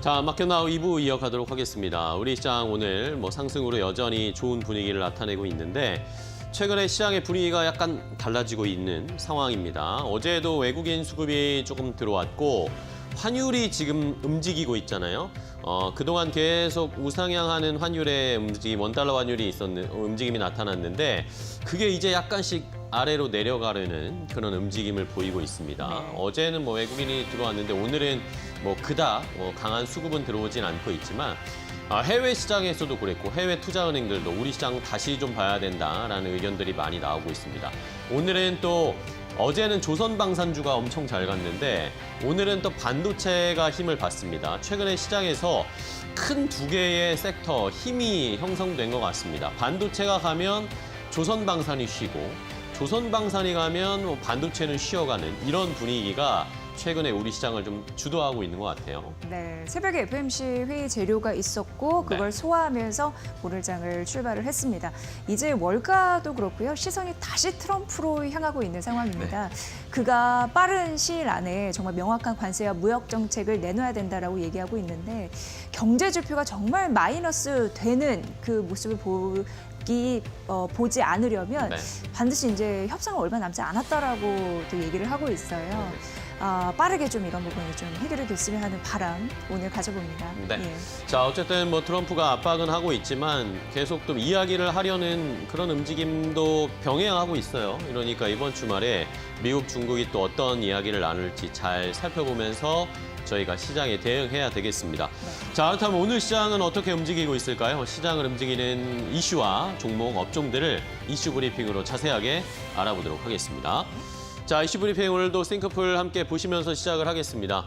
자, 마켓나우 2부 이어가도록 하겠습니다. 우리 시장 오늘 상승으로 여전히 좋은 분위기를 나타내고 있는데 최근에 시장의 분위기가 약간 달라지고 있는 상황입니다. 어제도 외국인 수급이 조금 들어왔고 환율이 지금 움직이고 있잖아요. 그동안 계속 우상향하는 환율의 움직임, 원달러 환율이 움직임이 나타났는데 그게 이제 약간씩 아래로 내려가려는 그런 움직임을 보이고 있습니다. 네. 어제는 외국인이 들어왔는데 오늘은 그닥 강한 수급은 들어오진 않고 있지만 해외 시장에서도 그랬고 해외 투자은행들도 우리 시장 다시 좀 봐야 된다라는 의견들이 많이 나오고 있습니다. 오늘은 또 어제는 조선방산주가 엄청 잘 갔는데 오늘은 또 반도체가 힘을 받습니다. 최근에 시장에서 큰 두 개의 섹터 힘이 형성된 것 같습니다. 반도체가 가면 조선방산이 쉬고 조선방산이 가면 반도체는 쉬어가는 이런 분위기가 최근에 우리 시장을 좀 주도하고 있는 것 같아요. 네, 새벽에 FOMC 회의 재료가 있었고 그걸 네. 소화하면서 오늘장을 출발을 했습니다. 이제 월가도 그렇고요. 시선이 다시 트럼프로 향하고 있는 상황입니다. 그가 빠른 시일 안에 정말 명확한 관세와 무역 정책을 내놔야 된다라고 얘기하고 있는데 경제 지표가 정말 마이너스 되는 그 모습을 보지 않으려면 네. 반드시 이제 협상은 얼마 남지 않았다라고 또 얘기를 하고 있어요. 빠르게 좀 이런 부분이 좀 해결이 됐으면 하는 바람 오늘 가져봅니다. 네. 예. 자, 어쨌든 트럼프가 압박은 하고 있지만 계속 좀 이야기를 하려는 그런 움직임도 병행하고 있어요. 그러니까 이번 주말에 미국, 중국이 또 어떤 이야기를 나눌지 잘 살펴보면서 저희가 시장에 대응해야 되겠습니다. 자, 그렇다면 오늘 시장은 어떻게 움직이고 있을까요? 시장을 움직이는 이슈와 종목, 업종들을 이슈 브리핑으로 자세하게 알아보도록 하겠습니다. 자, 이슈 브리핑 오늘도 싱크풀 함께 보시면서 시작을 하겠습니다.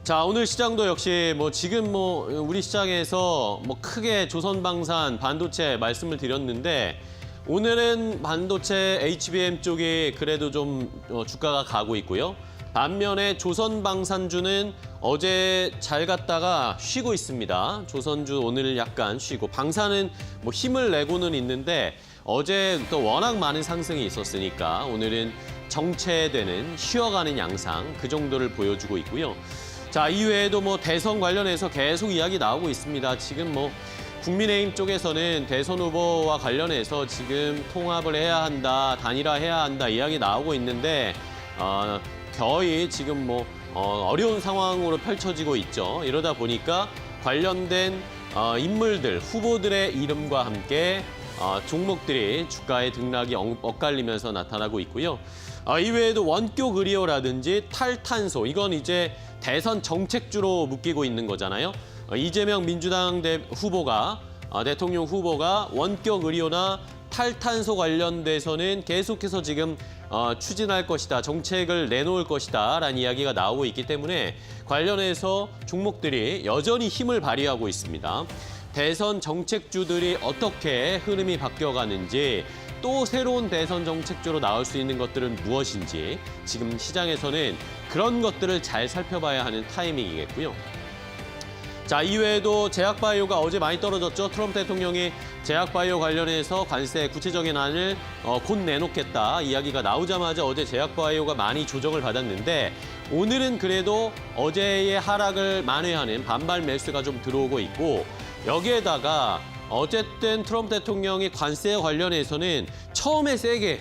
자, 오늘 시장도 역시 지금 우리 시장에서 크게 조선방산, 반도체 말씀을 드렸는데 오늘은 반도체 HBM 쪽이 그래도 좀 주가가 가고 있고요. 반면에 조선방산주는 어제 잘 갔다가 쉬고 있습니다. 조선주 오늘 약간 쉬고 방산은 힘을 내고는 있는데 어제 또 워낙 많은 상승이 있었으니까 오늘은 정체되는 쉬어가는 양상 그 정도를 보여주고 있고요. 자, 이외에도 대선 관련해서 계속 이야기 나오고 있습니다. 지금 국민의힘 쪽에서는 대선 후보와 관련해서 지금 통합을 해야 한다, 단일화해야 한다 이야기 나오고 있는데 거의 지금 어려운 상황으로 펼쳐지고 있죠. 이러다 보니까 관련된 인물들, 후보들의 이름과 함께 종목들이 주가의 등락이 엇갈리면서 나타나고 있고요. 이외에도 원격 의료라든지 탈탄소, 이건 이제 대선 정책주로 묶이고 있는 거잖아요. 이재명 민주당 대통령 후보가 원격 의료나 탈탄소 관련돼서는 계속해서 지금 추진할 것이다, 정책을 내놓을 것이다 라는 이야기가 나오고 있기 때문에 관련해서 종목들이 여전히 힘을 발휘하고 있습니다. 대선 정책주들이 어떻게 흐름이 바뀌어가는지 또 새로운 대선 정책주로 나올 수 있는 것들은 무엇인지 지금 시장에서는 그런 것들을 잘 살펴봐야 하는 타이밍이겠고요. 자, 이외에도 제약바이오가 어제 많이 떨어졌죠. 트럼프 대통령이 제약바이오 관련해서 관세 구체적인 안을 곧 내놓겠다 이야기가 나오자마자 어제 제약바이오가 많이 조정을 받았는데 오늘은 그래도 어제의 하락을 만회하는 반발 매수가 좀 들어오고 있고 여기에다가 어쨌든 트럼프 대통령이 관세에 관련해서는 처음에 세게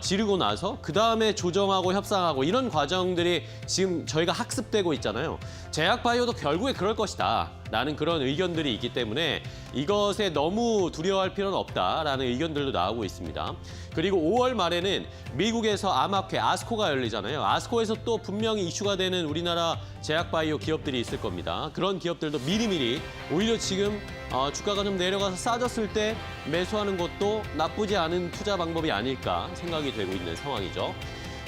지르고 나서 그다음에 조정하고 협상하고 이런 과정들이 지금 저희가 학습되고 있잖아요. 제약바이오도 결국에 그럴 것이다 라는 그런 의견들이 있기 때문에 이것에 너무 두려워할 필요는 없다라는 의견들도 나오고 있습니다. 그리고 5월 말에는 미국에서 암학회 아스코가 열리잖아요. 아스코에서 또 분명히 이슈가 되는 우리나라 제약바이오 기업들이 있을 겁니다. 그런 기업들도 미리미리 오히려 지금 주가가 좀 내려가서 싸졌을 때 매수하는 것도 나쁘지 않은 투자 방법이 아닐까 생각이 되고 있는 상황이죠.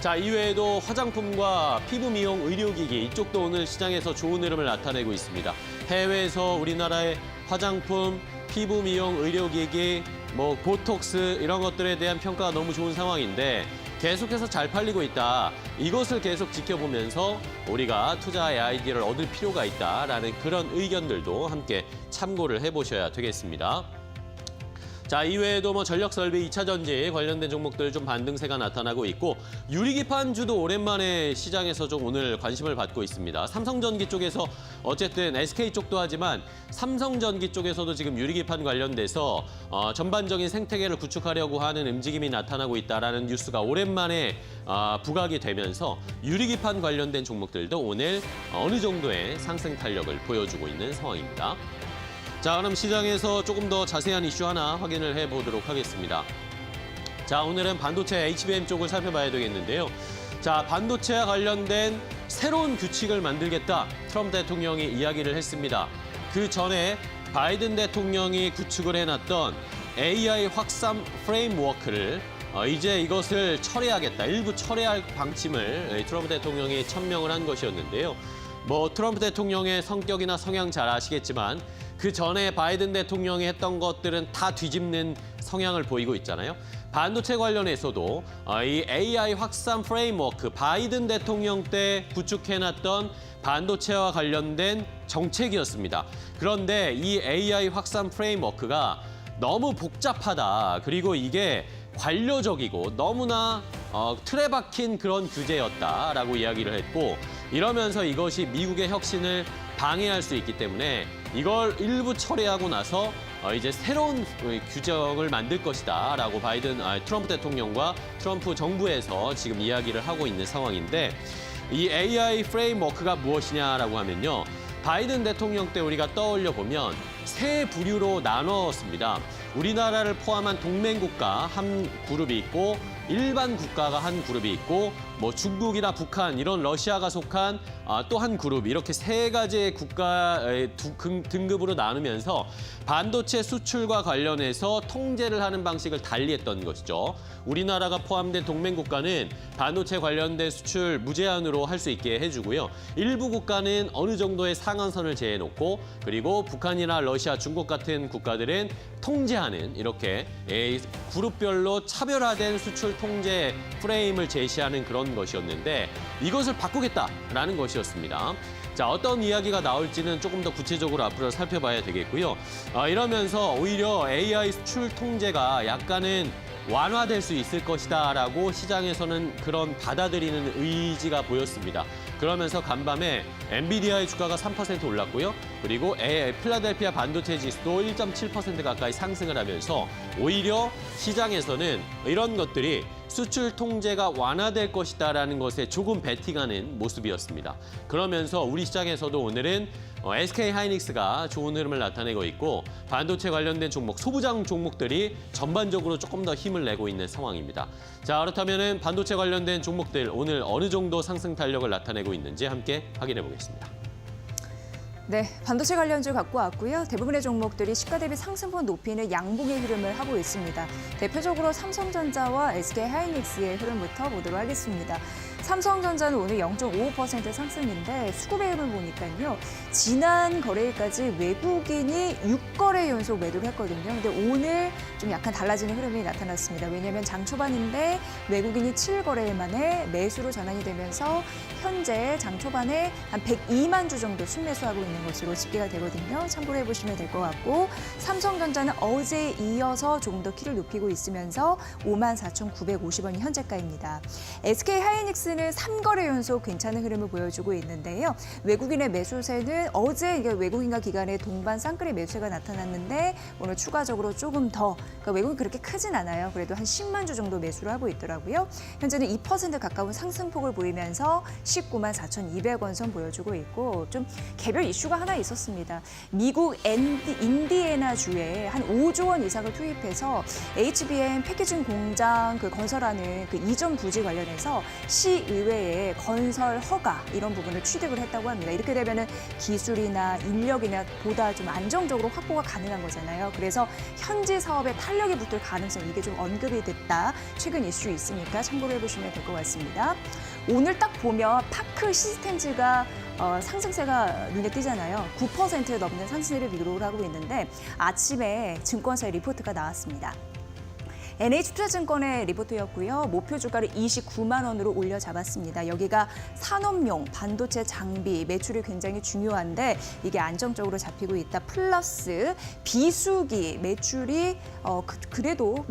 자, 이외에도 화장품과 피부 미용 의료기기 이쪽도 오늘 시장에서 좋은 흐름을 나타내고 있습니다. 해외에서 우리나라의 화장품, 피부 미용 의료기기, 보톡스 이런 것들에 대한 평가가 너무 좋은 상황인데 계속해서 잘 팔리고 있다. 이것을 계속 지켜보면서 우리가 투자의 아이디어를 얻을 필요가 있다라는 그런 의견들도 함께 참고를 해보셔야 되겠습니다. 자, 이외에도 뭐 전력 설비, 2차 전지 관련된 종목들 좀 반등세가 나타나고 있고 유리기판주도 오랜만에 시장에서 좀 오늘 관심을 받고 있습니다. 삼성전기 쪽에서 어쨌든 SK 쪽도 하지만 삼성전기 쪽에서도 지금 유리기판 관련돼서 전반적인 생태계를 구축하려고 하는 움직임이 나타나고 있다라는 뉴스가 오랜만에 부각이 되면서 유리기판 관련된 종목들도 오늘 어느 정도의 상승 탄력을 보여주고 있는 상황입니다. 자, 그럼 시장에서 조금 더 자세한 이슈 하나 확인을 해보도록 하겠습니다. 자, 오늘은 반도체 HBM 쪽을 살펴봐야 되겠는데요. 자, 반도체와 관련된 새로운 규칙을 만들겠다. 트럼프 대통령이 이야기를 했습니다. 그 전에 바이든 대통령이 구축을 해놨던 AI 확산 프레임워크를 이제 이것을 철회하겠다. 일부 철회할 방침을 트럼프 대통령이 천명을 한 것이었는데요. 뭐 트럼프 대통령의 성격이나 성향 잘 아시겠지만 그 전에 바이든 대통령이 했던 것들은 다 뒤집는 성향을 보이고 있잖아요. 반도체 관련해서도 이 AI 확산 프레임워크, 바이든 대통령 때 구축해놨던 반도체와 관련된 정책이었습니다. 그런데 이 AI 확산 프레임워크가 너무 복잡하다. 그리고 이게 관료적이고 너무나 틀에 박힌 그런 규제였다라고 이야기를 했고 이러면서 이것이 미국의 혁신을 방해할 수 있기 때문에 이걸 일부 철회하고 나서 이제 새로운 규정을 만들 것이다라고 트럼프 대통령과 트럼프 정부에서 지금 이야기를 하고 있는 상황인데 이 AI 프레임워크가 무엇이냐라고 하면요. 바이든 대통령 때 우리가 떠올려 보면 세 부류로 나눴습니다. 우리나라를 포함한 동맹국가 한 그룹이 있고 일반 국가가 한 그룹이 있고 뭐 중국이나 북한 이런 러시아가 속한 또 한 그룹 이렇게 세 가지의 국가의 등급으로 나누면서 반도체 수출과 관련해서 통제를 하는 방식을 달리했던 것이죠. 우리나라가 포함된 동맹국가는 반도체 관련된 수출 무제한으로 할 수 있게 해주고요. 일부 국가는 어느 정도의 상한선을 제해놓고 그리고 북한이나 러시아, 중국 같은 국가들은 통제하는 이렇게 그룹별로 차별화된 수출 통제 프레임을 제시하는 그런 것이었는데 이것을 바꾸겠다라는 것이었습니다. 자, 어떤 이야기가 나올지는 조금 더 구체적으로 앞으로 살펴봐야 되겠고요. 이러면서 오히려 AI 수출 통제가 약간은 완화될 수 있을 것이다라고 시장에서는 그런 받아들이는 의지가 보였습니다. 그러면서 간밤에 엔비디아의 주가가 3% 올랐고요. 그리고 필라델피아 반도체 지수도 1.7% 가까이 상승을 하면서 오히려 시장에서는 이런 것들이 수출 통제가 완화될 것이다라는 것에 조금 베팅하는 모습이었습니다. 그러면서 우리 시장에서도 오늘은 SK 하이닉스가 좋은 흐름을 나타내고 있고 반도체 관련된 종목, 소부장 종목들이 전반적으로 조금 더 힘을 내고 있는 상황입니다. 자, 그렇다면 반도체 관련된 종목들 오늘 어느 정도 상승 탄력을 나타내고 있는지 함께 확인해 보겠습니다. 네, 반도체 관련주 갖고 왔고요. 대부분의 종목들이 시가 대비 상승분 높이는 양봉의 흐름을 하고 있습니다. 대표적으로 삼성전자와 SK 하이닉스의 흐름부터 보도록 하겠습니다. 삼성전자는 오늘 0.55% 상승인데 수급의 흐름을 보니까요. 지난 거래일까지 외국인이 6거래 연속 매도를 했거든요. 근데 오늘 좀 약간 달라지는 흐름이 나타났습니다. 왜냐하면 장 초반인데 외국인이 7거래일 만에 매수로 전환이 되면서 현재 장 초반에 한 102만 주 정도 순매수하고 있는 것으로 집계가 되거든요. 참고로 해보시면 될 것 같고 삼성전자는 어제에 이어서 조금 더 키를 높이고 있으면서 54,950원이 현재가입니다. SK 하이닉스는 3거래 연속 괜찮은 흐름을 보여주고 있는데요. 외국인의 매수세는 어제 외국인과 기관의 동반 쌍끌이 매수세가 나타났는데 오늘 추가적으로 조금 더 그러니까 외국인 그렇게 크진 않아요. 그래도 한 10만 주 정도 매수를 하고 있더라고요. 현재는 2% 가까운 상승폭을 보이면서 19만 4,200원 선 보여주고 있고 좀 개별 이슈가 하나 있었습니다. 미국 인디애나 주에 한 5조 원 이상을 투입해서 HBM 패키징 공장 건설하는 그 이전 부지 관련해서 시의회에 건설 허가 이런 부분을 취득을 했다고 합니다. 이렇게 되면은 기술이나 인력이나 보다 좀 안정적으로 확보가 가능한 거잖아요. 그래서 현지 사업에 탄력이 붙을 가능성 이게 좀 언급이 됐다. 최근 이슈 있으니까 참고를 해보시면 될 것 같습니다. 오늘 딱 보면 파크 시스템즈가 상승세가 눈에 띄잖아요. 9% 넘는 상승세를 기록을 하고 있는데 아침에 증권사의 리포트가 나왔습니다. NH투자증권의 리포트였고요. 목표 주가를 29만 원으로 올려 잡았습니다. 여기가 산업용 반도체 장비 매출이 굉장히 중요한데 이게 안정적으로 잡히고 있다. 플러스 비수기 매출이 그래도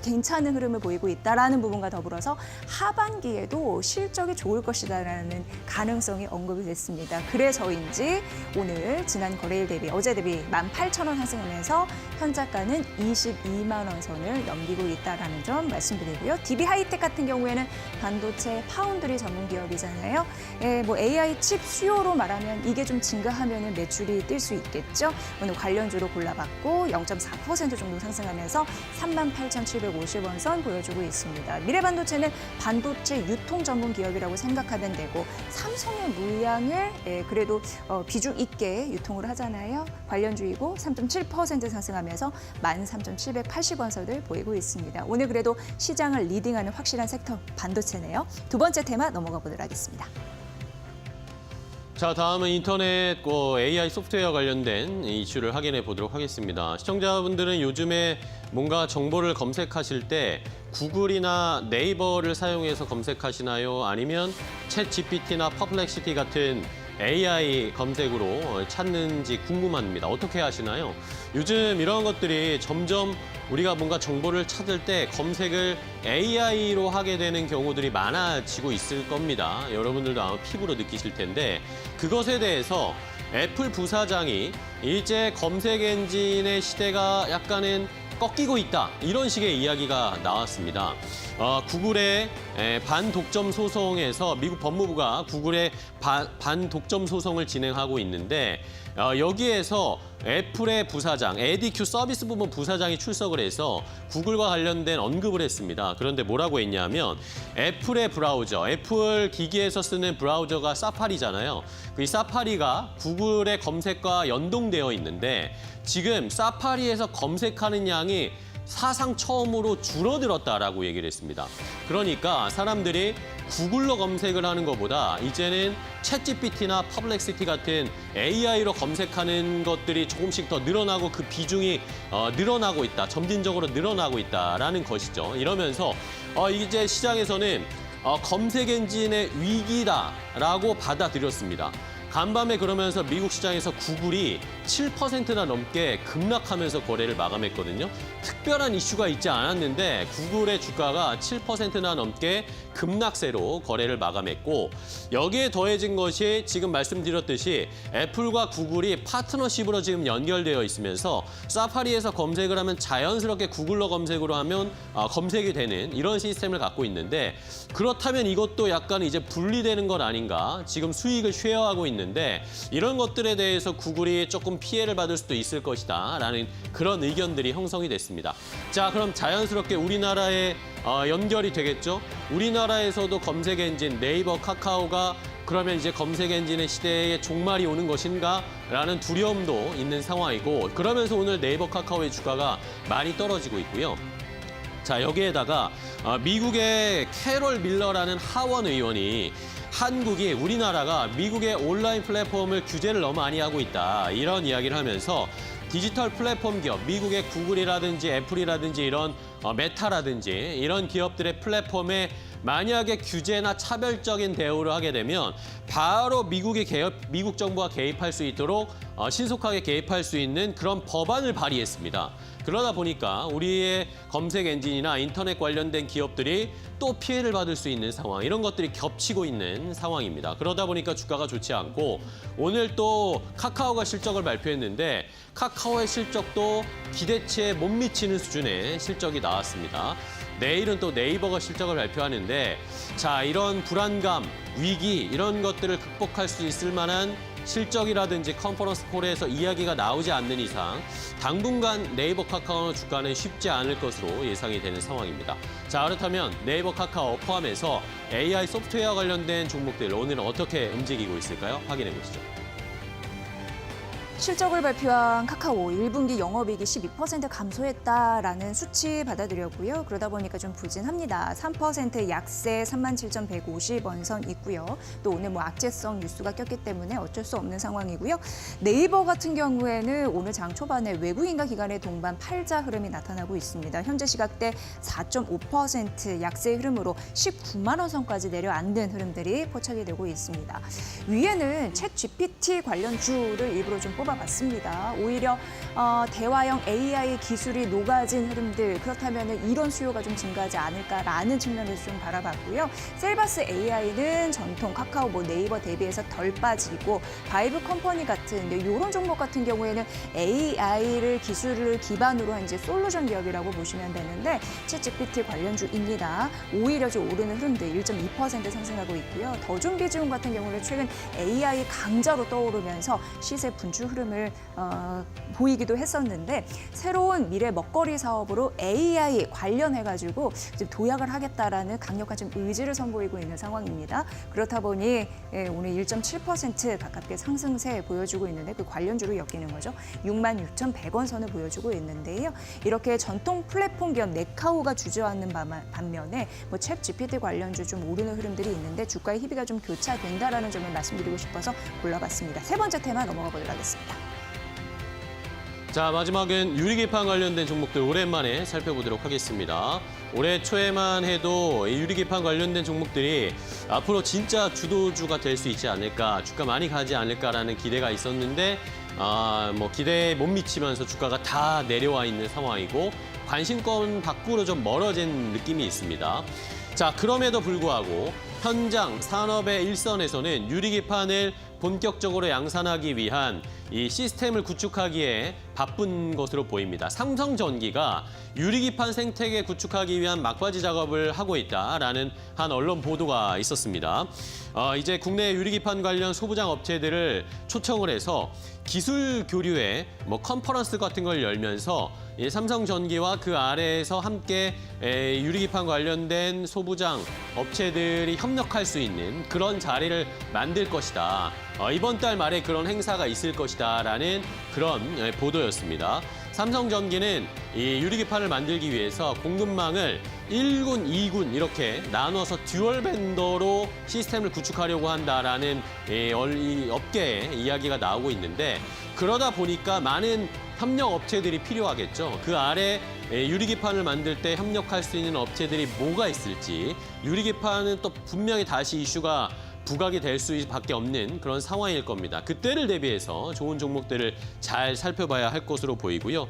괜찮은 흐름을 보이고 있다라는 부분과 더불어서 하반기에도 실적이 좋을 것이다라는 가능성이 언급이 됐습니다. 그래서인지 오늘 지난 거래일 대비 어제 대비 18,000원 상승하면서 현재가는 22만 원 선을 넘기고 있다라는 점 말씀드리고요. DB 하이텍 같은 경우에는 반도체 파운드리 전문 기업이잖아요. AI 칩 수요로 말하면 이게 좀 증가하면 매출이 뛸 수 있겠죠. 오늘 관련주로 골라봤고 0.4% 정도 상승하면서 38,750원 선 보여주고 있습니다. 미래반도체는 반도체 유통 전문 기업이라고 생각하면 되고 삼성의 물량을 그래도 비중 있게 유통을 하잖아요. 관련주이고 3.7% 상승하면서 13,780원 선을 보이고 있습니다. 오늘 그래도 시장을 리딩하는 확실한 섹터 반도체네요. 두 번째 테마 넘어가 보도록 하겠습니다. 자, 다음은 인터넷 AI 소프트웨어 관련된 이슈를 확인해 보도록 하겠습니다. 시청자분들은 요즘에 뭔가 정보를 검색하실 때 구글이나 네이버를 사용해서 검색하시나요? 아니면 챗 GPT나 퍼플렉시티 같은 AI 검색으로 찾는지 궁금합니다. 어떻게 하시나요? 요즘 이런 것들이 점점 우리가 뭔가 정보를 찾을 때 검색을 AI로 하게 되는 경우들이 많아지고 있을 겁니다. 여러분들도 아마 피부로 느끼실 텐데 그것에 대해서 애플 부사장이 일제 검색 엔진의 시대가 약간은 꺾이고 있다. 이런 식의 이야기가 나왔습니다. 구글의 반독점 소송에서 미국 법무부가 구글의 반독점 소송을 진행하고 있는데 여기에서 애플의 부사장, 에디 큐 서비스 부문 부사장이 출석을 해서 구글과 관련된 언급을 했습니다. 그런데 뭐라고 했냐면 애플의 브라우저, 애플 기기에서 쓰는 브라우저가 사파리잖아요. 이 사파리가 구글의 검색과 연동되어 있는데 지금 사파리에서 검색하는 양이 사상 처음으로 줄어들었다라고 얘기를 했습니다. 그러니까 사람들이 구글로 검색을 하는 것보다 이제는 챗GPT나 퍼플렉시티 같은 AI로 검색하는 것들이 조금씩 더 늘어나고 그 비중이 늘어나고 있다. 점진적으로 늘어나고 있다라는 것이죠. 이러면서 이제 시장에서는 검색 엔진의 위기다라고 받아들였습니다. 간밤에 그러면서 미국 시장에서 구글이 7%나 넘게 급락하면서 거래를 마감했거든요. 특별한 이슈가 있지 않았는데 구글의 주가가 7%나 넘게 급락세로 거래를 마감했고 여기에 더해진 것이 지금 말씀드렸듯이 애플과 구글이 파트너십으로 지금 연결되어 있으면서 사파리에서 검색을 하면 자연스럽게 구글로 검색으로 하면 검색이 되는 이런 시스템을 갖고 있는데 그렇다면 이것도 약간 이제 분리되는 건 아닌가 지금 수익을 쉐어하고 있는데 이런 것들에 대해서 구글이 조금 피해를 받을 수도 있을 것이다 라는 그런 의견들이 형성이 됐습니다. 자, 그럼 자연스럽게 우리나라에 연결이 되겠죠. 우리나라에서도 검색 엔진 네이버, 카카오가 그러면 이제 검색 엔진의 시대에 종말이 오는 것인가? 라는 두려움도 있는 상황이고 그러면서 오늘 네이버, 카카오의 주가가 많이 떨어지고 있고요. 자, 여기에다가 미국의 캐롤 밀러라는 하원 의원이 우리나라가 미국의 온라인 플랫폼을 규제를 너무 많이 하고 있다. 이런 이야기를 하면서 디지털 플랫폼 기업, 미국의 구글이라든지 애플이라든지 이런 메타라든지 이런 기업들의 플랫폼에 만약에 규제나 차별적인 대우를 하게 되면 바로 미국 정부가 개입할 수 있도록 신속하게 개입할 수 있는 그런 법안을 발의했습니다. 그러다 보니까 우리의 검색 엔진이나 인터넷 관련된 기업들이 또 피해를 받을 수 있는 상황, 이런 것들이 겹치고 있는 상황입니다. 그러다 보니까 주가가 좋지 않고 오늘 또 카카오가 실적을 발표했는데 카카오의 실적도 기대치에 못 미치는 수준의 실적이 나왔습니다. 내일은 또 네이버가 실적을 발표하는데 자, 이런 불안감, 위기 이런 것들을 극복할 수 있을 만한 실적이라든지 컨퍼런스 콜에서 이야기가 나오지 않는 이상 당분간 네이버 카카오 주가는 쉽지 않을 것으로 예상이 되는 상황입니다. 자, 그렇다면 네이버 카카오 포함해서 AI 소프트웨어 관련된 종목들 오늘은 어떻게 움직이고 있을까요? 확인해 보시죠. 실적을 발표한 카카오 1분기 영업이익이 12% 감소했다라는 수치 받아들였고요. 그러다 보니까 좀 부진합니다. 3% 약세 37,150원 선 있고요. 또 오늘 뭐 악재성 뉴스가 꼈기 때문에 어쩔 수 없는 상황이고요. 네이버 같은 경우에는 오늘 장 초반에 외국인과 기관의 동반 팔자 흐름이 나타나고 있습니다. 현재 시각대 4.5% 약세 흐름으로 19만 원 선까지 내려앉는 흐름들이 포착이 되고 있습니다. 위에는 챗 GPT 관련 주를 일부러 좀 뽑아봤습니다. 오히려 대화형 AI 기술이 녹아진 흐름들, 그렇다면 이런 수요가 좀 증가하지 않을까라는 측면에서 좀 바라봤고요. 셀바스 AI는 전통 카카오, 네이버 대비해서 덜 빠지고 바이브 컴퍼니 같은 이런 종목 같은 경우에는 AI를 기술을 기반으로 한 이제 솔루션 기업이라고 보시면 되는데 챗 GPT 관련주입니다. 오히려 좀 오르는 흐름들 1.2% 상승하고 있고요. 더준비즈움 같은 경우는 최근 AI 강자로 떠오르면서 시세 분출 흐름을 보이기도 했었는데 새로운 미래 먹거리 사업으로 AI 관련해가지고 도약을 하겠다라는 강력한 좀 의지를 선보이고 있는 상황입니다. 그렇다 보니 오늘 1.7% 가깝게 상승세 보여주고 있는데 그 관련주로 엮이는 거죠. 66,100원 선을 보여주고 있는데요. 이렇게 전통 플랫폼 기업 네카오가 주저앉는 반면에 챗 GPT 관련주 좀 오르는 흐름들이 있는데 주가의 희비가 좀 교차된다라는 점을 말씀드리고 싶어서 골라봤습니다. 세 번째 테마 넘어가 보도록 하겠습니다. 자, 마지막은 유리기판 관련된 종목들 오랜만에 살펴보도록 하겠습니다. 올해 초에만 해도 이 유리기판 관련된 종목들이 앞으로 진짜 주도주가 될 수 있지 않을까, 주가 많이 가지 않을까라는 기대가 있었는데 기대에 못 미치면서 주가가 다 내려와 있는 상황이고 관심권 밖으로 좀 멀어진 느낌이 있습니다. 자, 그럼에도 불구하고 현장 산업의 일선에서는 유리기판을 본격적으로 양산하기 위한 이 시스템을 구축하기에 바쁜 것으로 보입니다. 삼성전기가 유리기판 생태계 구축하기 위한 막바지 작업을 하고 있다라는 한 언론 보도가 있었습니다. 이제 국내 유리기판 관련 소부장 업체들을 초청을 해서 기술 교류회, 컨퍼런스 같은 걸 열면서 삼성전기와 그 아래에서 함께 유리기판 관련된 소부장 업체들이 협력할 수 있는 그런 자리를 만들 것이다. 이번 달 말에 그런 행사가 있을 것이다라는 그런 보도였습니다. 삼성전기는 이 유리기판을 만들기 위해서 공급망을 1군, 2군 이렇게 나눠서 듀얼 벤더로 시스템을 구축하려고 한다라는 업계의 이야기가 나오고 있는데 그러다 보니까 많은 협력 업체들이 필요하겠죠. 그 아래 유리기판을 만들 때 협력할 수 있는 업체들이 뭐가 있을지 유리기판은 또 분명히 다시 이슈가 부각이 될 수밖에 없는 그런 상황일 겁니다. 그때를 대비해서 좋은 종목들을 잘 살펴봐야 할 것으로 보이고요.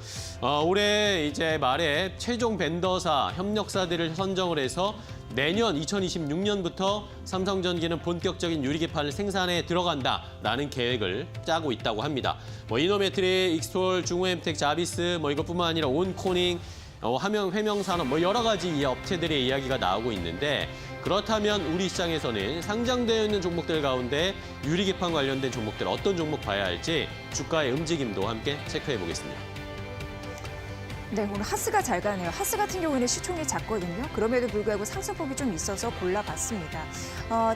올해 이제 말에 최종 벤더사, 협력사들을 선정을 해서 내년 2026년부터 삼성전기는 본격적인 유리기판을 생산에 들어간다라는 계획을 짜고 있다고 합니다. 이노메트리, 익스톨, 중후엠텍, 자비스 이것뿐만 아니라 온코닝, 회명산업 여러 가지 이 업체들의 이야기가 나오고 있는데 그렇다면 우리 시장에서는 상장되어 있는 종목들 가운데 유리기판 관련된 종목들 어떤 종목 봐야 할지 주가의 움직임도 함께 체크해 보겠습니다. 네, 오늘 하스가 잘 가네요. 하스 같은 경우에는 시총이 작거든요. 그럼에도 불구하고 상승폭이 좀 있어서 골라봤습니다.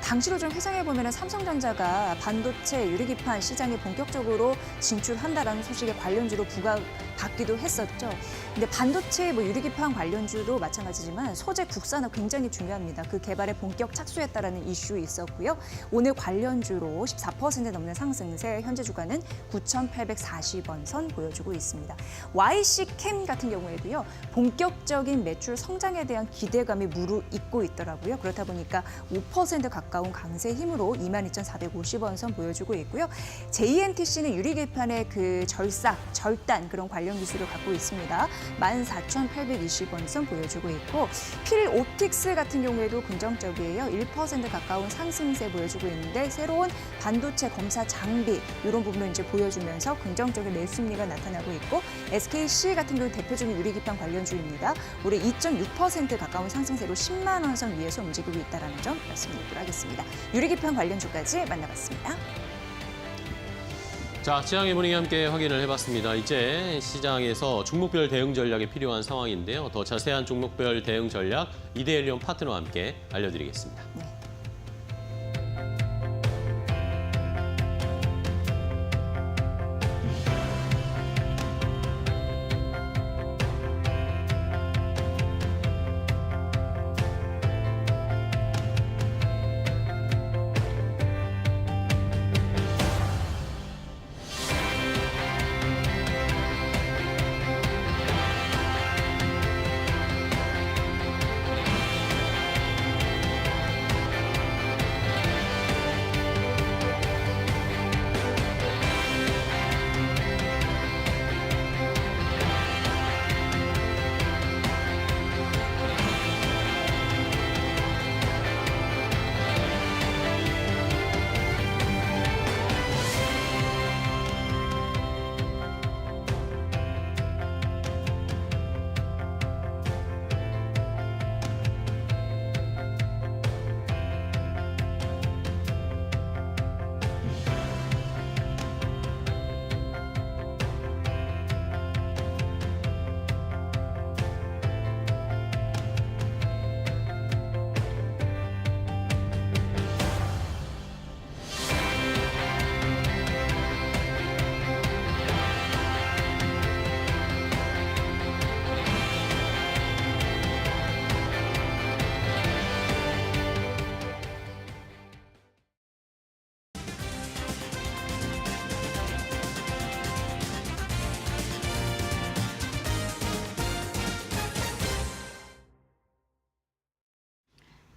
당시로 좀 회상해보면 삼성전자가 반도체 유리기판 시장에 본격적으로 진출한다라는 소식에 관련주로 부각받기도 했었죠. 근데 반도체 유리기판 관련주도 마찬가지지만 소재 국산화 굉장히 중요합니다. 그 개발에 본격 착수했다라는 이슈 있었고요. 오늘 관련주로 14% 넘는 상승세, 현재 주가는 9,840원 선 보여주고 있습니다. YC캠 같은 경우에도요, 본격적인 매출 성장에 대한 기대감이 무르익고 있더라고요. 그렇다 보니까 5% 가까운 강세 힘으로 22,450원 선 보여주고 있고요. JNTC는 유리기판의 그 절단 그런 관련 기술을 갖고 있습니다. 14,820원 선 보여주고 있고 필옵틱스 같은 경우에도 긍정적이에요. 1% 가까운 상승세 보여주고 있는데 새로운 반도체 검사 장비 이런 부분을 이제 보여주면서 긍정적인 매수심리가 나타나고 있고 SKC 같은 경우 대표적인 유리기판 관련주입니다. 올해 2.6% 가까운 상승세로 10만 원 선 위에서 움직이고 있다는 점 말씀드리도록 하겠습니다. 유리기판 관련주까지 만나봤습니다. 자, 시장의 분위기 함께 확인을 해봤습니다. 이제 시장에서 종목별 대응 전략이 필요한 상황인데요. 더 자세한 종목별 대응 전략 이대일리온 파트너와 함께 알려드리겠습니다. 네.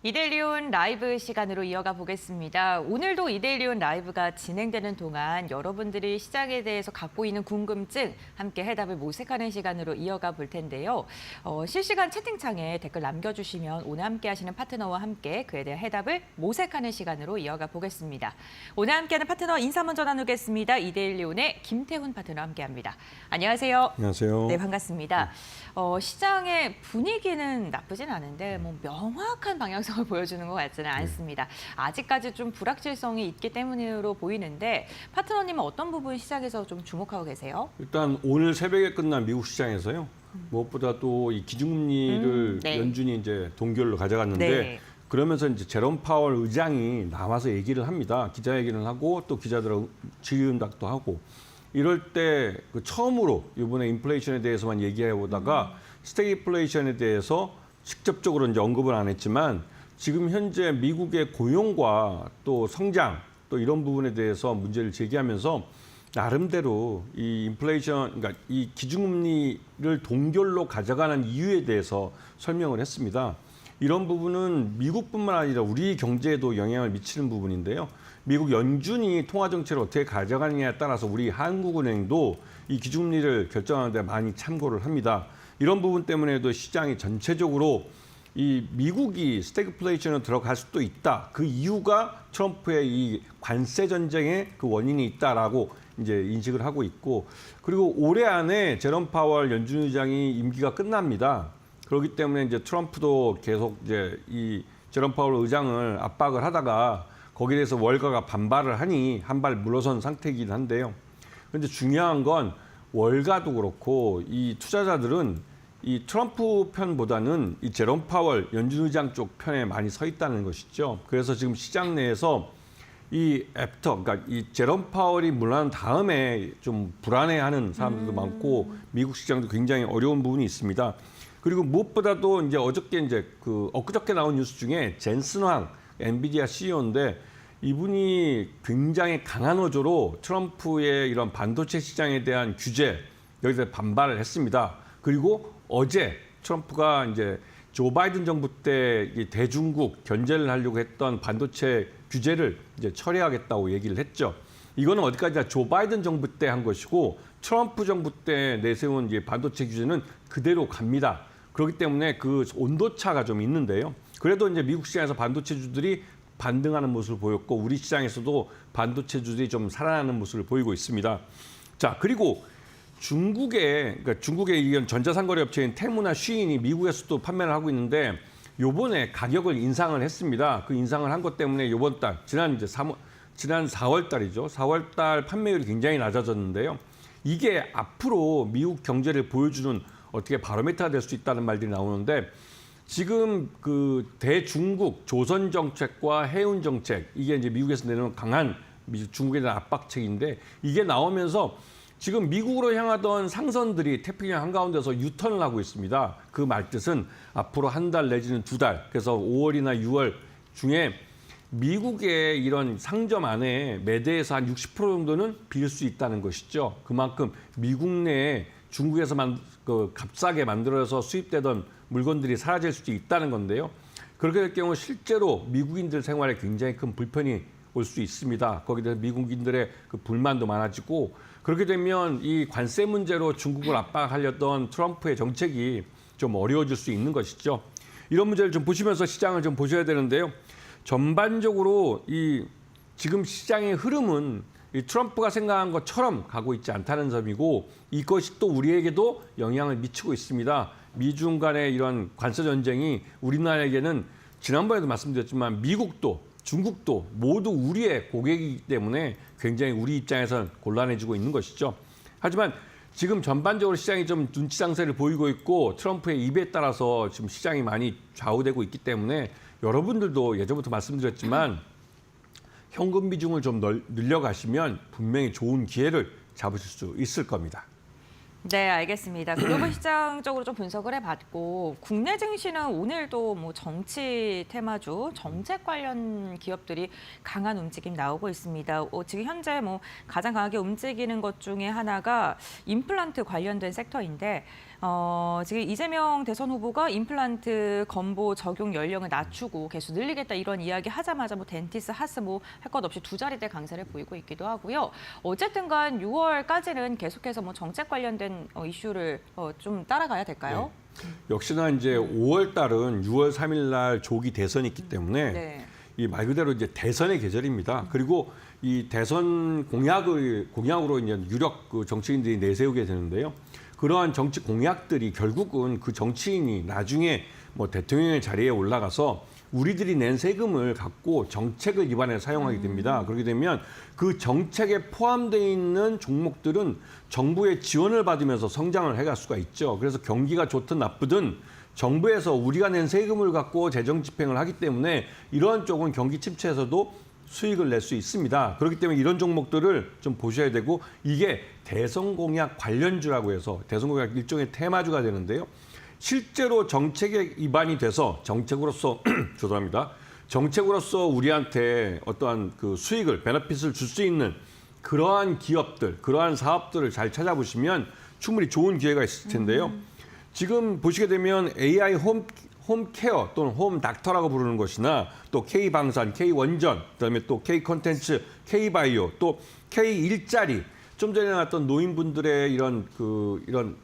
이데일리온 라이브 시간으로 이어가 보겠습니다. 오늘도 이데일리온 라이브가 진행되는 동안 여러분들이 시장에 대해서 갖고 있는 궁금증 함께 해답을 모색하는 시간으로 이어가 볼 텐데요. 실시간 채팅창에 댓글 남겨주시면 오늘 함께 하시는 파트너와 함께 그에 대한 해답을 모색하는 시간으로 이어가 보겠습니다. 오늘 함께하는 파트너 인사 먼저 나누겠습니다. 이데일리온의 김태훈 파트너 함께합니다. 안녕하세요. 안녕하세요. 네, 반갑습니다. 시장의 분위기는 나쁘진 않은데 뭐 명확한 방향성을 보여주는 것 같지는 않습니다. 아직까지 좀 불확실성이 있기 때문으로 보이는데 파트너님은 어떤 부분 시장에서 좀 주목하고 계세요? 일단 오늘 새벽에 끝난 미국 시장에서요. 무엇보다 또 이 기준금리를 네. 연준이 이제 동결로 가져갔는데 네. 그러면서 이제 제롬 파월 의장이 나와서 얘기를 합니다. 기자회견을 하고 또 기자들하고 질의응답도 하고 이럴 때 그 처음으로 이번에 인플레이션에 대해서만 얘기해 보다가 스태그플레이션에 대해서 직접적으로 이제 언급을 안 했지만 지금 현재 미국의 고용과 또 성장 또 이런 부분에 대해서 문제를 제기하면서 나름대로 이 인플레이션 그러니까 이 기준금리를 동결로 가져가는 이유에 대해서 설명을 했습니다. 이런 부분은 미국뿐만 아니라 우리 경제에도 영향을 미치는 부분인데요. 미국 연준이 통화 정책을 어떻게 가져가느냐에 따라서 우리 한국은행도 이 기준금리를 결정하는 데 많이 참고를 합니다. 이런 부분 때문에도 시장이 전체적으로 이 미국이 스태그플레이션으로 들어갈 수도 있다. 그 이유가 트럼프의 이 관세 전쟁의 그 원인이 있다라고 이제 인식을 하고 있고 그리고 올해 안에 제롬 파월 연준 의장이 임기가 끝납니다. 그렇기 때문에 이제 트럼프도 계속 이제 이 제롬 파월 의장을 압박을 하다가 거기에 대해서 월가가 반발을 하니 한 발 물러선 상태이긴 한데요. 그런데 중요한 건 월가도 그렇고 이 투자자들은 이 트럼프 편보다는 이 제롬 파월 연준 의장 쪽 편에 많이 서 있다는 것이죠. 그래서 지금 시장 내에서 이 애프터, 그러니까 이 제롬 파월이 물러난 다음에 좀 불안해하는 사람들도 많고 미국 시장도 굉장히 어려운 부분이 있습니다. 그리고 무엇보다도 이제 어저께 이제 그 엊그저께 나온 뉴스 중에 젠슨 황 엔비디아 CEO인데 이분이 굉장히 강한 어조로 트럼프의 이런 반도체 시장에 대한 규제 여기서 반발을 했습니다. 그리고 어제 트럼프가 이제 조 바이든 정부 때 이 대중국 견제를 하려고 했던 반도체 규제를 이제 철회하겠다고 얘기를 했죠. 이거는 어디까지나 조 바이든 정부 때 한 것이고 트럼프 정부 때 내세운 이 반도체 규제는 그대로 갑니다. 그렇기 때문에 그 온도차가 좀 있는데요. 그래도 이제 미국 시장에서 반도체주들이 반등하는 모습을 보였고 우리 시장에서도 반도체주들이 좀 살아나는 모습을 보이고 있습니다. 자, 그리고 중국의 이런 전자상거래 업체인 테무나 쉬인이 미국에서도 판매를 하고 있는데 요번에 가격을 인상을 했습니다. 그 인상을 한 것 때문에 요번 달 지난 4월 달이죠. 4월 달 판매율이 굉장히 낮아졌는데요. 이게 앞으로 미국 경제를 보여주는 어떻게 바로미터가 될 수 있다는 말들이 나오는데 지금 그 대중국 조선 정책과 해운 정책 이게 이제 미국에서 내놓은 강한 중국에 대한 압박책인데 이게 나오면서 지금 미국으로 향하던 상선들이 태평양 한가운데서 유턴을 하고 있습니다. 그 말뜻은 앞으로 한 달 내지는 두 달, 그래서 5월이나 6월 중에 미국의 이런 상점 안에 매대에서 한 60% 정도는 빌 수 있다는 것이죠. 그만큼 미국 내에 중국에서만 그 값싸게 만들어서 수입되던 물건들이 사라질 수도 있다는 건데요. 그렇게 될 경우 실제로 미국인들 생활에 굉장히 큰 불편이 올 수 있습니다. 거기에 대해서 미국인들의 그 불만도 많아지고 그렇게 되면 이 관세 문제로 중국을 압박하려던 트럼프의 정책이 좀 어려워질 수 있는 것이죠. 이런 문제를 좀 보시면서 시장을 좀 보셔야 되는데요. 전반적으로 이 지금 시장의 흐름은 이 트럼프가 생각한 것처럼 가고 있지 않다는 점이고 이것이 또 우리에게도 영향을 미치고 있습니다. 미중 간의 이런 관세 전쟁이 우리나라에게는 지난번에도 말씀드렸지만 미국도 중국도 모두 우리의 고객이기 때문에 굉장히 우리 입장에서는 곤란해지고 있는 것이죠. 하지만 지금 전반적으로 시장이 좀 눈치 장세를 보이고 있고 트럼프의 입에 따라서 지금 시장이 많이 좌우되고 있기 때문에 여러분들도 예전부터 말씀드렸지만 현금 비중을 좀 늘려가시면 분명히 좋은 기회를 잡으실 수 있을 겁니다. 네, 알겠습니다. 글로벌 시장 쪽으로 좀 분석을 해봤고 국내 증시는 오늘도 뭐 정치 테마주, 정책 관련 기업들이 강한 움직임 나오고 있습니다. 지금 현재 뭐 가장 강하게 움직이는 것 중에 하나가 임플란트 관련된 섹터인데 지금 이재명 대선 후보가 임플란트 건보 적용 연령을 낮추고 계속 늘리겠다 이런 이야기 하자마자 뭐 덴티스, 하스 뭐 할 것 없이 두 자리대 강세를 보이고 있기도 하고요. 어쨌든간 6월까지는 계속해서 뭐 정책 관련된 이슈를 좀 따라가야 될까요? 네. 역시나 이제 5월 달은 6월 3일 날 조기 대선이 있기 때문에 네. 이 말 그대로 이제 대선의 계절입니다. 그리고 이 대선 공약으로 이제 유력 그 정치인들이 내세우게 되는데요. 그러한 정치 공약들이 결국은 그 정치인이 나중에 뭐 대통령의 자리에 올라가서 우리들이 낸 세금을 갖고 정책을 기반에 사용하게 됩니다. 그렇게 되면 그 정책에 포함되어 있는 종목들은 정부의 지원을 받으면서 성장을 해갈 수가 있죠. 그래서 경기가 좋든 나쁘든 정부에서 우리가 낸 세금을 갖고 재정 집행을 하기 때문에 이러한 쪽은 경기 침체에서도 수익을 낼 수 있습니다. 그렇기 때문에 이런 종목들을 좀 보셔야 되고 이게 대선 공약 관련주라고 해서 대선 공약 일종의 테마주가 되는데요. 실제로 정책에 입안이 돼서 정책으로서 죄송합니다. 정책으로서 우리한테 어떠한 그 수익을 베네핏을 줄 수 있는 그러한 기업들, 그러한 사업들을 잘 찾아보시면 충분히 좋은 기회가 있을 텐데요. 지금 보시게 되면 AI 홈케어 또는 홈닥터라고 부르는 것이나 또 K방산, K원전, 그다음에 또 K콘텐츠, K바이오, 또 K일자리, 좀 전에 나왔던 노인분들의 이런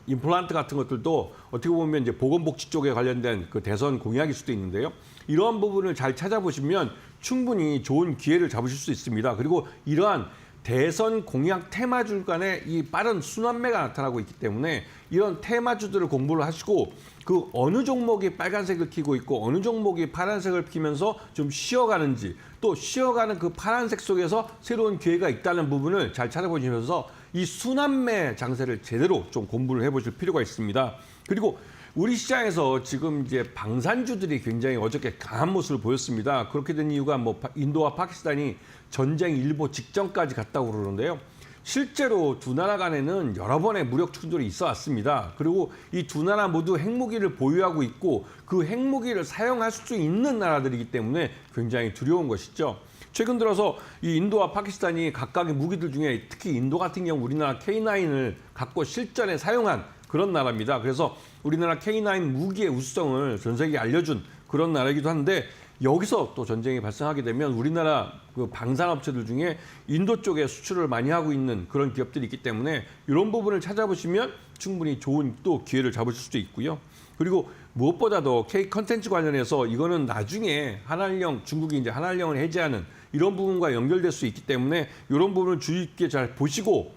임플란트 같은 것들도 어떻게 보면 이제 보건복지 쪽에 관련된 그 대선 공약일 수도 있는데요. 이러한 부분을 잘 찾아보시면 충분히 좋은 기회를 잡으실 수 있습니다. 그리고 이러한 대선 공약 테마주 간에 이 빠른 순환매가 나타나고 있기 때문에 이런 테마주들을 공부를 하시고 그 어느 종목이 빨간색을 켜고 있고 어느 종목이 파란색을 켜면서 좀 쉬어가는지 또 쉬어가는 그 파란색 속에서 새로운 기회가 있다는 부분을 잘 찾아보시면서 이 순환매 장세를 제대로 좀 공부를 해보실 필요가 있습니다. 그리고 우리 시장에서 지금 이제 방산주들이 굉장히 어저께 강한 모습을 보였습니다. 그렇게 된 이유가 뭐 인도와 파키스탄이 전쟁 일보 직전까지 갔다고 그러는데요. 실제로 두 나라 간에는 여러 번의 무력 충돌이 있어 왔습니다. 그리고 이 두 나라 모두 핵무기를 보유하고 있고 그 핵무기를 사용할 수 있는 나라들이기 때문에 굉장히 두려운 것이죠. 최근 들어서 이 인도와 파키스탄이 각각의 무기들 중에 특히 인도 같은 경우 우리나라 K9을 갖고 실전에 사용한 그런 나라입니다. 그래서 우리나라 K9 무기의 우수성을 전 세계에 알려준 그런 나라이기도 한데 여기서 또 전쟁이 발생하게 되면 우리나라 그 방산업체들 중에 인도 쪽에 수출을 많이 하고 있는 그런 기업들이 있기 때문에 이런 부분을 찾아보시면 충분히 좋은 또 기회를 잡으실 수도 있고요. 그리고 무엇보다도 K 컨텐츠 관련해서 이거는 나중에 한알령 중국이 이제 한알령을 해제하는 이런 부분과 연결될 수 있기 때문에 이런 부분을 주의 깊게 잘 보시고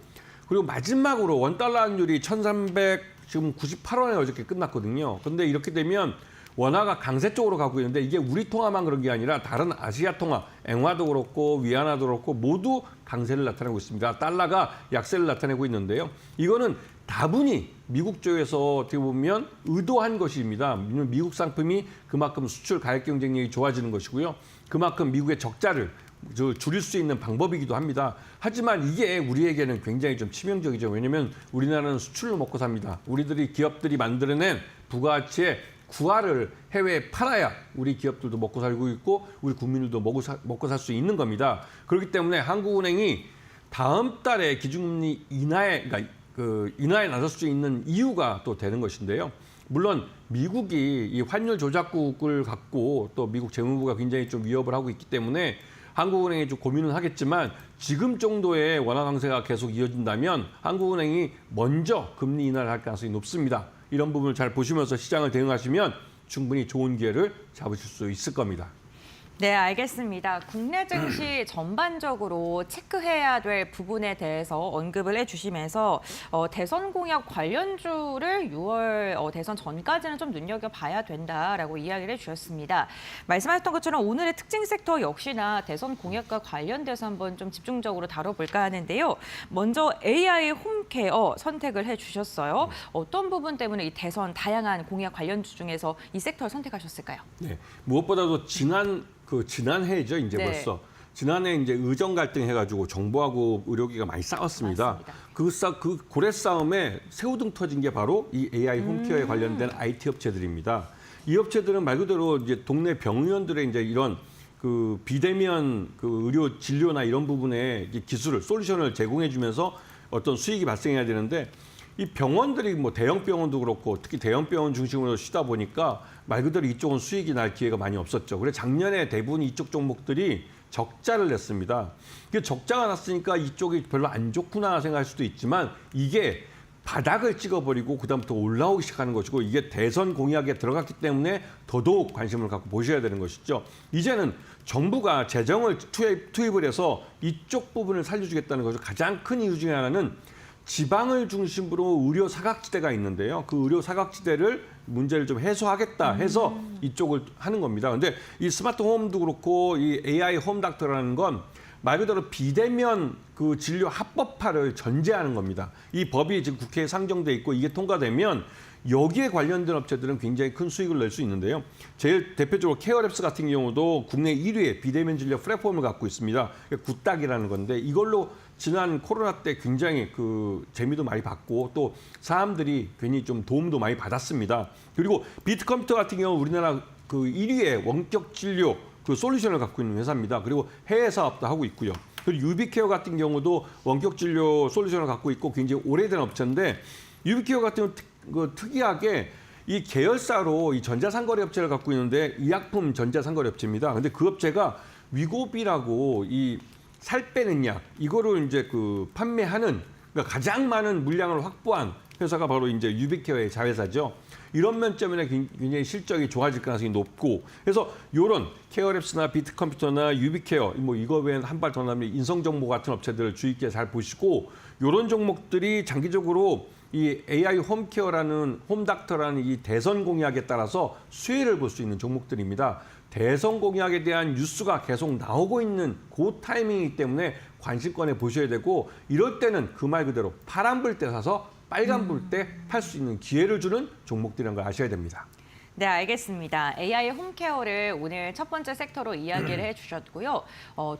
그리고 마지막으로 원달러 환율이 1,398원에 어저께 끝났거든요. 그런데 이렇게 되면 원화가 강세 쪽으로 가고 있는데 이게 우리 통화만 그런 게 아니라 다른 아시아 통화, 앵화도 그렇고 위안화도 그렇고 모두 강세를 나타내고 있습니다. 달러가 약세를 나타내고 있는데요. 이거는 다분히 미국 쪽에서 어떻게 보면 의도한 것입니다. 미국 상품이 그만큼 수출 가격 경쟁력이 좋아지는 것이고요. 그만큼 미국의 적자를 줄일 수 있는 방법이기도 합니다. 하지만 이게 우리에게는 굉장히 좀 치명적이죠. 왜냐하면 우리나라는 수출로 먹고 삽니다. 우리들이 기업들이 만들어낸 부가가치의 구화를 해외에 팔아야 우리 기업들도 먹고 살고 있고 우리 국민들도 먹고 살 수 있는 겁니다. 그렇기 때문에 한국은행이 다음 달에 기준금리 인하에 나설 수 있는 이유가 또 되는 것인데요. 물론 미국이 이 환율 조작국을 갖고 또 미국 재무부가 굉장히 좀 위협을 하고 있기 때문에 한국은행이 좀 고민은 하겠지만 지금 정도의 원화 강세가 계속 이어진다면 한국은행이 먼저 금리 인하를 할 가능성이 높습니다. 이런 부분을 잘 보시면서 시장을 대응하시면 충분히 좋은 기회를 잡으실 수 있을 겁니다. 네, 알겠습니다. 국내 증시 전반적으로 체크해야 될 부분에 대해서 언급을 해주시면서 대선 공약 관련주를 6월 대선 전까지는 좀 눈여겨봐야 된다라고 이야기를 해주셨습니다. 말씀하셨던 것처럼 오늘의 특징 섹터 역시나 대선 공약과 관련돼서 한번 좀 집중적으로 다뤄볼까 하는데요. 먼저 AI 홈케어 선택을 해주셨어요. 어떤 부분 때문에 이 대선 다양한 공약 관련주 중에서 이 섹터를 선택하셨을까요? 네, 무엇보다도 지난해죠, 이제 네. 벌써. 지난해 이제 의정 갈등 해가지고 정부하고 의료기가 많이 싸웠습니다. 그 고래 싸움에 새우등 터진 게 바로 이 AI 홈케어에 관련된 IT 업체들입니다. 이 업체들은 말 그대로 이제 동네 병의원들의 이제 이런 그 비대면 그 의료 진료나 이런 부분에 기술을 솔루션을 제공해주면서 어떤 수익이 발생해야 되는데 이 병원들이 뭐 대형 병원도 그렇고 특히 대형 병원 중심으로 쉬다 보니까 말 그대로 이쪽은 수익이 날 기회가 많이 없었죠. 그래서 작년에 대부분 이쪽 종목들이 적자를 냈습니다. 그 적자가 났으니까 이쪽이 별로 안 좋구나 생각할 수도 있지만 이게 바닥을 찍어버리고 그다음부터 올라오기 시작하는 것이고 이게 대선 공약에 들어갔기 때문에 더더욱 관심을 갖고 보셔야 되는 것이죠. 이제는 정부가 재정을 투입을 해서 이쪽 부분을 살려주겠다는 것이 가장 큰 이유 중에 하나는 지방을 중심으로 의료 사각지대가 있는데요. 그 의료 사각지대를 문제를 좀 해소하겠다 해서 이쪽을 하는 겁니다. 근데 이 스마트 홈도 그렇고 이 AI 홈 닥터라는 건 말 그대로 비대면 그 진료 합법화를 전제하는 겁니다. 이 법이 지금 국회에 상정돼 있고 이게 통과되면 여기에 관련된 업체들은 굉장히 큰 수익을 낼 수 있는데요. 제일 대표적으로 케어랩스 같은 경우도 국내 1위의 비대면 진료 플랫폼을 갖고 있습니다. 굿닥이라는 건데 이걸로 지난 코로나 때 굉장히 그 재미도 많이 받고 또 사람들이 괜히 좀 도움도 많이 받았습니다. 그리고 비트컴퓨터 같은 경우 우리나라 그 1위의 원격 진료 그 솔루션을 갖고 있는 회사입니다. 그리고 해외 사업도 하고 있고요. 그리고 유비케어 같은 경우도 원격 진료 솔루션을 갖고 있고 굉장히 오래된 업체인데 유비케어 같은 경우 특이하게 이 계열사로 이 전자상거래 업체를 갖고 있는데 의약품 전자상거래 업체입니다. 근데 그 업체가 위고비라고 이 살 빼는 약 이거를 이제 그 판매하는 그러니까 가장 많은 물량을 확보한 회사가 바로 이제 유비케어의 자회사죠. 이런 면점에 굉장히 실적이 좋아질 가능성이 높고 그래서 이런 케어랩스나 비트컴퓨터나 유비케어 뭐 이거 외에 한 발 더 나면 인성정보 같은 업체들을 주의 깊게 잘 보시고 이런 종목들이 장기적으로 이 AI 홈케어라는 홈닥터라는 이 대선 공약에 따라서 수혜를 볼 수 있는 종목들입니다. 대선 공약에 대한 뉴스가 계속 나오고 있는 그 타이밍이기 때문에 관심권에 보셔야 되고 이럴 때는 그 말 그대로 파란 불 때 사서 빨간 불 때 팔 수 있는 기회를 주는 종목들이라는 걸 아셔야 됩니다. 네, 알겠습니다. AI 홈케어를 오늘 첫 번째 섹터로 이야기를 해주셨고요.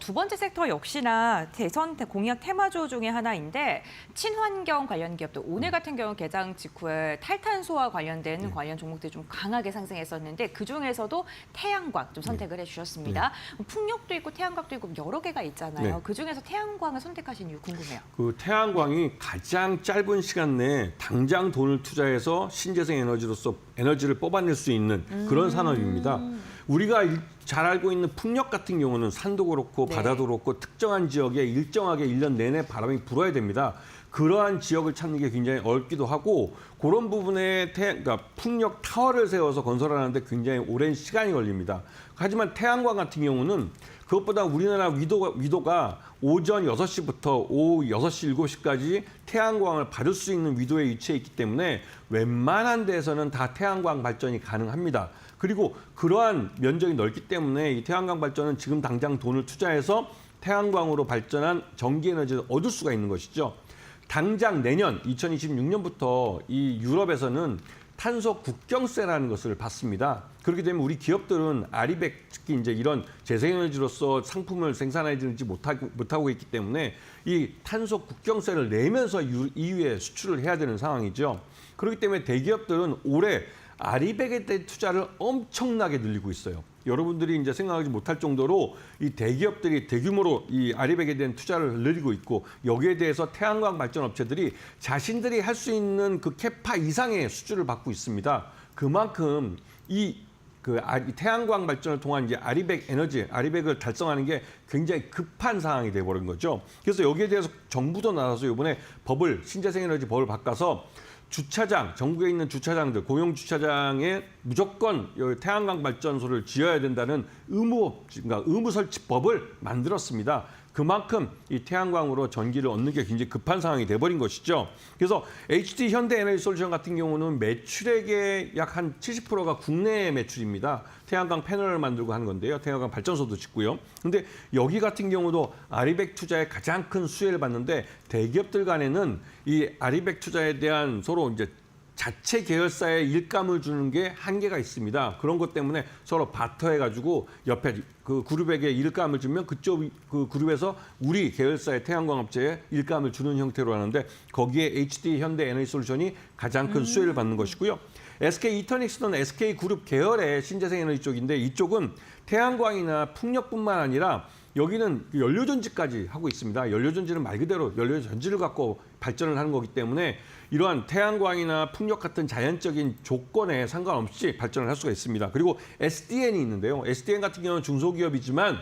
두 번째 섹터 역시나 대선 공약 테마주 중에 하나인데 친환경 관련 기업들 오늘 같은 경우 개장 직후에 탈탄소와 관련된 관련 종목들이 좀 강하게 상승했었는데 그중에서도 태양광 좀 선택을 해주셨습니다. 풍력도 있고 태양광도 있고 여러 개가 있잖아요. 네. 그중에서 태양광을 선택하신 이유 궁금해요. 그 태양광이 가장 짧은 시간 내에 당장 돈을 투자해서 신재생 에너지로서 에너지를 뽑아낼 수 있는 그런 산업입니다. 우리가 잘 알고 있는 풍력 같은 경우는 산도 그렇고 네. 바다도 그렇고 특정한 지역에 일정하게 1년 내내 바람이 불어야 됩니다. 그러한 지역을 찾는 게 굉장히 어렵기도 하고 그런 부분에 그러니까 풍력 타워를 세워서 건설하는데 굉장히 오랜 시간이 걸립니다. 하지만 태양광 같은 경우는 그것보다 우리나라 위도가 오전 6시부터 오후 6시, 7시까지 태양광을 받을 수 있는 위도에 위치해 있기 때문에 웬만한 데에서는 다 태양광 발전이 가능합니다. 그리고 그러한 면적이 넓기 때문에 이 태양광 발전은 지금 당장 돈을 투자해서 태양광으로 발전한 전기 에너지를 얻을 수가 있는 것이죠. 당장 내년 2026년부터 이 유럽에서는 탄소 국경세라는 것을 받습니다. 그렇게 되면 우리 기업들은 아리백 특히 이제 이런 재생에너지로서 상품을 생산하지 못하고 있기 때문에 이 탄소 국경세를 내면서 EU에 수출을 해야 되는 상황이죠. 그렇기 때문에 대기업들은 올해 아리백에 대한 투자를 엄청나게 늘리고 있어요. 여러분들이 이제 생각하지 못할 정도로 이 대기업들이 대규모로 이 아리백에 대한 투자를 늘리고 있고 여기에 대해서 태양광 발전 업체들이 자신들이 할 수 있는 그 캐파 이상의 수주를 받고 있습니다. 그만큼 이 태양광 발전을 통한 이제 아리백을 달성하는 게 굉장히 급한 상황이 돼버린 거죠. 그래서 여기에 대해서 정부도 나서서 이번에 신재생에너지 법을 바꿔서 주차장, 전국에 있는 주차장들, 공용 주차장에 무조건 태양광 발전소를 지어야 된다는 그러니까 의무 설치법을 만들었습니다. 그만큼 이 태양광으로 전기를 얻는 게 굉장히 급한 상황이 돼버린 것이죠. 그래서 HD 현대에너지솔루션 같은 경우는 매출액의 약 한 70%가 국내 매출입니다. 태양광 패널을 만들고 하는 건데요. 태양광 발전소도 짓고요. 근데 여기 같은 경우도 아리백 투자에 가장 큰 수혜를 받는데 대기업들 간에는 이 아리백 투자에 대한 서로 이제 자체 계열사에 일감을 주는 게 한계가 있습니다. 그런 것 때문에 서로 바터해가지고 옆에 그 그룹에게 일감을 주면 그쪽 그 그룹에서 우리 계열사의 태양광업체에 일감을 주는 형태로 하는데 거기에 HD 현대에너지솔루션이 가장 큰 수혜를 받는 것이고요. SK 이터닉스는 SK 그룹 계열의 신재생 에너지 쪽인데 이쪽은 태양광이나 풍력뿐만 아니라 여기는 연료전지까지 하고 있습니다. 연료전지는 말 그대로 연료전지를 갖고 발전을 하는 거기 때문에 이러한 태양광이나 풍력 같은 자연적인 조건에 상관없이 발전을 할 수가 있습니다. 그리고 SDN이 있는데요. SDN 같은 경우는 중소기업이지만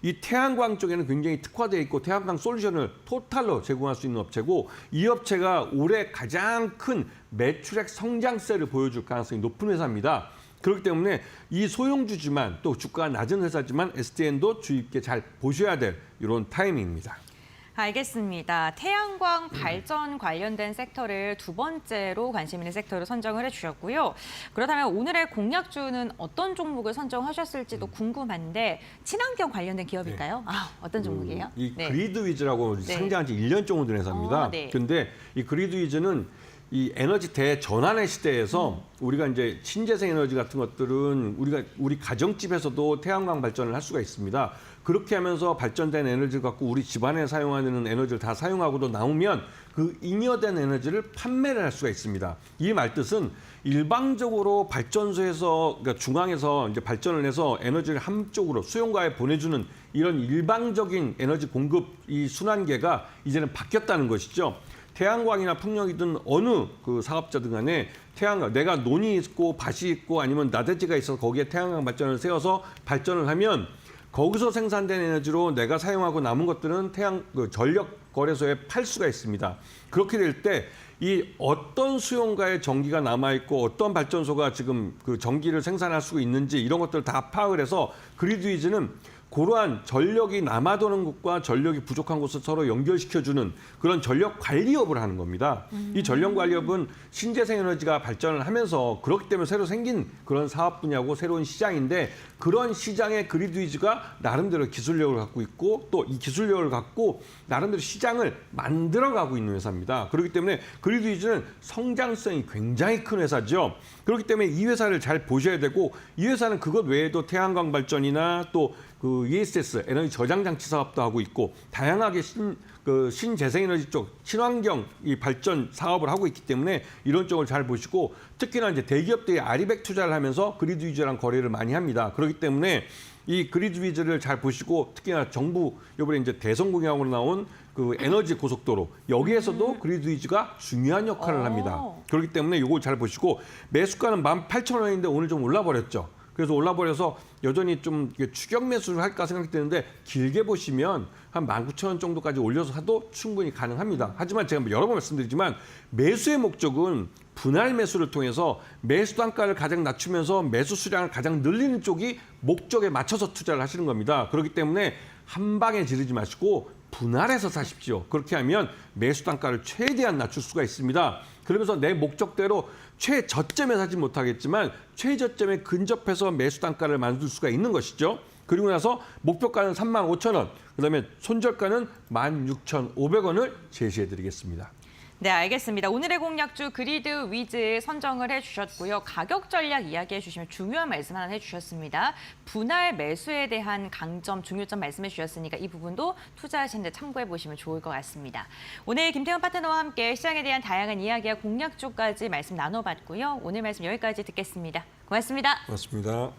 이 태양광 쪽에는 굉장히 특화되어 있고 태양광 솔루션을 토탈로 제공할 수 있는 업체고 이 업체가 올해 가장 큰 매출액 성장세를 보여줄 가능성이 높은 회사입니다. 그렇기 때문에 이 소형주지만 또 주가가 낮은 회사지만 SDN도 주의 깊게 잘 보셔야 될 이런 타이밍입니다. 알겠습니다. 태양광 발전 관련된 섹터를 두 번째로 관심 있는 섹터로 선정을 해주셨고요. 그렇다면 오늘의 공약주는 어떤 종목을 선정하셨을지도 궁금한데 친환경 관련된 기업일까요? 어떤 종목이에요? 이 그리드 위즈라고 상장한 지 1년 정도 된 회사입니다. 그런데 이 그리드 위즈는 이 에너지 대전환의 시대에서 우리가 이제 신재생 에너지 같은 것들은 우리 가정집에서도 태양광 발전을 할 수가 있습니다. 그렇게 하면서 발전된 에너지를 갖고 우리 집안에 사용하는 에너지를 다 사용하고도 남으면 그 잉여된 에너지를 판매를 할 수가 있습니다. 이 말뜻은 일방적으로 발전소에서 그러니까 중앙에서 이제 발전을 해서 에너지를 한쪽으로 수용가에 보내주는 이런 일방적인 에너지 공급 이 순환계가 이제는 바뀌었다는 것이죠. 태양광이나 풍력이든 어느 그 사업자든 간에 태양광, 내가 논이 있고 밭이 있고 아니면 나대지가 있어서 거기에 태양광 발전을 세워서 발전을 하면 거기서 생산된 에너지로 내가 사용하고 남은 것들은 전력 거래소에 팔 수가 있습니다. 그렇게 될 때 이 어떤 수용가의 전기가 남아있고 어떤 발전소가 지금 그 전기를 생산할 수 있는지 이런 것들을 다 파악을 해서 그리드 위즈는 그러한 전력이 남아도는 곳과 전력이 부족한 곳을 서로 연결시켜주는 그런 전력 관리업을 하는 겁니다. 이 전력 관리업은 신재생 에너지가 발전을 하면서 그렇기 때문에 새로 생긴 그런 사업 분야고 새로운 시장인데 그런 시장의 그리드 위즈가 나름대로 기술력을 갖고 있고 또 이 기술력을 갖고 나름대로 시장을 만들어가고 있는 회사입니다. 그렇기 때문에 그리드 위즈는 성장성이 굉장히 큰 회사죠. 그렇기 때문에 이 회사를 잘 보셔야 되고 이 회사는 그것 외에도 태양광 발전이나 또 그 ESS 에너지 저장 장치 사업도 하고 있고 다양하게 신재생에너지 쪽 친환경 이 발전 사업을 하고 있기 때문에 이런 쪽을 잘 보시고 특히나 이제 대기업들이 아리백 투자를 하면서 그리드 위즈랑 거래를 많이 합니다. 그렇기 때문에 이 그리드 위즈를 잘 보시고 특히나 정부 이번에 이제 대선 공약으로 나온 그 에너지 고속도로 여기에서도 그리드 위즈가 중요한 역할을 합니다. 그렇기 때문에 이걸 잘 보시고 매수가는 18,000원인데 오늘 좀 올라버렸죠. 그래서 올라버려서 여전히 좀 추격 매수를 할까 생각이 드는데 길게 보시면 한 19,000원 정도까지 올려서 사도 충분히 가능합니다. 하지만 제가 여러 번 말씀드리지만 매수의 목적은 분할 매수를 통해서 매수 단가를 가장 낮추면서 매수 수량을 가장 늘리는 쪽이 목적에 맞춰서 투자를 하시는 겁니다. 그렇기 때문에 한 방에 지르지 마시고 분할해서 사십시오. 그렇게 하면 매수 단가를 최대한 낮출 수가 있습니다. 그러면서 내 목적대로 최저점에 사지 못하겠지만 최저점에 근접해서 매수 단가를 만들 수가 있는 것이죠. 그리고 나서 목표가는 35,000원, 그다음에 손절가는 16,500원을 제시해드리겠습니다. 네, 알겠습니다. 오늘의 공약주 그리드 위즈 선정을 해주셨고요. 가격 전략 이야기해 주시면 중요한 말씀 하나 해주셨습니다. 분할 매수에 대한 강점, 중요점 말씀해 주셨으니까 이 부분도 투자하시는 데 참고해 보시면 좋을 것 같습니다. 오늘 김태원 파트너와 함께 시장에 대한 다양한 이야기와 공약주까지 말씀 나눠봤고요. 오늘 말씀 여기까지 듣겠습니다. 고맙습니다. 고맙습니다.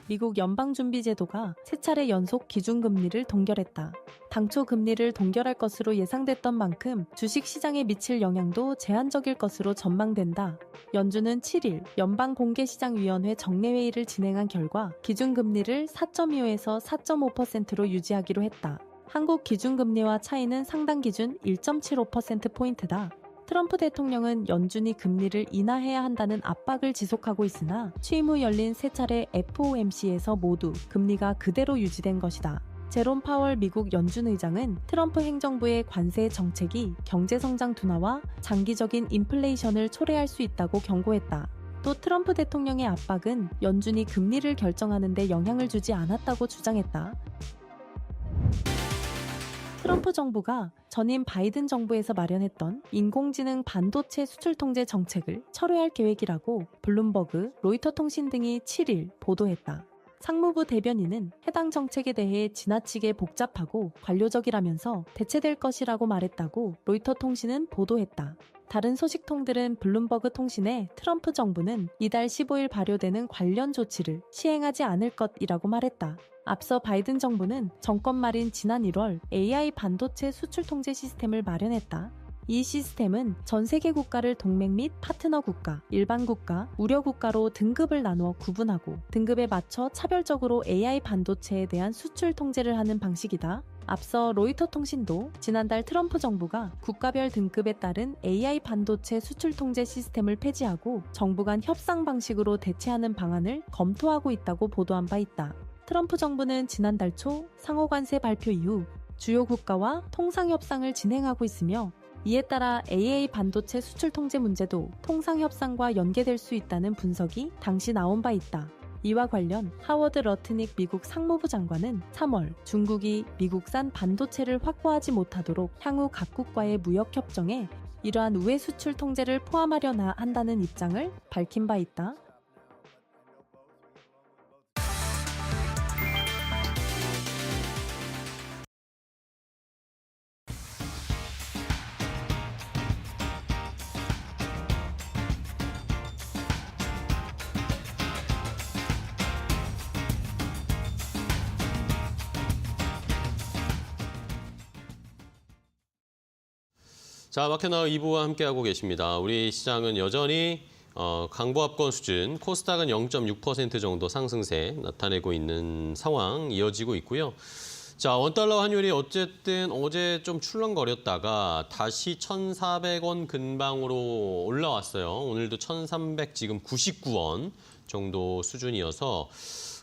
미국 연방준비제도가 세 차례 연속 기준금리를 동결했다. 당초 금리를 동결할 것으로 예상됐던 만큼 주식시장에 미칠 영향도 제한적일 것으로 전망된다. 연준은 7일 연방공개시장위원회 정례회의를 진행한 결과 기준금리를 4.25에서 4.5%로 유지하기로 했다. 한국 기준금리와 차이는 상당 기준 1.75%포인트다. 트럼프 대통령은 연준이 금리를 인하해야 한다는 압박을 지속하고 있으나 취임 후 열린 세 차례 FOMC에서 모두 금리가 그대로 유지된 것이다. 제롬 파월 미국 연준 의장은 트럼프 행정부의 관세 정책이 경제성장 둔화와 장기적인 인플레이션을 초래할 수 있다고 경고했다. 또 트럼프 대통령의 압박은 연준이 금리를 결정하는 데 영향을 주지 않았다고 주장했다. 트럼프 정부가 전임 바이든 정부에서 마련했던 인공지능 반도체 수출 통제 정책을 철회할 계획이라고 블룸버그, 로이터 통신 등이 7일 보도했다. 상무부 대변인은 해당 정책에 대해 지나치게 복잡하고 관료적이라면서 대체될 것이라고 말했다고 로이터 통신은 보도했다. 다른 소식통들은 블룸버그 통신에 트럼프 정부는 이달 15일 발효되는 관련 조치를 시행하지 않을 것이라고 말했다. 앞서 바이든 정부는 정권 말인 지난 1월 AI 반도체 수출 통제 시스템을 마련했다. 이 시스템은 전 세계 국가를 동맹 및 파트너 국가, 일반 국가, 우려 국가로 등급을 나누어 구분하고 등급에 맞춰 차별적으로 AI 반도체에 대한 수출 통제를 하는 방식이다. 앞서 로이터 통신도 지난달 트럼프 정부가 국가별 등급에 따른 AI 반도체 수출 통제 시스템을 폐지하고 정부 간 협상 방식으로 대체하는 방안을 검토하고 있다고 보도한 바 있다. 트럼프 정부는 지난달 초 상호관세 발표 이후 주요 국가와 통상협상을 진행하고 있으며 이에 따라 AI 반도체 수출 통제 문제도 통상협상과 연계될 수 있다는 분석이 당시 나온 바 있다. 이와 관련 하워드 러트닉 미국 상무부 장관은 3월 중국이 미국산 반도체를 확보하지 못하도록 향후 각국과의 무역협정에 이러한 우회 수출 통제를 포함하려나 한다는 입장을 밝힌 바 있다. 자, 마켓나우 2부와 함께하고 계십니다. 우리 시장은 여전히 강보합권 수준, 코스닥은 0.6% 정도 상승세 나타내고 있는 상황 이어지고 있고요. 자, 원달러 환율이 어쨌든 어제 좀 출렁거렸다가 다시 1,400원 근방으로 올라왔어요. 오늘도 1,300 지금 99원 정도 수준이어서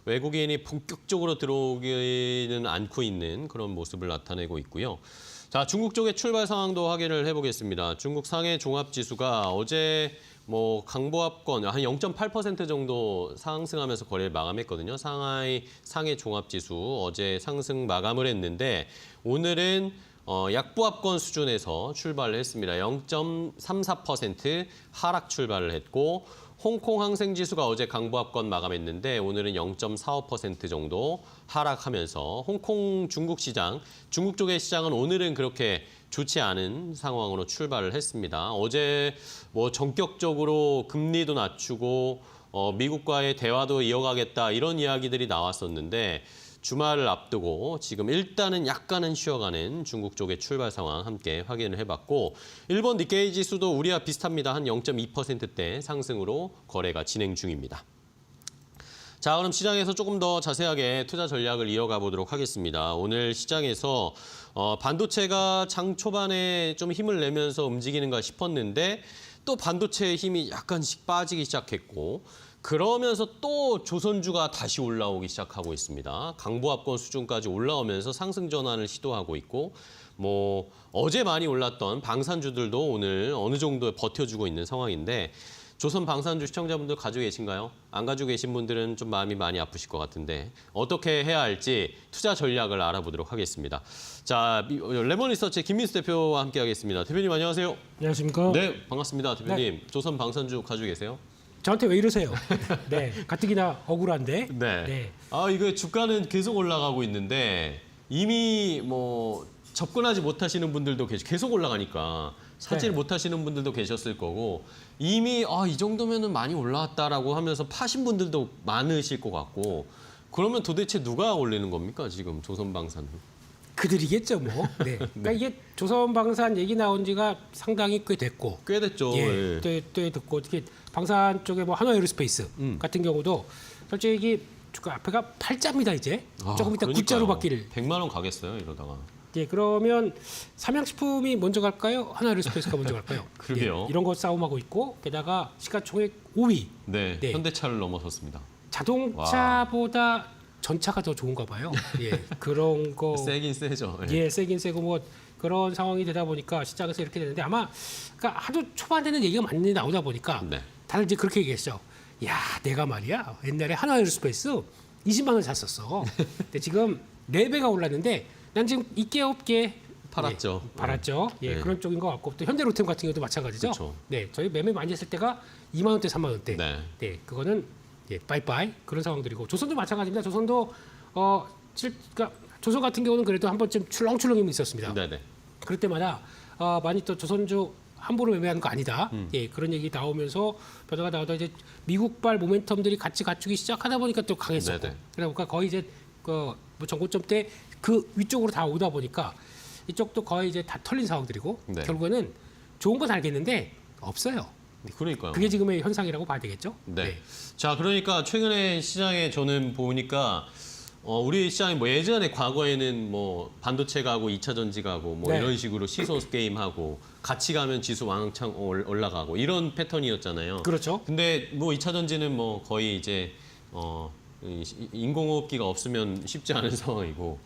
외국인이 본격적으로 들어오기는 않고 있는 그런 모습을 나타내고 있고요. 자, 중국 쪽의 출발 상황도 확인을 해보겠습니다. 중국 상해 종합지수가 어제 강보합권 한 0.8% 정도 상승하면서 거래를 마감했거든요. 상해 종합지수 어제 상승 마감을 했는데 오늘은 약보합권 수준에서 출발을 했습니다. 0.34% 하락 출발을 했고 홍콩 항생지수가 어제 강보합권 마감했는데 오늘은 0.45% 정도 하락하면서 홍콩 중국 시장, 중국 쪽의 시장은 오늘은 그렇게 좋지 않은 상황으로 출발을 했습니다. 어제 전격적으로 금리도 낮추고 미국과의 대화도 이어가겠다 이런 이야기들이 나왔었는데 주말을 앞두고 지금 일단은 약간은 쉬어가는 중국 쪽의 출발 상황 함께 확인을 해봤고 일본 니케이 지수도 우리와 비슷합니다. 한 0.2%대 상승으로 거래가 진행 중입니다. 자, 그럼 시장에서 조금 더 자세하게 투자 전략을 이어가 보도록 하겠습니다. 오늘 시장에서 반도체가 장 초반에 좀 힘을 내면서 움직이는가 싶었는데 또 반도체의 힘이 약간씩 빠지기 시작했고 그러면서 또 조선주가 다시 올라오기 시작하고 있습니다. 강보합권 수준까지 올라오면서 상승 전환을 시도하고 있고 어제 많이 올랐던 방산주들도 오늘 어느 정도 버텨주고 있는 상황인데 조선 방산주 시청자분들 가지고 계신가요? 안 가지고 계신 분들은 좀 마음이 많이 아프실 것 같은데 어떻게 해야 할지 투자 전략을 알아보도록 하겠습니다. 자, 레몬리서치 김민수 대표와 함께하겠습니다. 대표님 안녕하세요. 안녕하십니까? 네, 반갑습니다. 대표님. 조선 방산주 가지고 계세요? 저한테 왜 이러세요? 네, 가뜩이나 억울한데. 네. 네. 이거 주가는 계속 올라가고 있는데 이미 접근하지 못하시는 분들도 계속 올라가니까 사질 네. 못하시는 분들도 계셨을 거고 이미 이 정도면은 많이 올라왔다라고 하면서 파신 분들도 많으실 것 같고 그러면 도대체 누가 올리는 겁니까 지금 조선방산은? 그들이겠죠, 뭐. 네. 그러니까 이게 조선방산 얘기 나온 지가 상당히 꽤 됐고, 꽤 됐죠. 예, 예. 꽤 듣고 어떻게 방산 쪽에 뭐 한화에어로스페이스 같은 경우도 솔직히 그 앞에가 팔자입니다 이제 조금 이따 그러니까요. 구자로 바뀔. 100만 원 가겠어요 이러다가. 예, 그러면 삼양식품이 먼저 갈까요? 한화에어로스페이스가 먼저 갈까요? 그러게요. 예, 이런 거 싸움하고 있고 게다가 시가총액 5위. 네, 네. 현대차를 넘어섰습니다. 자동차보다 전차가 더 좋은가 봐요. 예, 그런 거. 세긴 세죠. 예. 예, 세긴 세고 뭐 그런 상황이 되다 보니까 시장에서 이렇게 되는데 아마 그러니까 하도 초반에는 얘기가 많이 나오다 보니까 네. 다들 이제 그렇게 얘기했죠. 야, 내가 말이야 옛날에 한화에어로스페이스 20만 원 샀었어. 근데 지금 4배가 올랐는데 난 지금 있게 없게 팔았죠. 예, 팔았죠. 예, 네. 그런 쪽인 것 같고 또 현대로템 같은 경우도 마찬가지죠. 그쵸. 네, 저희 매매 많이 했을 때가 2만 원대, 3만 원대. 네. 네, 그거는 예, 빠이빠이 그런 상황들이고 조선도 마찬가지입니다. 조선도 그러니까 조선 같은 경우는 그래도 한 번쯤 출렁출렁임이 있었습니다. 네네. 그럴 때마다 많이 또 조선주 함부로 매매하는 거 아니다. 예, 그런 얘기 나오면서 변화가 나오다 이제 미국발 모멘텀들이 같이 갖추기 시작하다 보니까 또 강했었고. 네네. 그러니까 거의 이제 뭐 전고점 때 그 위쪽으로 다 오다 보니까 이쪽도 거의 이제 다 털린 상황들이고 네. 결국에는 좋은 건 알겠는데 없어요. 그러니까요. 그게 지금의 현상이라고 봐야 되겠죠. 네. 자, 그러니까 최근에 시장에 저는 보니까 우리 시장이 뭐 예전에 과거에는 뭐 반도체 가고 2차 전지 가고 뭐 네. 이런 식으로 시소 게임 하고 같이 가면 지수 왕창 올라가고 이런 패턴이었잖아요. 그렇죠. 근데 뭐 2차 전지는 뭐 거의 이제 인공호흡기가 없으면 쉽지 않은 상황이고.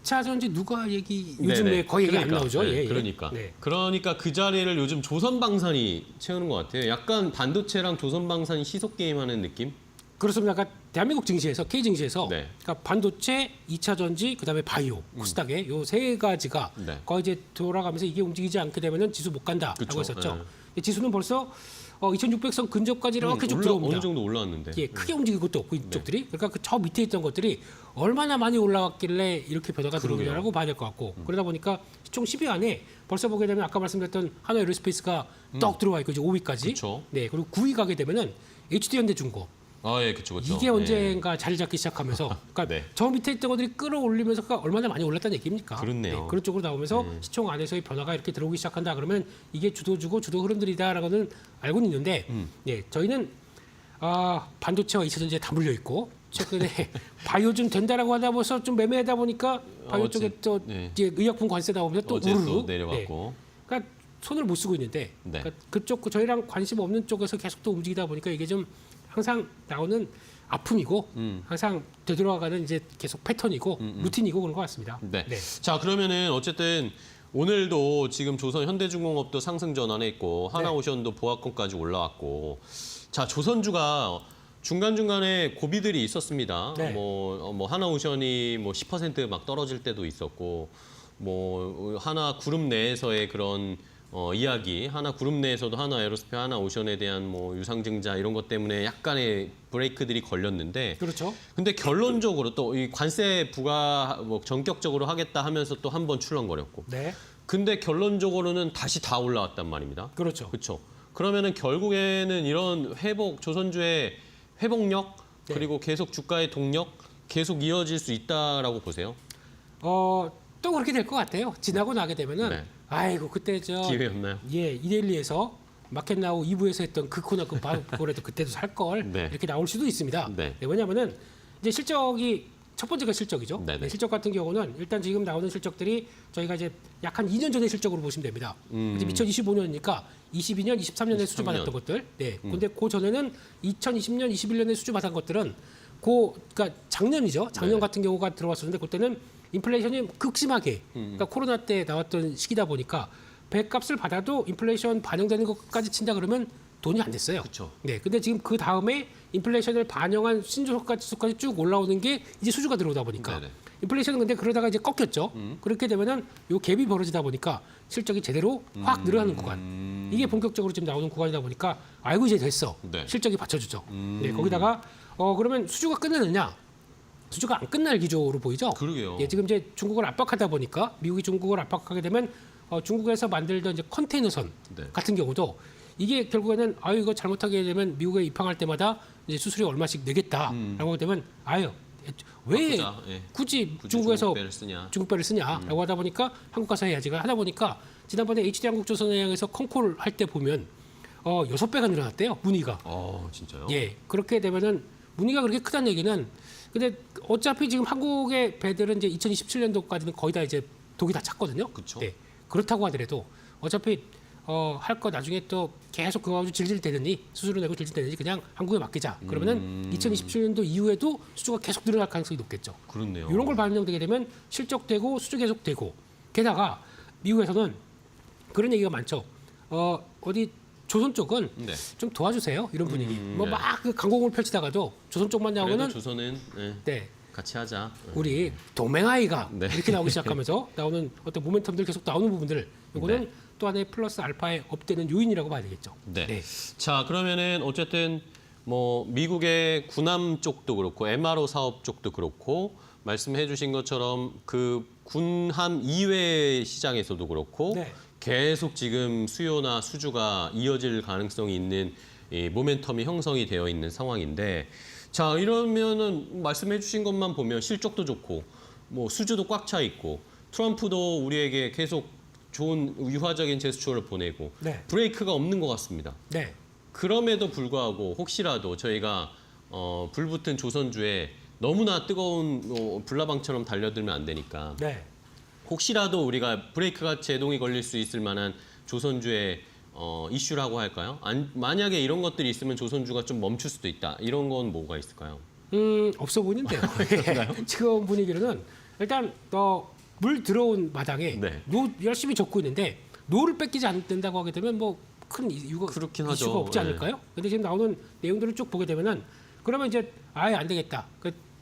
2차 전지 누가 요즘에 네네. 거의 얘기 그러니까, 안 나오죠. 네, 예, 예. 그러니까. 네. 그러니까 그 자리를 요즘 조선방산이 채우는 것 같아요. 약간 반도체랑 조선방산이 시소 게임하는 느낌? 그렇습니다. 그러니까 대한민국 증시에서 K 증시에서 네. 그러니까 반도체, 2차 전지, 그다음에 바이오, 코스닥에 요 세 가지가 네. 거의 이제 돌아가면서 이게 움직이지 않게 되면은 지수 못 간다라고 그쵸. 했었죠. 네. 근데 지수는 벌써 2,600선 근접까지 이렇게 쭉 들어옵니다. 어느 정도 올라왔는데. 예, 크게 움직일 것도 없고 이쪽들이 그러니까 그 저 밑에 있던 것들이 얼마나 많이 올라왔길래 이렇게 변화가 들어오냐라고 봐야 될 것 같고 그러다 보니까 시총 10위 안에 벌써 보게 되면 아까 말씀드렸던 한화에어로스페이스가 떡 들어와 있고 이제 5위까지. 그쵸. 네, 그리고 9위 가게 되면은 HD현대중공 아, 예, 그렇죠. 이게 언젠가 자리 잡기 시작하면서 그러니까 네. 저 밑에 있던 것들이 끌어올리면서 얼마나 많이 올랐다는 얘기입니까? 그렇네요. 그런 쪽으로 나오면서 시총 안에서의 변화가 이렇게 들어오기 시작한다 그러면 이게 주도주고 주도 흐름들이다라고는 알고는 있는데 예, 저희는 반도체와 2차 전지에 다 물려 있고 최근에 바이오 좀 된다라고 하다 보서 좀 매매하다 보니까 바이오 어제, 쪽에 또 네. 이제 의약품 관세 나오면서 또 어제 우르르 또 내려갔고. 그러니까 손을 못 쓰고 있는데 네. 그러니까 그쪽 저희랑 관심 없는 쪽에서 계속 또 움직이다 보니까 이게 좀 항상 나오는 아픔이고 항상 되돌아가는 이제 계속 패턴이고 루틴이고 그런 것 같습니다. 네. 자, 그러면은 어쨌든 오늘도 지금 조선 현대중공업도 상승 전환했고 하나오션도 보합권까지 올라왔고 자, 조선주가 중간중간에 고비들이 있었습니다. 네. 뭐 하나오션이 뭐 10%막 떨어질 때도 있었고 뭐 하나 그룹 내에서의 그런 이야기, 하나 그룹 내에서도 하나 에어로스페이스, 하나 오션에 대한 뭐 유상증자 이런 것 때문에 약간의 브레이크들이 걸렸는데 그렇죠. 근데 결론적으로 또 이 관세 부과 뭐 전격적으로 하겠다 하면서 또 한 번 출렁거렸고. 네. 근데 결론적으로는 다시 다 올라왔단 말입니다. 그렇죠. 그렇죠. 그러면은 결국에는 이런 조선주의 회복력 네. 그리고 계속 주가의 동력 계속 이어질 수 있다라고 보세요. 또 그렇게 될 것 같아요. 지나고 나게 되면은 네. 아이고 그때 기회였나요? 예, 이데일리에서 마켓나우 2부에서 했던 그 코너 그거라도 그때도 살 걸 네. 이렇게 나올 수도 있습니다. 네. 왜냐하면은 이제 실적이 첫 번째가 실적이죠. 네네. 실적 같은 경우는 일단 지금 나오는 실적들이 저희가 이제 약 한 2년 전의 실적으로 보시면 됩니다. 이제 2025년이니까 22년, 23년에 수주 받았던 것들. 네. 근데 그 전에는 2020년, 21년에 수주 받은 것들은 그러니까 작년이죠. 작년 네. 같은 경우가 들어왔었는데 그때는 인플레이션이 극심하게 그러니까 코로나 때 나왔던 시기다 보니까 배값을 받아도 인플레이션 반영되는 것까지 친다 그러면 돈이 안 됐어요. 그쵸. 네, 근데 지금 그 다음에 인플레이션을 반영한 신조속가지수까지 쭉 올라오는 게 이제 수주가 들어오다 보니까 네네. 인플레이션은 근데 그러다가 이제 꺾였죠. 그렇게 되면은 요 갭이 벌어지다 보니까 실적이 제대로 확 늘어나는 구간. 이게 본격적으로 지금 나오는 구간이다 보니까 아이고 이제 됐어. 네. 실적이 받쳐주죠. 네, 거기다가 그러면 수주가 끝나느냐? 수주가 안 끝날 기조로 보이죠. 그러게요. 예, 지금 이제 중국을 압박하다 보니까 미국이 중국을 압박하게 되면 중국에서 만들던 이제 컨테이너선 네. 같은 경우도 이게 결국에는 이거 잘못하게 되면 미국에 입항할 때마다 이제 수수료 얼마씩 내겠다라고 하게 되면 왜 바꾸자. 예. 굳이 굳이 중국에서 중국배를 쓰냐. 중국배를 쓰냐라고 하다 보니까 한국 가서 해야지가 하다 보니까 지난번에 HD 한국조선해양에서 콩콜 할 때 보면 6배가 늘어났대요. 문의가. 진짜요? 예. 그렇게 되면은 문의가 그렇게 크다는 얘기는 근데 어차피 지금 한국의 배들은 이제 2027년도까지는 거의 다 이제 독이 다 찼거든요. 그쵸. 네. 그렇다고 하더라도 어차피 할 거 나중에 또 계속 그거 가지고 질질 대느니 수수료 내고 질질 대느니 그냥 한국에 맡기자. 그러면은 2027년도 이후에도 수주가 계속 늘어날 가능성이 높겠죠. 그렇네요. 이런 걸 반영되게 되면 실적되고 수주 계속되고 게다가 미국에서는 그런 얘기가 많죠. 어디 조선 쪽은 네. 좀 도와주세요. 이런 분위기. 뭐 네. 막 그 강공을 펼치다가도 조선 쪽만 그래도 나오면은 조선은 네. 같이 하자. 우리 동맹아이가 네. 이렇게 나오기 시작하면서 나오는 어떤 모멘텀들 계속 나오는 부분들 이거는 네. 또 하나의 플러스 알파의 업되는 요인이라고 봐야 되겠죠. 네. 자, 그러면은 어쨌든 뭐 미국의 군함 쪽도 그렇고 MRO 사업 쪽도 그렇고 말씀해 주신 것처럼 그 군함 이외의 시장에서도 그렇고 네. 계속 지금 수요나 수주가 이어질 가능성이 있는 이 모멘텀이 형성이 되어 있는 상황인데 자, 이러면은 말씀해 주신 것만 보면 실적도 좋고 뭐 수주도 꽉 차 있고 트럼프도 우리에게 계속 좋은 유화적인 제스처를 보내고 네. 브레이크가 없는 것 같습니다. 네. 그럼에도 불구하고 혹시라도 저희가 불붙은 조선주에 너무나 뜨거운 불나방처럼 달려들면 안 되니까 네. 혹시라도 우리가 브레이크가 제동이 걸릴 수 있을 만한 조선주의 이슈라고 할까요? 만약에 이런 것들이 있으면 조선주가 좀 멈출 수도 있다. 이런 건 뭐가 있을까요? 없어 보이는데요. 지금 분위기로는 일단 물 들어온 마당에 네. 노 열심히 젓고 있는데 노를 뺏기지 않는다고 하게 되면 뭐 큰 이유가 그렇긴 이슈가 하죠. 없지 네. 않을까요? 근데 지금 나오는 내용들을 쭉 보게 되면은 그러면 이제 아예 안 되겠다.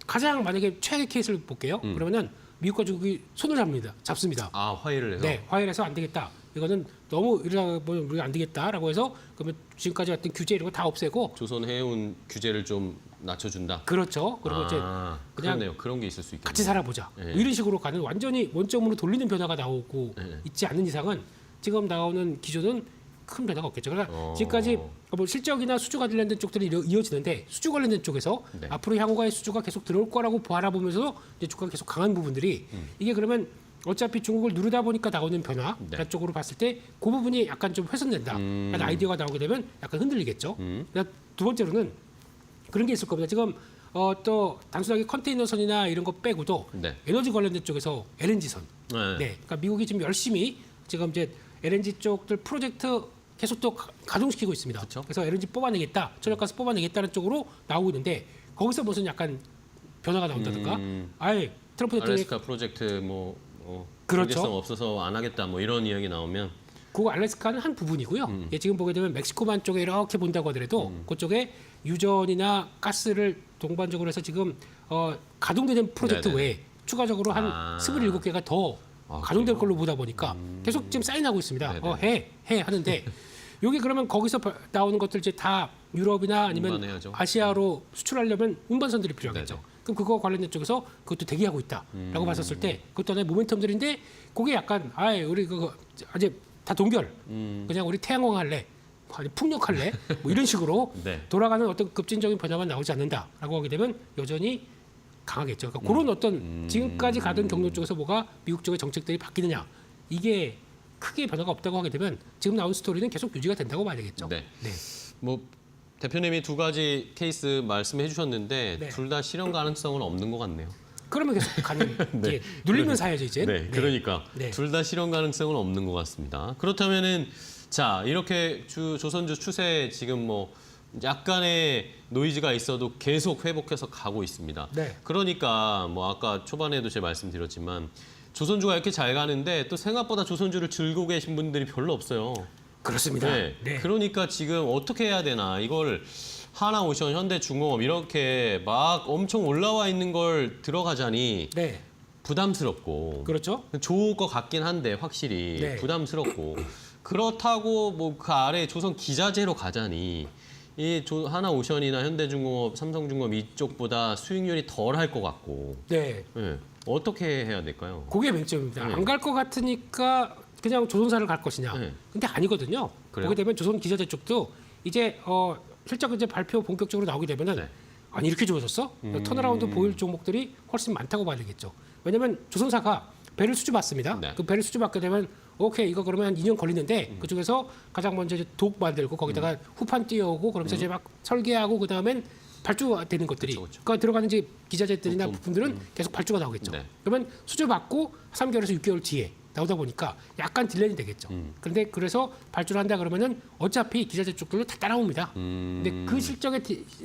가장 만약에 최악의 케이스를 볼게요. 그러면은 미국과 중국이 손을 잡습니다. 아, 화해를 해서? 네, 화해를 해서 안 되겠다. 이거는 너무 이러다 보면 우리가 안 되겠다라고 해서 그러면 지금까지 같은 규제 이런 거 다 없애고 조선 해운 규제를 좀 낮춰준다? 그렇죠. 그리고 이제 아, 그냥 그렇네요. 그런 게 있을 수 있겠네요. 같이 살아보자. 네. 뭐 이런 식으로 가는 완전히 원점으로 돌리는 변화가 나오고 네. 있지 않는 이상은 지금 나오는 기조는 큰 변화가 없겠죠. 그러니까 지금까지 뭐 실적이나 수주 관련된 쪽들이 이어지는데 수주 관련된 쪽에서 네. 앞으로 향후의 수주가 계속 들어올 거라고 바라보면서 이제 주가가 계속 강한 부분들이 이게 그러면 어차피 중국을 누르다 보니까 나오는 변화 네. 쪽으로 봤을 때 그 부분이 약간 좀 훼손된다. 라는 아이디어가 나오게 되면 약간 흔들리겠죠. 그러니까 두 번째로는 그런 게 있을 겁니다. 지금 또 단순하게 컨테이너선이나 이런 거 빼고도 네. 에너지 관련된 쪽에서 LNG선. 네. 네. 그러니까 미국이 지금 열심히 지금 이제 LNG 쪽들 프로젝트 계속 또 가동시키고 있습니다. 그쵸? 그래서 LNG 뽑아내겠다, 천연가스 뽑아내겠다는 쪽으로 나오고 있는데 거기서 무슨 약간 변화가 나온다든가, 아예 트럼프 대통령이 알래스카 프로젝트 뭐 그렇죠. 경제성 없어서 안 하겠다 뭐 이런 이야기 나오면 그거 알래스카는 한 부분이고요. 예, 지금 보게 되면 멕시코만 쪽에 이렇게 본다고 하더라도 그쪽에 유전이나 가스를 동반적으로 해서 지금 가동되는 프로젝트 네네. 외에 추가적으로 한 27개가 더 가동될 걸로 보다 보니까 계속 지금 사인하고 있습니다. 해 하는데 여기 그러면 거기서 나오는 것들 이제 다 유럽이나 아니면 운반해야죠. 아시아로 수출하려면 운반선들이 필요하겠죠. 네네. 그럼 그거 관련된 쪽에서 그것도 대기하고 있다라고 봤었을 때 그것도 하나의 모멘텀들인데 그게 약간 우리 그거 아직 다 동결 그냥 우리 태양광 할래 아니 풍력할래 뭐 이런 식으로 네. 돌아가는 어떤 급진적인 변화만 나오지 않는다라고 하게 되면 여전히 강하겠죠. 그러니까 그런 어떤 지금까지 가던 경로 쪽에서 뭐가 미국 쪽의 정책들이 바뀌느냐 이게 크게 변화가 없다고 하게 되면 지금 나온 스토리는 계속 유지가 된다고 봐야 되겠죠. 네. 네. 뭐 대표님이 두 가지 케이스 말씀해 주셨는데 네. 둘 다 실현 가능성은 없는 것 같네요. 그러면 계속 가는 이제 눌리면 사야죠 이제. 네, 그러니까 네. 둘 다 실현 가능성은 없는 것 같습니다. 그렇다면은 자 이렇게 조선주 추세 지금 뭐 약간의 노이즈가 있어도 계속 회복해서 가고 있습니다. 네. 그러니까 뭐 아까 초반에도 제가 말씀드렸지만 조선주가 이렇게 잘 가는데 또 생각보다 조선주를 들고 계신 분들이 별로 없어요. 그렇습니다. 네. 네. 그러니까 지금 어떻게 해야 되나 이걸 하나오션, 현대중공업 이렇게 막 엄청 올라와 있는 걸 들어가자니 네. 부담스럽고 그렇죠. 좋을 것 같긴 한데 확실히 네. 부담스럽고 그렇다고 뭐 그 아래 조선 기자재로 가자니 이 하나오션이나 현대중공업, 삼성중공업 이쪽보다 수익률이 덜 할 것 같고 네. 네. 어떻게 해야 될까요? 그게 맹점입니다. 네. 안 갈 것 같으니까 그냥 조선사를 갈 것이냐. 네. 근데 아니거든요. 그래요? 보게 되면 조선 기자재 쪽도 이제 실적 이제 발표 본격적으로 나오게 되면은 네. 아니 이렇게 좋아졌어? 턴어라운드 보일 종목들이 훨씬 많다고 봐야 되겠죠. 왜냐하면 조선사가 배를 수주받습니다. 네. 그 배를 수주받게 되면 오케이 이거 그러면 한 2년 걸리는데 그중에서 가장 먼저 이제 독 만들고 거기다가 후판 띄워오고 그러면서 이제 막 설계하고 그다음엔 발주가 되는 것들이 그쵸. 그러니까 들어가는 이제 기자재들이나 부품. 부품들은 계속 발주가 나오겠죠. 네. 그러면 수주받고 3개월에서 6개월 뒤에 나오다 보니까 약간 딜레이 되겠죠. 그런데 그래서 발주를 한다 그러면은 어차피 기자재 쪽들로 다 따라옵니다. 근데 그 실적에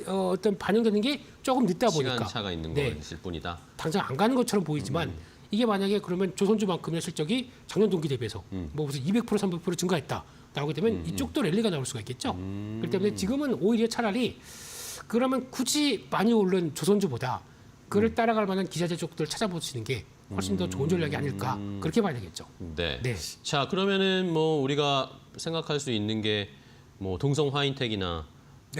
어떤 반영되는 게 조금 늦다 보니까 시간 차가 있는 네. 것일 뿐이다. 당장 안 가는 것처럼 보이지만 이게 만약에 그러면 조선주만큼의 실적이 작년 동기 대비해서 뭐 무슨 200% 300% 증가했다 나오게 되면 이쪽도 랠리가 나올 수가 있겠죠. 그렇기 때문에 지금은 오히려 차라리 그러면 굳이 많이 오른 조선주보다 그를 따라갈 만한 기자재 쪽들 찾아보시는 게 훨씬 더 좋은 전략이 아닐까 그렇게 봐야 되겠죠. 네. 네. 자, 그러면은 뭐 우리가 생각할 수 있는 게 뭐 동성 화인텍이나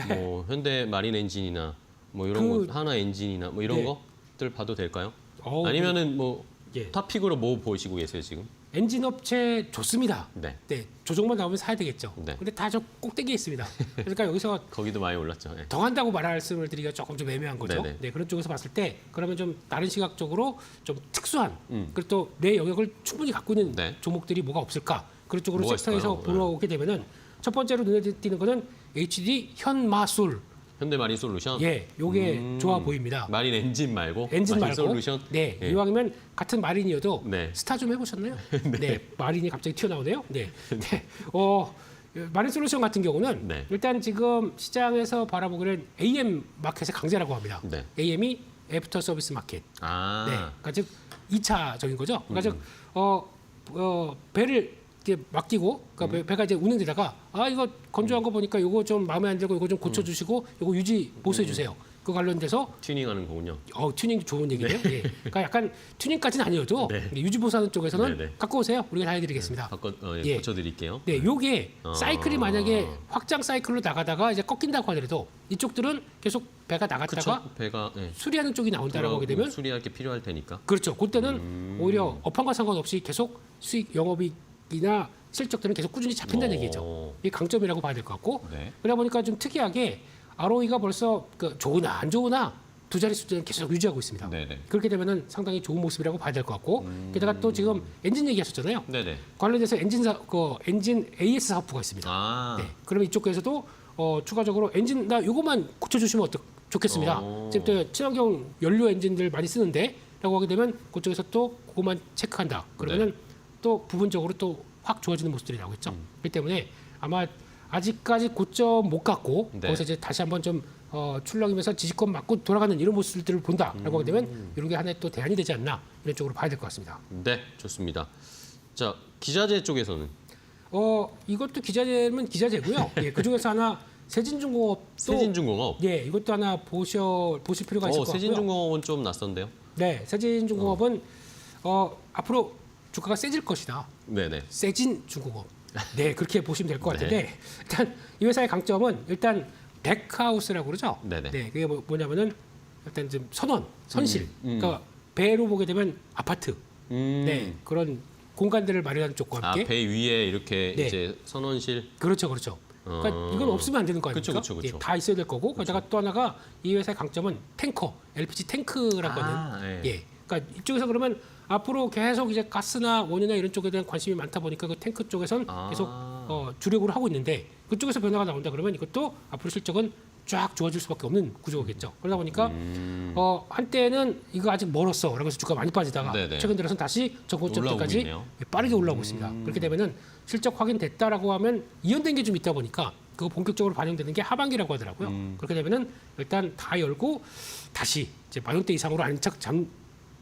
뭐 현대 마린 엔진이나 뭐 이런 그- 거 하나 엔진이나 뭐 이런 네. 것들 봐도 될까요? 어, 아니면은 뭐 예. 탑픽으로 뭐 보시고 계세요, 지금? 엔진 업체 좋습니다. 네. 네, 조정만 나오면 사야 되겠죠. 네. 근데 다 저 꼭대기에 있습니다. 그러니까 여기서 거기도 많이 올랐죠. 네. 더 한다고 말씀을 드리기가 조금 좀 애매한 거죠. 네네. 네, 그런 쪽에서 봤을 때 그러면 좀 다른 시각적으로 좀 특수한 그리고 또 내 영역을 충분히 갖고 있는 네. 종목들이 뭐가 없을까? 그런 쪽으로 뭐가 섹터에서 있을까요? 보러 오게 되면은 첫 번째로 눈에 띄는 거는 HD 현마술. 현대 마린 솔루션. 예, 요게 좋아 보입니다. 마린 엔진 말고 엔진 마린 말고 솔루션. 네, 예. 이왕이면 같은 마린이어도 네. 스타 좀 해보셨나요? 네. 마린이 갑자기 튀어나오네요. 네, 네. 마린 솔루션 같은 경우는 네. 일단 지금 시장에서 바라보기는 AM 마켓의 강세라고 합니다. 네. AM이 애프터 서비스 마켓. 아. 네, 그러니까 즉 2차적인 거죠. 그러니까 즉 배를 이렇게 맡기고 그러니까 배가 이제 운행되다가 아 이거 건조한 거 보니까 이거 좀 마음에 안 들고 이거 좀 고쳐주시고 이거 유지 보수해 주세요. 그 관련돼서 튜닝하는 거군요. 튜닝 좋은 얘기네요. 예. 그러니까 약간 튜닝까지는 아니어도 네. 유지 보수하는 쪽에서는 네, 네. 갖고 오세요. 우리가 다 해드리겠습니다. 예. 고쳐드릴게요. 네, 요게 아. 사이클이 만약에 확장 사이클로 나가다가 이제 꺾인다고 하더라도 이쪽들은 계속 배가 나갔다가 그렇죠. 배가 네. 수리하는 쪽이 나온다라고 하게 되면 수리할 게 필요할 테니까. 그렇죠. 그때는 오히려 업황과 상관없이 계속 수익 영업이익이나 실적들은 계속 꾸준히 잡힌다는 얘기죠. 이게 강점이라고 봐야 될 것 같고 네. 그러다 보니까 좀 특이하게 ROE가 벌써 좋으나 안 좋으나 두 자리 수준을 계속 유지하고 있습니다. 네네. 그렇게 되면은 상당히 좋은 모습이라고 봐야 될 것 같고 게다가 또 지금 엔진 얘기하셨잖아요. 네네. 관련돼서 엔진 AS 사업부가 있습니다. 아. 네. 그러면 이쪽에서도 추가적으로 엔진 나 이것만 고쳐주시면 좋겠습니다. 지금 또 친환경 연료 엔진들 많이 쓰는데라고 하게 되면 그쪽에서 또 그것만 체크한다. 그러면은 네. 또 부분적으로 또 확 좋아지는 모습들이 나오겠죠. 그렇기 때문에 아마 아직까지 고점 못 갔고 네. 거기서 이제 다시 한번 좀 출렁이면서 지지권 맞고 돌아가는 이런 모습들을 본다라고 하게 되면 이런 게 하나의 또 대안이 되지 않나 이런 쪽으로 봐야 될 것 같습니다. 네, 좋습니다. 자, 기자재 쪽에서는 이것도 기자재면 기자재고요. 예, 그 중에서 하나 세진중공업도 세진중공업. 예, 이것도 하나 보실 필요가 있을 것 같고요. 세진중공업은 좀 낯선데요. 네, 세진중공업은 앞으로 주가가 세질 것이다. 네네. 세진중공업. 네, 그렇게 보시면 될 것 같은데 일단 이 회사의 강점은 일단 백하우스라고 그러죠. 네네. 네, 그게 뭐냐면은 일단 좀 선실. 그러니까 배로 보게 되면 아파트. 네, 그런 공간들을 마련하는 쪽과 함께. 배 위에 이렇게 네. 이제 선원실. 그렇죠. 그러니까 이건 없으면 안 되는 거 아닙니까? 그쵸. 예, 다 있어야 될 거고. 게다가 또 하나가 이 회사의 강점은 탱커, LPG 탱크라고 하는. 예. 예. 그러니까 이쪽에서 그러면 앞으로 계속 이제 가스나 원유나 이런 쪽에 대한 관심이 많다 보니까 그 탱크 쪽에선 계속 주력으로 하고 있는데 그쪽에서 변화가 나온다 그러면 이것도 앞으로 실적은 쫙 좋아질 수밖에 없는 구조겠죠. 그러다 보니까 한때는 이거 아직 멀었어라고 해서 주가 많이 빠지다가 네네. 최근 들어서는 다시 저고점대까지 있네요. 빠르게 올라오고 있습니다. 그렇게 되면은 실적 확인됐다라고 하면 이연된 게 좀 있다 보니까 그거 본격적으로 반영되는 게 하반기라고 하더라고요. 그렇게 되면은 일단 다 열고 다시 이제 10,000원대 이상으로 안착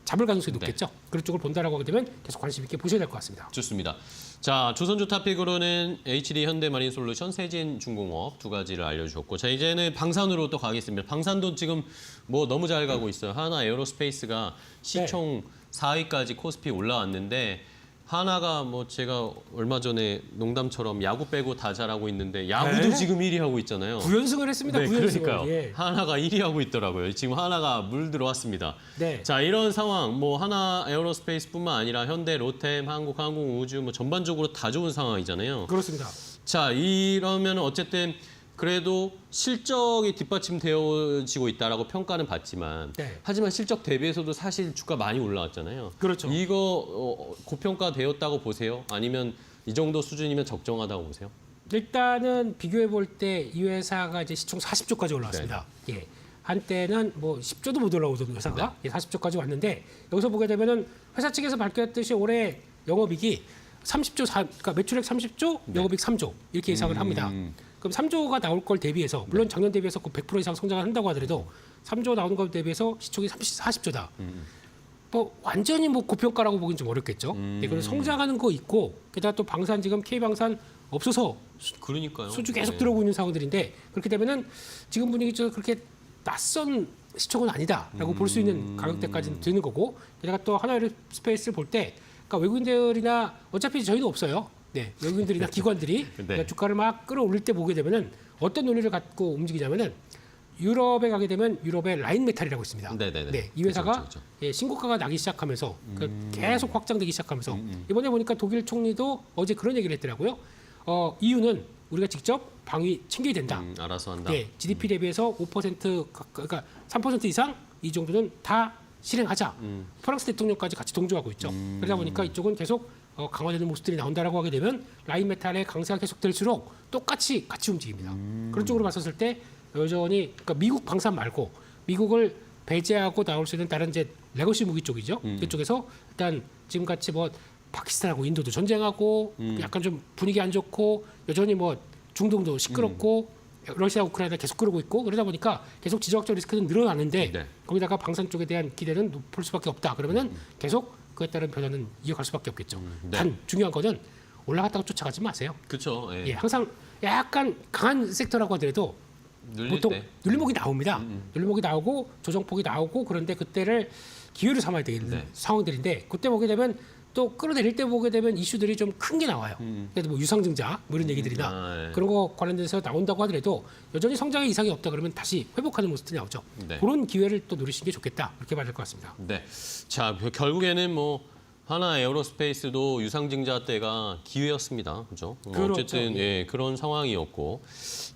잡을 가능성이 높겠죠. 그런 쪽을 본다라고 하게 되면 계속 관심 있게 보셔야 될 것 같습니다. 좋습니다. 자, 조선주 타픽으로는 HD 현대마린솔루션, 세진중공업 두 가지를 알려주셨고, 자 이제는 방산으로 또 가겠습니다. 방산도 지금 뭐 너무 잘 가고 있어요. 하나 에어로스페이스가 시총 4위까지 코스피 올라왔는데 하나가 뭐 제가 얼마 전에 농담처럼 야구 빼고 다 잘하고 있는데 야구도 네. 지금 1위 하고 있잖아요. 9연승을 했습니다. 네, 9연승을. 그러니까요. 예. 하나가 1위 하고 있더라고요. 지금 하나가 물 들어왔습니다. 네. 자, 이런 상황 뭐 하나 에어로스페이스뿐만 아니라 현대, 로템, 한국항공우주 뭐 전반적으로 다 좋은 상황이잖아요. 그렇습니다. 자, 이러면 어쨌든 그래도 실적이 뒷받침되어지고 있다라고 평가는 받지만 네. 하지만 실적 대비해서도 사실 주가 많이 올라왔잖아요. 그렇죠. 이거 고평가되었다고 보세요? 아니면 이 정도 수준이면 적정하다고 보세요? 일단은 비교해 볼 때 이 회사가 이제 시총 40조까지 올라왔습니다. 예. 한때는 뭐 10조도 못 올라오던 회사가 40조까지 왔는데 여기서 보게 되면은 회사 측에서 밝혔듯이 올해 영업이익이 30조, 그러니까 매출액 30조, 영업이익 3조 이렇게 예상을 합니다. 그럼 3조가 나올 걸 대비해서 물론 작년 대비해서 100% 이상 성장을 한다고 하더라도 3조 나오는 걸 대비해서 시총이 40조다. 뭐 완전히 뭐 고평가라고 보기는 좀 어렵겠죠. 네, 그래서 성장하는 거 있고 게다가 또 방산 지금 K방산 없어서 그러니까요. 수주 계속 네. 들어오고 있는 상황들인데 그렇게 되면은 지금 분위기처럼 그렇게 낯선 시총은 아니다라고 볼 수 있는 가격대까지는 되는 거고 게다가 또 하나에어로스페이스를 볼 때 그러니까 외국인들이나 어차피 저희는 없어요. 네, 외국인들이나 기관들이 그러니까 주가를 막 끌어올릴 때 보게 되면은 어떤 논리를 갖고 움직이냐면은 유럽에 가게 되면 유럽의 라인 메탈이라고 있습니다. 네네네. 네, 이 회사가 그쵸. 예, 신고가가 나기 시작하면서 계속 확장되기 시작하면서 이번에 보니까 독일 총리도 어제 그런 얘기를 했더라고요. EU는 우리가 직접 방위 챙겨야 된다. 알아서 한다. 네, GDP 대비해서 5% 그러니까 3% 이상 이 정도는 다 실행하자. 프랑스 대통령까지 같이 동조하고 있죠. 그러다 보니까 이쪽은 계속 강화되는 모습들이 나온다라고 하게 되면 라인 메탈의 강세가 계속될수록 똑같이 같이 움직입니다. 그런 쪽으로 봤었을 때 여전히 그러니까 미국 방산 말고 미국을 배제하고 나올 수 있는 다른 이제 레거시 무기 쪽이죠. 그쪽에서 일단 지금 같이 뭐 파키스탄하고 인도도 전쟁하고 약간 좀 분위기 안 좋고 여전히 뭐 중동도 시끄럽고 러시아 우크라이나 계속 그러고 있고 그러다 보니까 계속 지정학적 리스크는 늘어나는데 네. 거기다가 방산 쪽에 대한 기대는 높을 수밖에 없다. 그러면은 계속 그에 따른 변화는 이어갈 수밖에 없겠죠. 네. 단 중요한 거는 올라갔다가 쫓아가지 마세요. 그렇죠. 예. 예, 항상 약간 강한 섹터라고 하더라도 눌릴 보통 때. 눌림목이 나옵니다. 눌림목이 나오고 조정폭이 나오고 그런데 그때를 기회로 삼아야 되는 네. 상황들인데 그때 보게 되면 또 끌어내릴 때 보게 되면 이슈들이 좀 큰 게 나와요. 그래도 뭐 유상증자 뭐 이런 얘기들이나 아, 예. 그런 거 관련돼서 나온다고 하더라도 여전히 성장에 이상이 없다 그러면 다시 회복하는 모습들이 나오죠. 네. 그런 기회를 또 노리시는 게 좋겠다 이렇게 봐야 될 것 같습니다. 네. 자, 결국에는 뭐 하나 에어로스페이스도 유상증자 때가 기회였습니다. 그죠? 그렇죠. 어쨌든 예, 그런 상황이었고.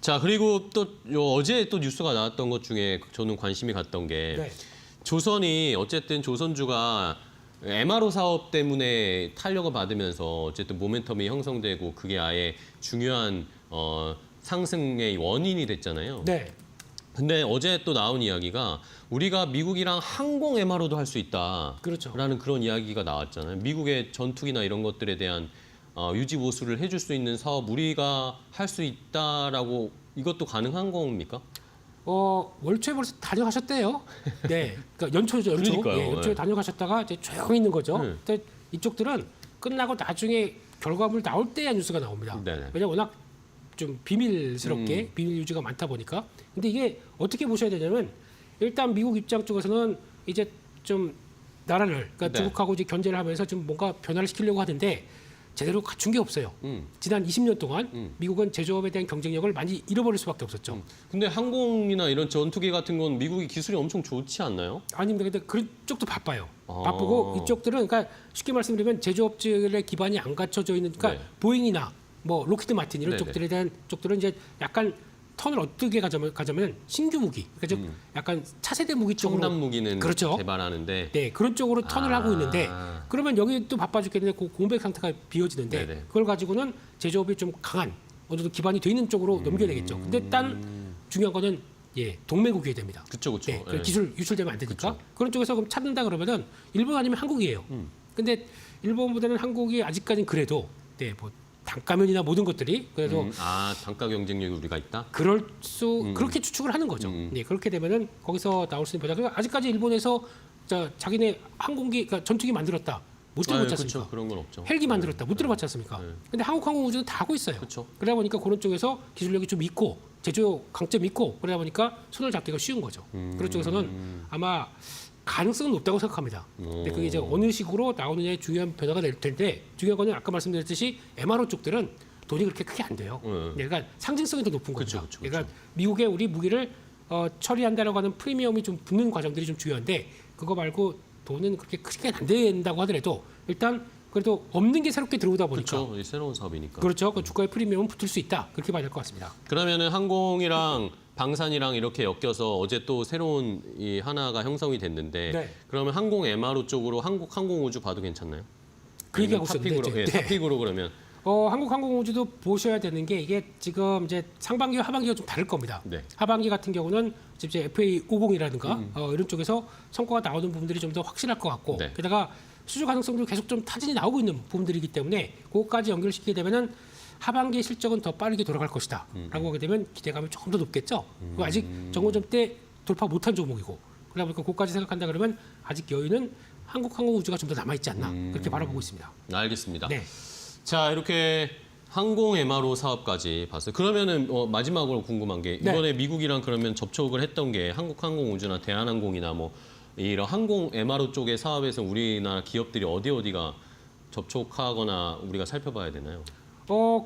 자, 그리고 또 어제 또 뉴스가 나왔던 것 중에 저는 관심이 갔던 게 네. 조선이 어쨌든 조선주가 MRO 사업 때문에 탄력을 받으면서 어쨌든 모멘텀이 형성되고 그게 아예 중요한 상승의 원인이 됐잖아요. 네. 근데 어제 또 나온 이야기가 우리가 미국이랑 항공 MRO도 할 수 있다라는 그렇죠. 그런 이야기가 나왔잖아요. 미국의 전투기나 이런 것들에 대한 유지 보수를 해줄 수 있는 사업 우리가 할 수 있다라고 이것도 가능한 겁니까? 월초에 벌써 다녀가셨대요. 네, 그러니까 연초죠, 연초. 그러니까요. 예, 연초에 네. 다녀가셨다가 이제 조용히 있는 거죠. 네. 근데 이쪽들은 끝나고 나중에 결과물 나올 때야 뉴스가 나옵니다. 네네. 왜냐 워낙 좀 비밀스럽게 비밀 유지가 많다 보니까. 근데 이게 어떻게 보셔야 되냐면 일단 미국 입장 쪽에서는 이제 좀 나라를 그러니까 네. 중국하고 이제 견제를 하면서 좀 뭔가 변화를 시키려고 하는데 제대로 갖춘 게 없어요. 지난 20년 동안 미국은 제조업에 대한 경쟁력을 많이 잃어버릴 수밖에 없었죠. 근데 항공이나 이런 전투기 같은 건 미국이 기술이 엄청 좋지 않나요? 아닙니다. 근데 그쪽도 바빠요. 아. 바쁘고 이쪽들은 그러니까 쉽게 말씀드리면 제조업들의 기반이 안 갖춰져 있는 그러니까 네. 보잉이나 뭐 로키드 마틴 이런 네네. 쪽들에 대한 쪽들은 이제 약간 턴을 어떻게 가자면 신규 무기, 그러니까 좀 약간 차세대 무기 쪽으로 첨단 무기는 그렇죠. 개발하는데 네 그런 쪽으로 턴을 하고 있는데 그러면 여기 또 바빠 죽겠는데 그 공백 상태가 비어지는데 네네. 그걸 가지고는 제조업이 좀 강한 어느 정도 기반이 돼 있는 쪽으로 넘겨야 되겠죠. 근데 일단 중요한 거는 동맹국이어야 됩니다. 그쵸. 네, 그 예. 기술 유출되면 안 되니까 그런 쪽에서 그럼 찾는다 그러면은 일본 아니면 한국이에요. 근데 일본보다는 한국이 아직까지는 그래도 뭐 단가면이나 모든 것들이 그래도 단가 경쟁력이 우리가 있다? 그렇게 추측을 하는 거죠. 네, 그렇게 되면은 거기서 나올 수 있는 변화. 그러니까 아직까지 일본에서 자기네 항공기, 그러니까 전투기 만들었다. 못 들어봤지 않습니까? 그쵸, 그런 건 없죠. 헬기 만들었다. 못 들어봤지 않습니까? 근데 한국 항공우주는 다 하고 있어요. 그쵸. 그러다 보니까 그런 쪽에서 기술력이 좀 있고 제조 강점 있고 그러다 보니까 손을 잡기가 쉬운 거죠. 그런 쪽에서는 아마 가능성은 높다고 생각합니다. 근데 그게 이제 어느 식으로 나오느냐에 중요한 변화가 될 텐데 중요한 거는 아까 말씀드렸듯이 MRO 쪽들은 돈이 그렇게 크게 안 돼요. 그러니까 상징성이 더 높은 그쵸, 겁니다. 그쵸. 그러니까 미국의 우리 무기를 처리한다라고 하는 프리미엄이 좀 붙는 과정들이 좀 중요한데 그거 말고 돈은 그렇게 크게 안 된다고 하더라도 일단 그래도 없는 게 새롭게 들어오다 보니까 그렇죠. 새로운 사업이니까. 그렇죠. 그 주가의 프리미엄은 붙을 수 있다. 그렇게 봐야 될 것 같습니다. 그러면은 항공이랑 방산이랑 이렇게 엮여서 어제 또 새로운 이 하나가 형성이 됐는데 네. 그러면 항공 MRO 쪽으로 한국 항공우주 봐도 괜찮나요? 그 얘기하고 탑픽으로, 있었는데 예, 탑픽으로 그러면 한국항공우주도 보셔야 되는 게 이게 지금 이제 상반기와 하반기가 좀 다를 겁니다. 네. 하반기 같은 경우는 이제 FA50이라든가 이런 쪽에서 성과가 나오는 부분들이 좀 더 확실할 것 같고 네. 게다가 수주 가능성도 계속 좀 타진이 나오고 있는 부분들이기 때문에 그것까지 연결시키게 되면은 하반기 실적은 더 빠르게 돌아갈 것이다. 라고 하게 되면 기대감이 조금 더 높겠죠. 그리고 아직 정고점 때 돌파 못한 종목이고 그러다 보니까 그것까지 생각한다 그러면 아직 여유는 한국항공우주가 좀 더 남아있지 않나 그렇게 바라보고 있습니다. 알겠습니다. 네. 자, 이렇게 항공 MRO 사업까지 봤어요. 그러면은 마지막으로 궁금한 게 네. 이번에 미국이랑 그러면 접촉을 했던 게 한국항공우주나 대한항공이나 뭐 이런 항공 MRO 쪽의 사업에서 우리나라 기업들이 어디가 접촉하거나 우리가 살펴봐야 되나요?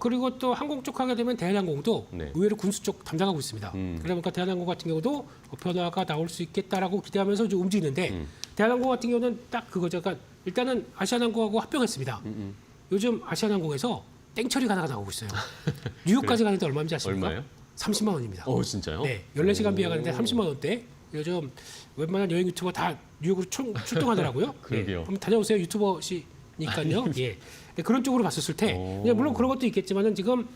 그리고 또 항공 쪽 하게 되면 대한항공도 네. 의외로 군수 쪽 담당하고 있습니다. 그러다 보니까 대한항공 같은 경우도 변화가 나올 수 있겠다라고 기대하면서 좀 움직이는데 대한항공 같은 경우는 딱 그거죠. 그러니까 일단은 아시아나항공하고 합병했습니다. 요즘 아시아나항공에서 땡처리가 하나가 나오고 있어요. 뉴욕까지 가는데 얼마인지 아십니까? 얼마예요? 30만 원입니다. 진짜요? 네, 14시간 비행 가는데 30만 원대. 요즘 웬만한 여행 유튜버 다 뉴욕으로 출동하더라고요. 그러게요. 한번 다녀오세요. 유튜버시니까요. 예. 네, 그런 쪽으로 봤었을 때 그냥 물론 그런 것도 있겠지만은 지금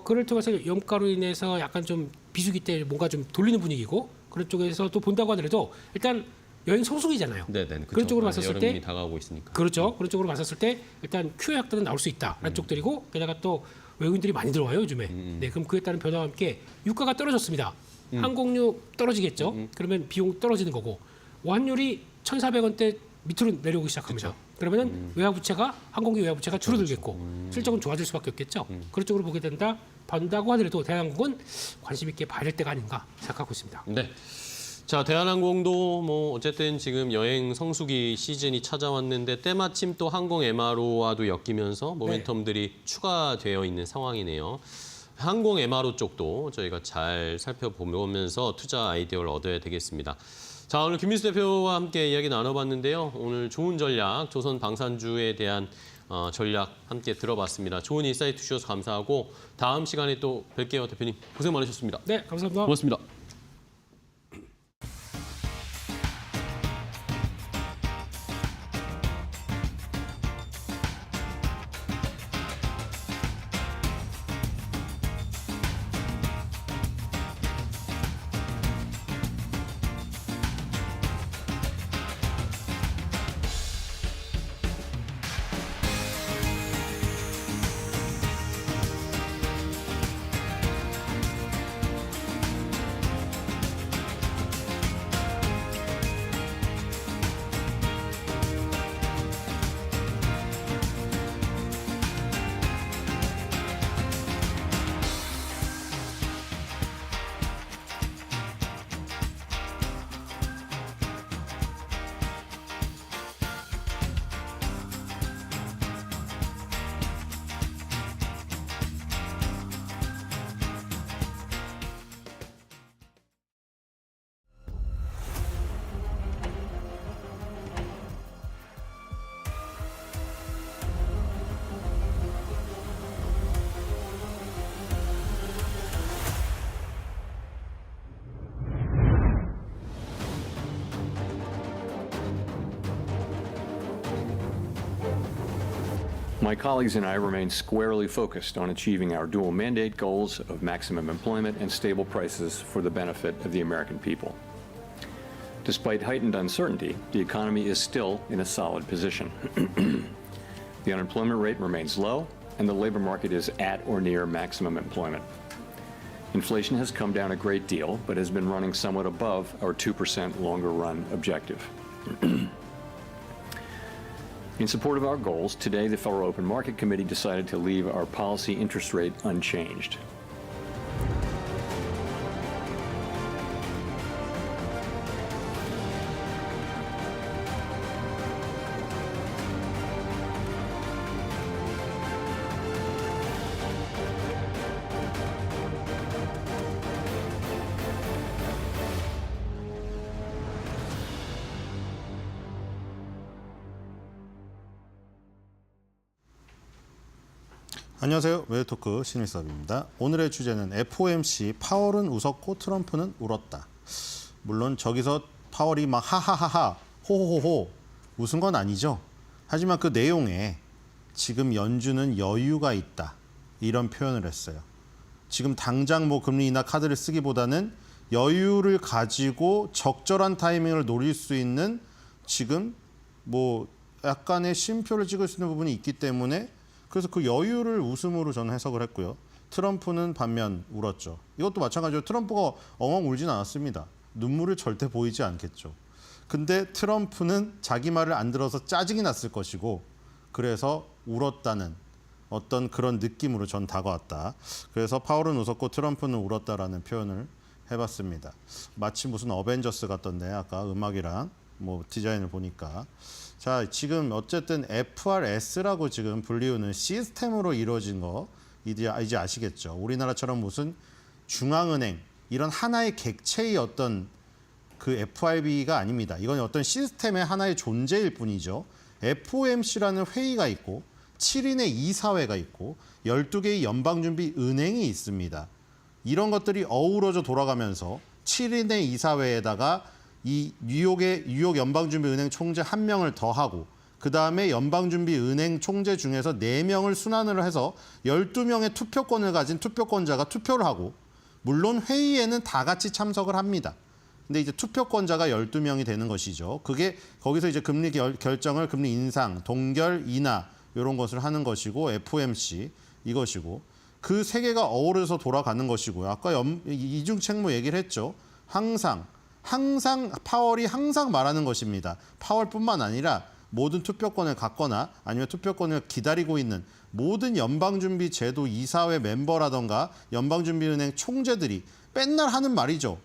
그를 통해서 염가로 인해서 약간 좀 비수기 때 뭔가 좀 돌리는 분위기고 그런 쪽에서 또 본다고 하더라도 일단 여행 성수기잖아요. 네네. 그런 쪽으로 봤었을 여름이 때 다가오고 있으니까. 그렇죠. 그런 쪽으로 봤었을 때 일단 큐 약들은 나올 수 있다라는 쪽들이고 게다가 또 외국인들이 많이 들어와요 요즘에. 네, 그럼 그에 따른 변화와 함께 유가가 떨어졌습니다. 항공료 떨어지겠죠. 그러면 비용 떨어지는 거고 환율이 1,400원대 밑으로 내려오기 시작합니다. 그러면은 외화부채가 항공기 외화부채가 줄어들겠고 실적은 좋아질 수밖에 없겠죠. 그런 쪽으로 보게 반다고 하더라도 대한항공은 관심 있게 봐야 될 때가 아닌가 생각하고 있습니다. 네. 자, 대한항공도 뭐 어쨌든 지금 여행 성수기 시즌이 찾아왔는데 때마침 또 항공 MRO와도 엮이면서 모멘텀들이 추가되어 있는 상황이네요. 항공 MRO 쪽도 저희가 잘 살펴보면서 투자 아이디어를 얻어야 되겠습니다. 자, 오늘 김민수 대표와 함께 이야기 나눠봤는데요. 오늘 좋은 전략, 조선 방산주에 대한 전략 함께 들어봤습니다. 좋은 인사이트 주셔서 감사하고 다음 시간에 또 뵐게요. 대표님 고생 많으셨습니다. 네, 감사합니다. 고맙습니다. My colleagues and I remain squarely focused on achieving our dual mandate goals of maximum employment and stable prices for the benefit of the American people. Despite heightened uncertainty, the economy is still in a solid position. The unemployment rate remains low, and the labor market is at or near maximum employment. Inflation has come down a great deal, but has been running somewhat above our 2% longer run objective. In support of our goals, today the Federal Open Market Committee decided to leave our policy interest rate unchanged. 안녕하세요. 외토크 신일섭입니다. 오늘의 주제는 FOMC 파월은 웃었고 트럼프는 울었다. 물론 저기서 파월이 막 하하하하 호호호호 웃은 건 아니죠. 하지만 그 내용에 지금 연준은 여유가 있다 이런 표현을 했어요. 지금 당장 뭐 금리 인하 카드를 쓰기보다는 여유를 가지고 적절한 타이밍을 노릴 수 있는 지금 뭐 약간의 쉼표를 찍을 수 있는 부분이 있기 때문에 그래서 그 여유를 웃음으로 저는 해석을 했고요. 트럼프는 반면 울었죠. 이것도 마찬가지로 트럼프가 엉엉 울진 않았습니다. 눈물을 절대 보이지 않겠죠. 근데 트럼프는 자기 말을 안 들어서 짜증이 났을 것이고 그래서 울었다는 어떤 그런 느낌으로 전 다가왔다. 그래서 파월은 웃었고 트럼프는 울었다라는 표현을 해봤습니다. 마치 무슨 어벤져스 같던데 아까 음악이랑 뭐 디자인을 보니까. 자, 지금 어쨌든 FRS라고 지금 불리우는 시스템으로 이루어진 거 이제 아시겠죠. 우리나라처럼 무슨 중앙은행 이런 하나의 객체의 어떤 그 FRB가 아닙니다. 이건 어떤 시스템의 하나의 존재일 뿐이죠. FOMC라는 회의가 있고 7인의 이사회가 있고 12개의 연방준비은행이 있습니다. 이런 것들이 어우러져 돌아가면서 7인의 이사회에다가 이 뉴욕 연방준비은행 총재 1명을 더하고 그 다음에 연방준비은행 총재 중에서 4명을 순환을 해서 12명의 투표권을 가진 투표권자가 투표를 하고 물론 회의에는 다 같이 참석을 합니다. 근데 이제 투표권자가 12명이 되는 것이죠. 그게 거기서 이제 금리 결정을 금리 인상, 동결, 인하 이런 것을 하는 것이고 FOMC 이것이고 그 세 개가 어우러져서 돌아가는 것이고요. 아까 이중책무 얘기를 했죠. 항상 파월이 항상 말하는 것입니다. 파월뿐만 아니라 모든 투표권을 갖거나 아니면 투표권을 기다리고 있는 모든 연방준비제도 이사회 멤버라던가 연방준비은행 총재들이 맨날 하는 말이죠.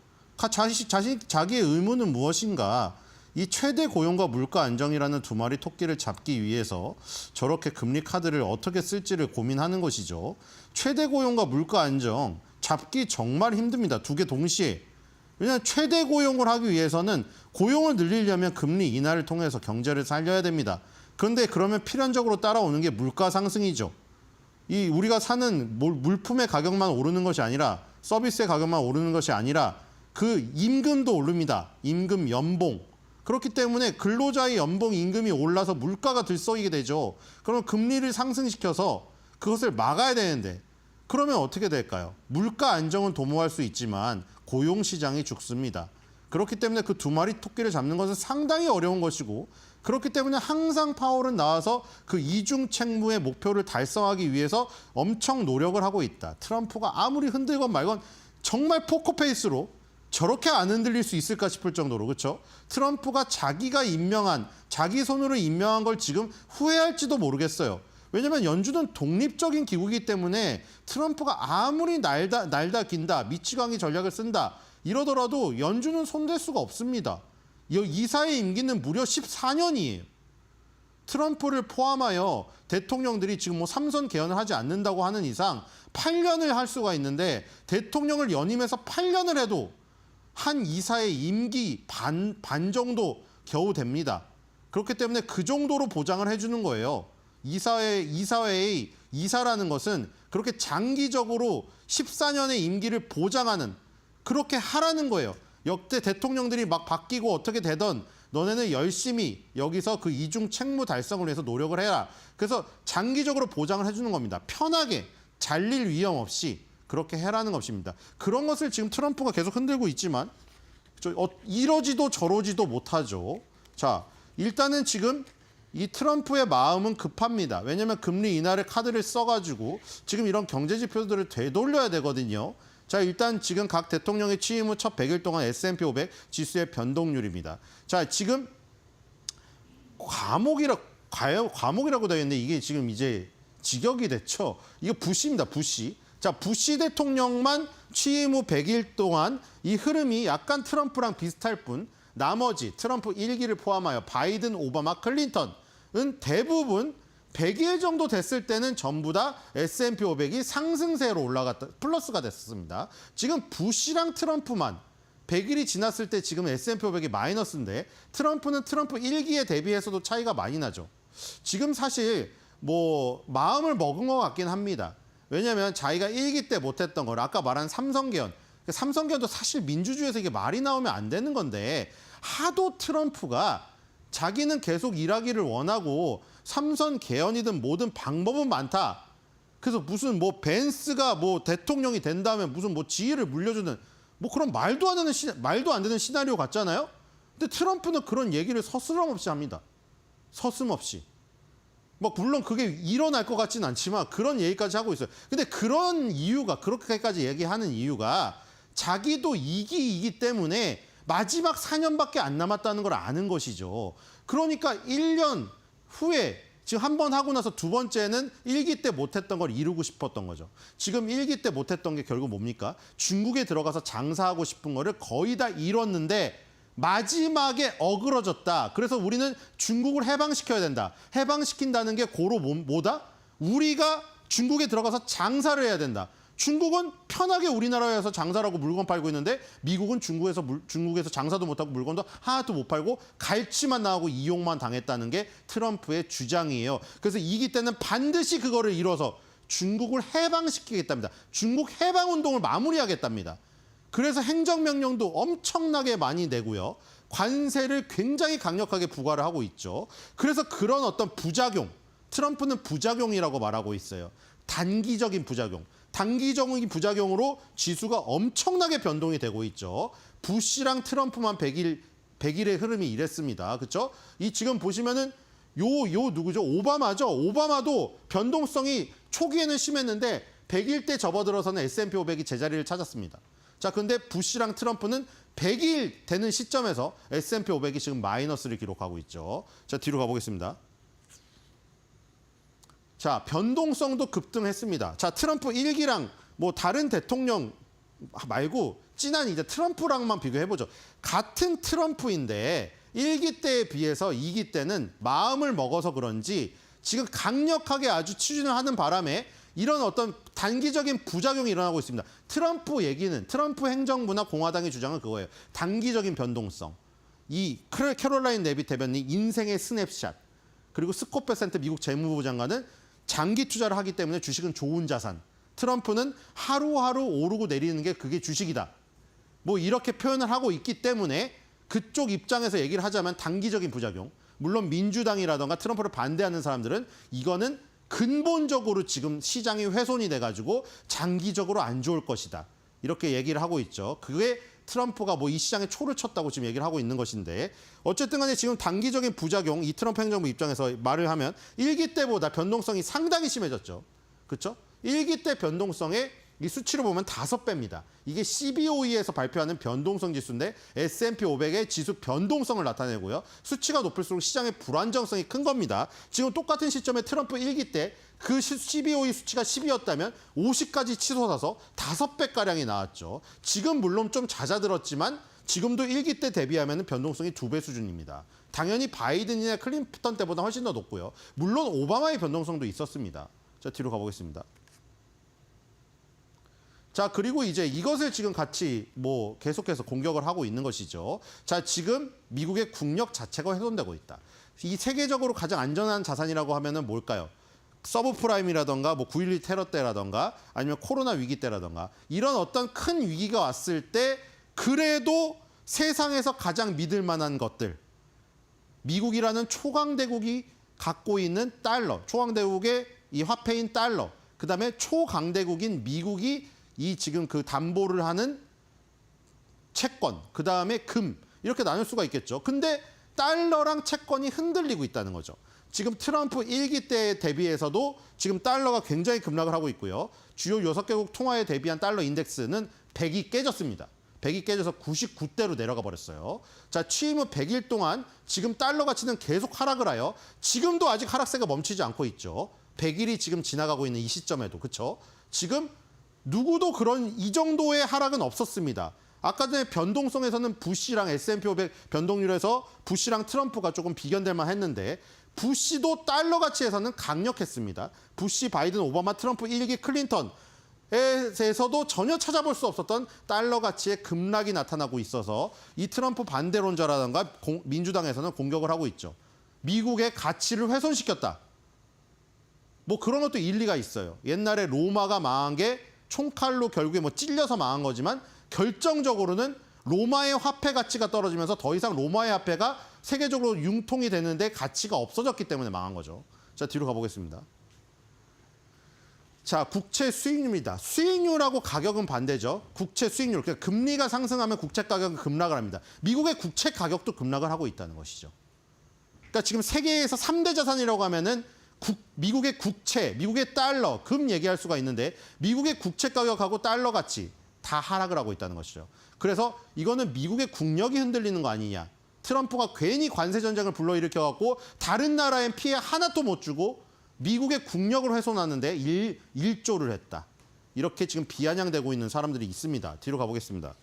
자기의 의무는 무엇인가? 이 최대 고용과 물가 안정이라는 두 마리 토끼를 잡기 위해서 저렇게 금리 카드를 어떻게 쓸지를 고민하는 것이죠. 최대 고용과 물가 안정 잡기 정말 힘듭니다. 두 개 동시에. 왜냐하면 최대 고용을 하기 위해서는 고용을 늘리려면 금리 인하를 통해서 경제를 살려야 됩니다. 그런데 그러면 필연적으로 따라오는 게 물가 상승이죠. 이 우리가 사는 물품의 가격만 오르는 것이 아니라 서비스의 가격만 오르는 것이 아니라 그 임금도 오릅니다. 임금, 연봉. 그렇기 때문에 근로자의 연봉, 임금이 올라서 물가가 들썩이게 되죠. 그럼 금리를 상승시켜서 그것을 막아야 되는데 그러면 어떻게 될까요? 물가 안정은 도모할 수 있지만 고용시장이 죽습니다. 그렇기 때문에 그 두 마리 토끼를 잡는 것은 상당히 어려운 것이고 그렇기 때문에 항상 파월은 나와서 그 이중 책무의 목표를 달성하기 위해서 엄청 노력을 하고 있다. 트럼프가 아무리 흔들건 말건 정말 포커페이스로 저렇게 안 흔들릴 수 있을까 싶을 정도로 그렇죠? 트럼프가 자기가 임명한 자기 손으로 임명한 걸 지금 후회할지도 모르겠어요. 왜냐하면 연준은 독립적인 기구이기 때문에 트럼프가 아무리 날다 긴다 미치광이 전략을 쓴다 이러더라도 연준은 손댈 수가 없습니다. 이사의 임기는 무려 14년이에요. 트럼프를 포함하여 대통령들이 지금 뭐 3선 개헌을 하지 않는다고 하는 이상 8년을 할 수가 있는데 대통령을 연임해서 8년을 해도 한 이사의 임기 반 정도 겨우 됩니다. 그렇기 때문에 그 정도로 보장을 해주는 거예요. 이사회의 이사라는 것은 그렇게 장기적으로 14년의 임기를 보장하는 그렇게 하라는 거예요. 역대 대통령들이 막 바뀌고 어떻게 되던 너네는 열심히 여기서 그 이중 책무 달성을 위해서 노력을 해라. 그래서 장기적으로 보장을 해주는 겁니다. 편하게 잘릴 위험 없이 그렇게 해라는 것입니다. 그런 것을 지금 트럼프가 계속 흔들고 있지만 이러지도 저러지도 못하죠. 자, 일단은 지금 이 트럼프의 마음은 급합니다. 왜냐하면 금리 인하를 카드를 써가지고 지금 이런 경제 지표들을 되돌려야 되거든요. 자, 일단 지금 각 대통령의 취임 후 첫 100일 동안 S&P 500 지수의 변동률입니다. 자, 지금 과목이라고 되어 있는데 이게 지금 이제 직역이 됐죠. 이거 부시입니다. 부시. 자, 부시 대통령만 취임 후 100일 동안 이 흐름이 약간 트럼프랑 비슷할 뿐 나머지 트럼프 1기를 포함하여 바이든, 오바마, 클린턴은 대부분 100일 정도 됐을 때는 전부 다 S&P 500이 상승세로 올라갔다, 플러스가 됐습니다. 지금 부시랑 트럼프만 100일이 지났을 때 지금 S&P 500이 마이너스인데 트럼프는 트럼프 1기에 대비해서도 차이가 많이 나죠. 지금 사실 뭐 마음을 먹은 것 같긴 합니다. 왜냐하면 자기가 1기 때 못했던 걸 아까 말한 삼성개헌, 삼성개헌도 사실 민주주의에서 이게 말이 나오면 안 되는 건데 하도 트럼프가 자기는 계속 일하기를 원하고 삼선 개헌이든 뭐든 방법은 많다. 그래서 무슨 뭐 벤스가 뭐 대통령이 된다면 무슨 뭐 지위를 물려주는 뭐 그런 말도 안 되는 시나리오 같잖아요. 근데 트럼프는 그런 얘기를 서스럼없이 합니다. 서슴없이. 뭐 물론 그게 일어날 것 같지는 않지만 그런 얘기까지 하고 있어요. 근데 그런 이유가 그렇게까지 얘기하는 이유가 자기도 2기이기 때문에 마지막 4년밖에 안 남았다는 걸 아는 것이죠. 그러니까 1년 후에 지금 한 번 하고 나서 두 번째는 1기 때 못했던 걸 이루고 싶었던 거죠. 지금 1기 때 못했던 게 결국 뭡니까? 중국에 들어가서 장사하고 싶은 거를 거의 다 이뤘는데 마지막에 어그러졌다. 그래서 우리는 중국을 해방시켜야 된다. 해방시킨다는 게 고로 뭐다? 우리가 중국에 들어가서 장사를 해야 된다. 중국은 편하게 우리나라에서 장사를 하고 물건 팔고 있는데 미국은 중국에서 장사도 못하고 물건도 하나도 못 팔고 갈취만 나오고 이용만 당했다는 게 트럼프의 주장이에요. 그래서 2기 때는 반드시 그거를 이뤄서 중국을 해방시키겠답니다. 중국 해방운동을 마무리하겠답니다. 그래서 행정명령도 엄청나게 많이 내고요. 관세를 굉장히 강력하게 부과를 하고 있죠. 그래서 그런 어떤 부작용, 트럼프는 부작용이라고 말하고 있어요. 단기적인 부작용. 단기적인 부작용으로 지수가 엄청나게 변동이 되고 있죠. 부시랑 트럼프만 100일의 흐름이 이랬습니다. 그렇죠? 이 지금 보시면은 요 누구죠? 오바마죠. 오바마도 변동성이 초기에는 심했는데 100일 때 접어들어서는 S&P 500이 제자리를 찾았습니다. 자, 근데 부시랑 트럼프는 100일 되는 시점에서 S&P 500이 지금 마이너스를 기록하고 있죠. 자, 뒤로 가보겠습니다. 자, 변동성도 급등했습니다. 자, 트럼프 1기랑 뭐 다른 대통령 말고 진한 이제 트럼프랑만 비교해보죠. 같은 트럼프인데 1기 때에 비해서 2기 때는 마음을 먹어서 그런지 지금 강력하게 아주 추진을 하는 바람에 이런 어떤 단기적인 부작용이 일어나고 있습니다. 트럼프 얘기는 트럼프 행정부나 공화당의 주장은 그거예요. 단기적인 변동성. 이 캐롤라인 레빗 대변인 인생의 스냅샷. 그리고 스콧 베센트 미국 재무부 장관은 장기 투자를 하기 때문에 주식은 좋은 자산. 트럼프는 하루하루 오르고 내리는 게 그게 주식이다. 뭐 이렇게 표현을 하고 있기 때문에 그쪽 입장에서 얘기를 하자면 단기적인 부작용. 물론 민주당이라던가 트럼프를 반대하는 사람들은 이거는 근본적으로 지금 시장이 훼손이 돼가지고 장기적으로 안 좋을 것이다. 이렇게 얘기를 하고 있죠. 그게 트럼프가 뭐 이 시장에 초를 쳤다고 지금 얘기를 하고 있는 것인데 어쨌든 간에 지금 단기적인 부작용, 이 트럼프 행정부 입장에서 말을 하면 1기 때보다 변동성이 상당히 심해졌죠. 그렇죠? 1기 때 변동성의 이 수치를 보면 5배입니다. 이게 CBOE에서 발표하는 변동성 지수인데 S&P 500의 지수 변동성을 나타내고요. 수치가 높을수록 시장의 불안정성이 큰 겁니다. 지금 똑같은 시점에 트럼프 1기 때 그 CBOE 수치가 10이었다면 50까지 치솟아서 5배가량이 나왔죠. 지금 물론 좀 잦아들었지만 지금도 1기 때 대비하면 변동성이 2배 수준입니다. 당연히 바이든이나 클린턴 때보다 훨씬 더 높고요. 물론 오바마의 변동성도 있었습니다. 자, 뒤로 가보겠습니다. 자, 그리고 이제 이것을 지금 같이 뭐 계속해서 공격을 하고 있는 것이죠. 자, 지금 미국의 국력 자체가 훼손되고 있다. 이 세계적으로 가장 안전한 자산이라고 하면은 뭘까요? 서브프라임이라던가 뭐 9.11 테러 때라던가 아니면 코로나 위기 때라던가 이런 어떤 큰 위기가 왔을 때 그래도 세상에서 가장 믿을 만한 것들. 미국이라는 초강대국이 갖고 있는 달러, 초강대국의 이 화폐인 달러, 그다음에 초강대국인 미국이 이 지금 그 담보를 하는 채권, 그 다음에 금 이렇게 나눌 수가 있겠죠. 근데 달러랑 채권이 흔들리고 있다는 거죠. 지금 트럼프 1기 때에 대비해서도 지금 달러가 굉장히 급락을 하고 있고요. 주요 6개국 통화에 대비한 달러 인덱스는 100이 깨졌습니다. 100이 깨져서 99대로 내려가 버렸어요. 자, 취임 후 100일 동안 지금 달러 가치는 계속 하락을 하여 지금도 아직 하락세가 멈추지 않고 있죠. 100일이 지금 지나가고 있는 이 시점에도. 그렇죠? 지금 누구도 그런 이 정도의 하락은 없었습니다. 아까 전에 변동성에서는 부시랑 S&P 500 변동률에서 부시랑 트럼프가 조금 비견될 만 했는데 부시도 달러 가치에서는 강력했습니다. 부시, 바이든, 오바마, 트럼프 1기, 클린턴에서도 전혀 찾아볼 수 없었던 달러 가치의 급락이 나타나고 있어서 이 트럼프 반대론자라든가 민주당에서는 공격을 하고 있죠. 미국의 가치를 훼손시켰다. 뭐 그런 것도 일리가 있어요. 옛날에 로마가 망한 게 총칼로 결국에 뭐 찔려서 망한 거지만 결정적으로는 로마의 화폐 가치가 떨어지면서 더 이상 로마의 화폐가 세계적으로 융통이 되는데 가치가 없어졌기 때문에 망한 거죠. 자, 뒤로 가보겠습니다. 자, 국채 수익률입니다. 수익률하고 가격은 반대죠. 국채 수익률. 그러니까 금리가 상승하면 국채 가격은 급락을 합니다. 미국의 국채 가격도 급락을 하고 있다는 것이죠. 그러니까 지금 세계에서 3대 자산이라고 하면은 미국의 국채, 미국의 달러, 금 얘기할 수가 있는데 미국의 국채 가격하고 달러 가치 다 하락을 하고 있다는 것이죠. 그래서 이거는 미국의 국력이 흔들리는 거 아니냐. 트럼프가 괜히 관세 전쟁을 불러일으켜갖고 다른 나라엔 피해 하나도 못 주고 미국의 국력을 훼손하는데 1조를 했다. 이렇게 지금 비아냥대고 있는 사람들이 있습니다. 뒤로 가보겠습니다.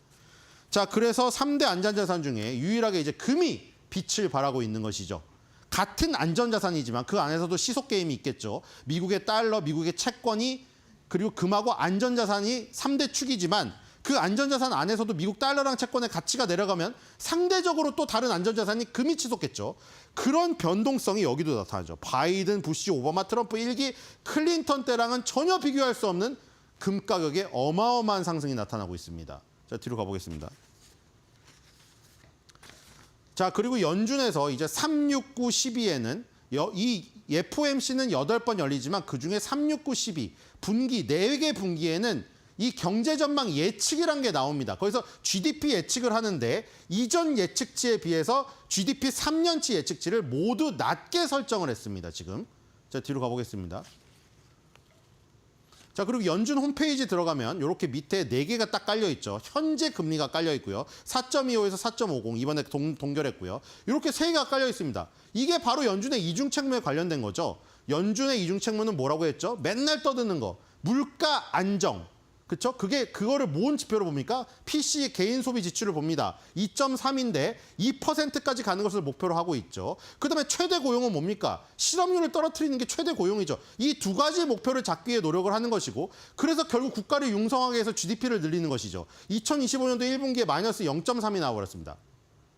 자, 그래서 3대 안전자산 중에 유일하게 이제 금이 빛을 발하고 있는 것이죠. 같은 안전자산이지만 그 안에서도 시속게임이 있겠죠. 미국의 달러, 미국의 채권이 그리고 금하고 안전자산이 3대 축이지만 그 안전자산 안에서도 미국 달러랑 채권의 가치가 내려가면 상대적으로 또 다른 안전자산이 금이 치솟겠죠. 그런 변동성이 여기도 나타나죠. 바이든, 부시, 오바마, 트럼프 1기, 클린턴 때랑은 전혀 비교할 수 없는 금 가격의 어마어마한 상승이 나타나고 있습니다. 자, 뒤로 가보겠습니다. 자, 그리고 연준에서 이제 3, 6, 9, 12에는 이 FOMC는 8번 열리지만 그중에 3, 6, 9, 12 분기, 4개 분기에는 이 경제 전망 예측이란 게 나옵니다. 거기서 GDP 예측을 하는데 이전 예측치에 비해서 GDP 3년치 예측치를 모두 낮게 설정을 했습니다. 지금. 자, 뒤로 가보겠습니다. 자, 그리고 연준 홈페이지 들어가면 이렇게 밑에 4개가 딱 깔려 있죠. 현재 금리가 깔려 있고요. 4.25에서 4.50 이번에 동결했고요. 이렇게 3개가 깔려 있습니다. 이게 바로 연준의 이중책무에 관련된 거죠. 연준의 이중책무는 뭐라고 했죠? 맨날 떠드는 거. 물가 안정. 그렇죠? 그거를 뭔 지표로 봅니까? PC 개인 소비 지출을 봅니다. 2.3인데 2%까지 가는 것을 목표로 하고 있죠. 그다음에 최대 고용은 뭡니까? 실업률을 떨어뜨리는 게 최대 고용이죠. 이 두 가지 목표를 잡기 위해 노력을 하는 것이고 그래서 결국 국가를 융성하게 해서 GDP를 늘리는 것이죠. 2025년도 1분기에 마이너스 0.3이 나와버렸습니다.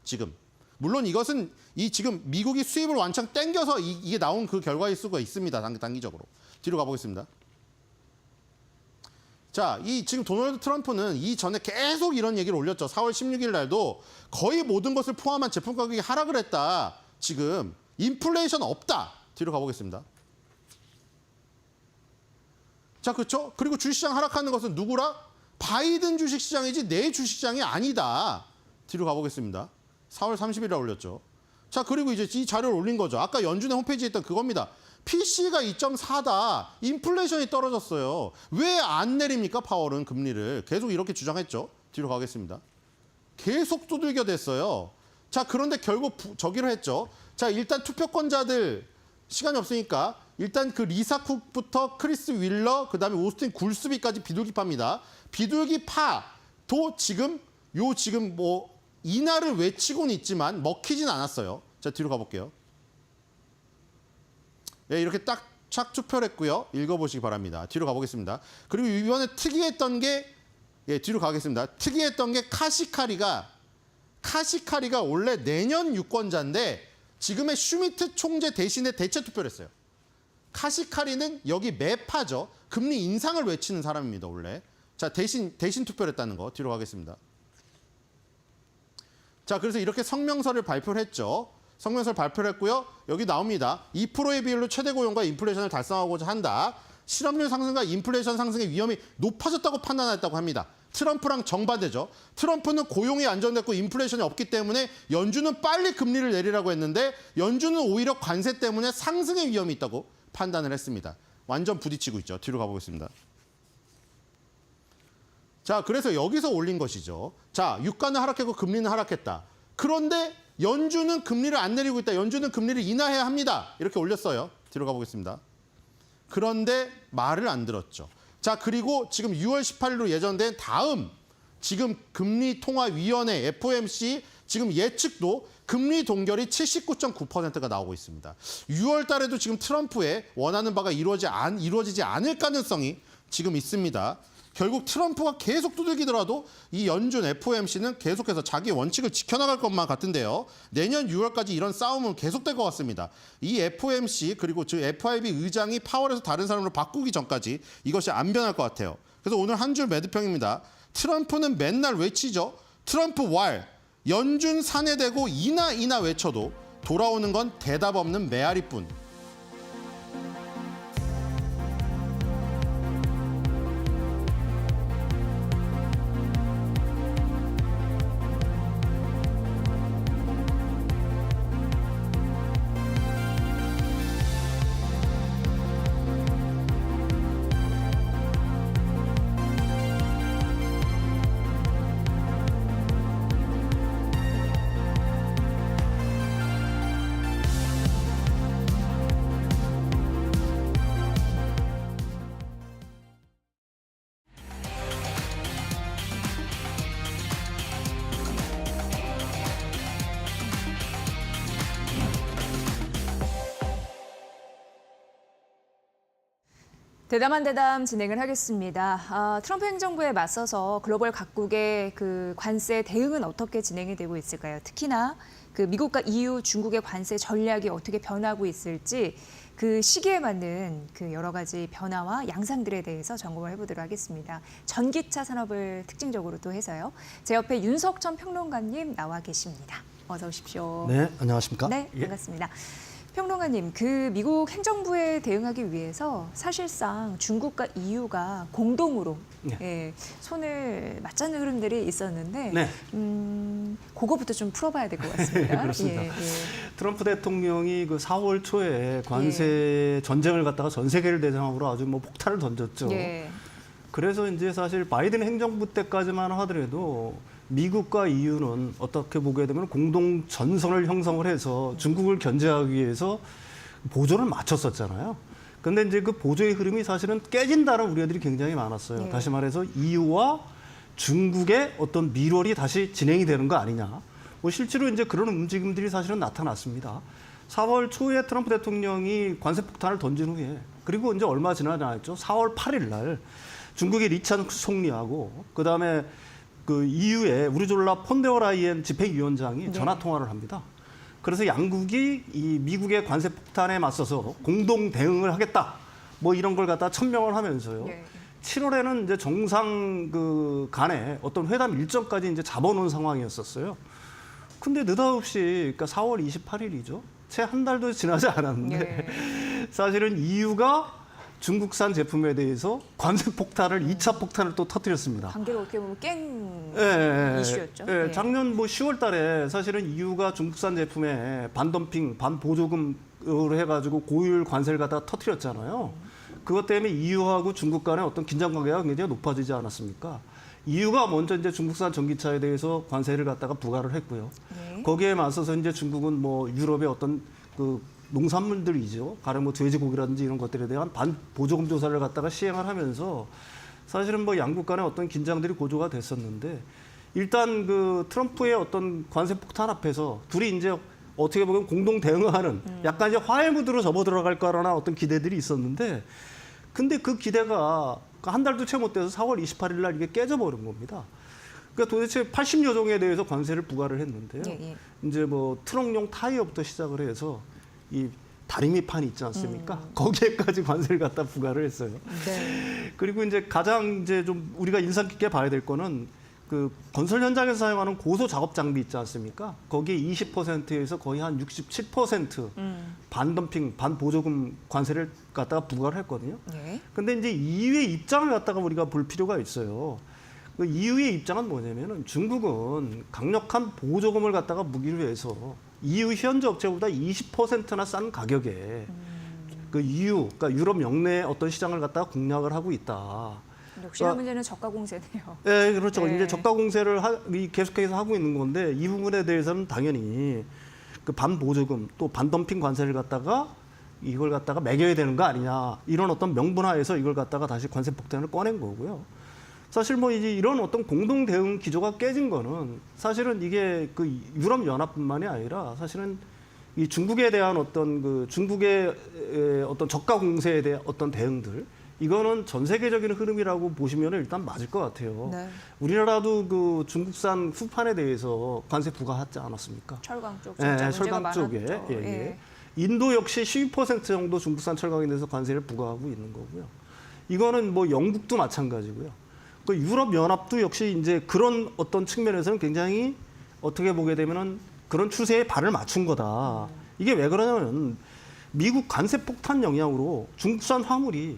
지금. 물론 이것은 지금 미국이 수입을 완창 땡겨서 이게 나온 그 결과일 수가 있습니다. 단기적으로. 뒤로 가보겠습니다. 자, 지금 도널드 트럼프는 이전에 계속 이런 얘기를 올렸죠. 4월 16일 날도 거의 모든 것을 포함한 제품 가격이 하락을 했다. 지금 인플레이션 없다. 뒤로 가보겠습니다. 자, 그렇죠? 그리고 주식시장 하락하는 것은 누구라? 바이든 주식시장이지 내 주식시장이 아니다. 뒤로 가보겠습니다. 4월 30일에 올렸죠. 자, 그리고 이제 이 자료를 올린 거죠. 아까 연준의 홈페이지에 있던 그겁니다. PC가 2.4다. 인플레이션이 떨어졌어요. 왜 안 내립니까? 파월은 금리를. 계속 이렇게 주장했죠. 뒤로 가겠습니다. 계속 두들겨 댔어요. 자, 그런데 결국 저기로 했죠. 자, 일단 투표권자들 시간이 없으니까 일단 그 리사 쿡부터 크리스 윌러 그다음에 오스틴 굴스비까지 비둘기파입니다. 비둘기파도 지금 뭐 이날을 외치고는 있지만 먹히진 않았어요. 자, 뒤로 가볼게요. 네, 이렇게 딱 투표를 했고요. 읽어보시기 바랍니다. 뒤로 가보겠습니다. 그리고 이번에 특이했던 게 뒤로 가겠습니다. 특이했던 게 카시카리가 원래 내년 유권자인데 지금의 슈미트 총재 대신에 대체 투표를 했어요. 카시카리는 여기 매파죠. 금리 인상을 외치는 사람입니다. 원래. 자, 대신 투표를 했다는 거. 뒤로 가겠습니다. 자, 그래서 이렇게 성명서를 발표를 했죠. 성명서를 발표를 했고요. 여기 나옵니다. 2%의 비율로 최대 고용과 인플레이션을 달성하고자 한다. 실업률 상승과 인플레이션 상승의 위험이 높아졌다고 판단했다고 합니다. 트럼프랑 정반대죠. 트럼프는 고용이 안정됐고 인플레이션이 없기 때문에 연준은 빨리 금리를 내리라고 했는데 연준은 오히려 관세 때문에 상승의 위험이 있다고 판단을 했습니다. 완전 부딪히고 있죠. 뒤로 가보겠습니다. 자, 그래서 여기서 올린 것이죠. 자, 유가는 하락했고 금리는 하락했다. 그런데 연준은 금리를 안 내리고 있다. 연준은 금리를 인하해야 합니다. 이렇게 올렸어요. 뒤로 가보겠습니다. 그런데 말을 안 들었죠. 자, 그리고 지금 6월 18일로 예정된 다음 지금 금리통화위원회 FOMC 지금 예측도 금리 동결이 79.9%가 나오고 있습니다. 6월 달에도 지금 트럼프의 원하는 바가 이루어지지 않을 가능성이 지금 있습니다. 결국 트럼프가 계속 두들기더라도 이 연준 FOMC는 계속해서 자기 원칙을 지켜나갈 것만 같은데요. 내년 6월까지 이런 싸움은 계속될 것 같습니다. 이 FOMC 그리고 즉 FRB 의장이 파월에서 다른 사람으로 바꾸기 전까지 이것이 안 변할 것 같아요. 그래서 오늘 한 줄 매드평입니다. 트럼프는 맨날 외치죠. 트럼프 왈. 연준 산해되고 이나 외쳐도 돌아오는 건 대답 없는 메아리뿐. 대담한 대담 진행을 하겠습니다. 트럼프 행정부에 맞서서 글로벌 각국의 그 관세 대응은 어떻게 진행이 되고 있을까요? 특히나 그 미국과 EU, 중국의 관세 전략이 어떻게 변하고 있을지 그 시기에 맞는 그 여러 가지 변화와 양상들에 대해서 점검을 해보도록 하겠습니다. 전기차 산업을 특징적으로 또 해서요. 제 옆에 윤석천 평론가님 나와 계십니다. 어서 오십시오. 네, 안녕하십니까? 네, 반갑습니다. 평론가님, 그 미국 행정부에 대응하기 위해서 사실상 중국과 EU가 공동으로 손을 맞잡는 흐름들이 있었는데 그거부터 좀 풀어봐야 될 것 같습니다. 그렇습니다. 트럼프 대통령이 그 4월 초에 관세 전쟁을 갖다가 전 세계를 대상으로 아주 뭐 폭탄을 던졌죠. 그래서 이제 사실 바이든 행정부 때까지만 하더라도 미국과 EU는 어떻게 보게 되면 공동 전선을 형성을 해서 중국을 견제하기 위해서 보조를 맞췄었잖아요. 근데 이제 그 보조의 흐름이 사실은 깨진다는 우려들이 굉장히 많았어요. 다시 말해서 EU와 중국의 어떤 밀월이 다시 진행이 되는 거 아니냐. 뭐 실제로 이제 그런 움직임들이 사실은 나타났습니다. 4월 초에 트럼프 대통령이 관세 폭탄을 던진 후에 그리고 이제 얼마 지나지 않았죠. 4월 8일 날 중국의 리찬 총리하고 그다음에 그 EU의 우르줄라 폰데어라이엔 집행위원장이 전화 통화를 합니다. 그래서 양국이 이 미국의 관세 폭탄에 맞서서 공동 대응을 하겠다. 뭐 이런 걸 갖다 천명을 하면서요. 7월에는 이제 정상 그 간에 어떤 회담 일정까지 이제 잡아놓은 상황이었었어요. 근데 느닷없이 그러니까 4월 28일이죠. 채 한 달도 지나지 않았는데 사실은 EU가 중국산 제품에 대해서 관세 폭탄을 2차 폭탄을 또 터뜨렸습니다. 관계를 어떻게 보면 깬 이슈였죠. 작년 뭐 10월 달에 사실은 EU가 중국산 제품에 반덤핑, 반보조금으로 해가지고 고율 관세를 갖다가 터뜨렸잖아요. 그것 때문에 EU하고 중국 간의 어떤 긴장 관계가 굉장히 높아지지 않았습니까? EU가 먼저 이제 중국산 전기차에 대해서 관세를 갖다가 부과를 했고요. 거기에 맞서서 이제 중국은 뭐 유럽의 어떤 그 농산물들이죠. 가령 뭐 돼지고기라든지 이런 것들에 대한 반보조금 조사를 갖다가 시행을 하면서 사실은 뭐 양국 간의 어떤 긴장들이 고조가 됐었는데 일단 그 트럼프의 어떤 관세 폭탄 앞에서 둘이 이제 어떻게 보면 공동 대응하는 약간 이제 화해 무드로 접어들어갈 거라는 어떤 기대들이 있었는데 근데 그 기대가 한 달도 채 못 돼서 4월 28일 날 이게 깨져버린 겁니다. 그러니까 도대체 80여 종에 대해서 관세를 부과를 했는데요. 이제 뭐 트럭용 타이어부터 시작을 해서 이 다리미판 있지 않습니까? 거기에까지 관세를 갖다 부과를 했어요. 그리고 이제 가장 이제 좀 우리가 인상 깊게 봐야 될 거는 그 건설 현장에서 사용하는 고소 작업 장비 있지 않습니까? 거기에 20%에서 거의 한 67% 반덤핑, 반보조금 관세를 갖다가 부과를 했거든요. 근데 이제 EU의 입장을 갖다가 우리가 볼 필요가 있어요. 그 EU의 입장은 뭐냐면은 중국은 강력한 보조금을 갖다가 무기로 해서 EU 현지 업체보다 20%나 싼 가격에 그 EU, 그러니까 유럽 영내의 어떤 시장을 갖다가 공략을 하고 있다. 역시나 문제는 저가 공세네요. 네, 그렇죠. 이제 저가 공세를 계속해서 하고 있는 건데 이 부분에 대해서는 당연히 그 반보조금 또 반덤핑 관세를 갖다가 이걸 갖다가 매겨야 되는 거 아니냐 이런 어떤 명분하에서 이걸 갖다가 다시 관세 폭탄을 꺼낸 거고요. 사실 뭐 이제 이런 어떤 공동 대응 기조가 깨진 거는 사실은 이게 그 유럽 연합뿐만이 아니라 사실은 이 중국에 대한 어떤 그 중국의 어떤 저가 공세에 대한 어떤 대응들 이거는 전 세계적인 흐름이라고 보시면 일단 맞을 것 같아요. 네. 우리나라도 그 중국산 후판에 대해서 관세 부과하지 않았습니까? 철강 쪽 예, 진짜 문제가 철강 쪽에. 많았죠. 예, 예. 인도 역시 12% 정도 중국산 철강에 대해서 관세를 부과하고 있는 거고요. 이거는 뭐 영국도 마찬가지고요. 그 유럽 연합도 역시 이제 그런 어떤 측면에서는 굉장히 어떻게 보게 되면은 그런 추세에 발을 맞춘 거다. 이게 왜 그러냐면 미국 관세 폭탄 영향으로 중국산 화물이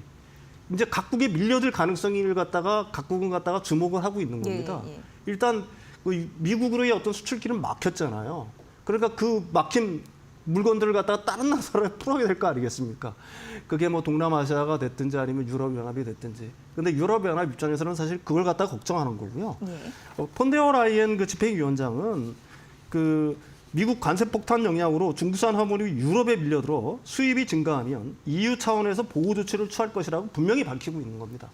이제 각국에 밀려들 가능성을 갖다가 각국은 갖다가 주목을 하고 있는 겁니다. 예, 예. 일단 그 미국으로의 어떤 수출길은 막혔잖아요. 그러니까 그 막힌 물건들을 갖다가 다른 나라에 풀어야 될 거 아니겠습니까? 그게 뭐 동남아시아가 됐든지 아니면 유럽연합이 됐든지. 근데 유럽연합 입장에서는 사실 그걸 갖다가 걱정하는 거고요. 예. 폰데어 라이엔 그 집행위원장은 그 미국 관세 폭탄 영향으로 중국산 화물이 유럽에 밀려들어 수입이 증가하면 EU 차원에서 보호 조치를 취할 것이라고 분명히 밝히고 있는 겁니다.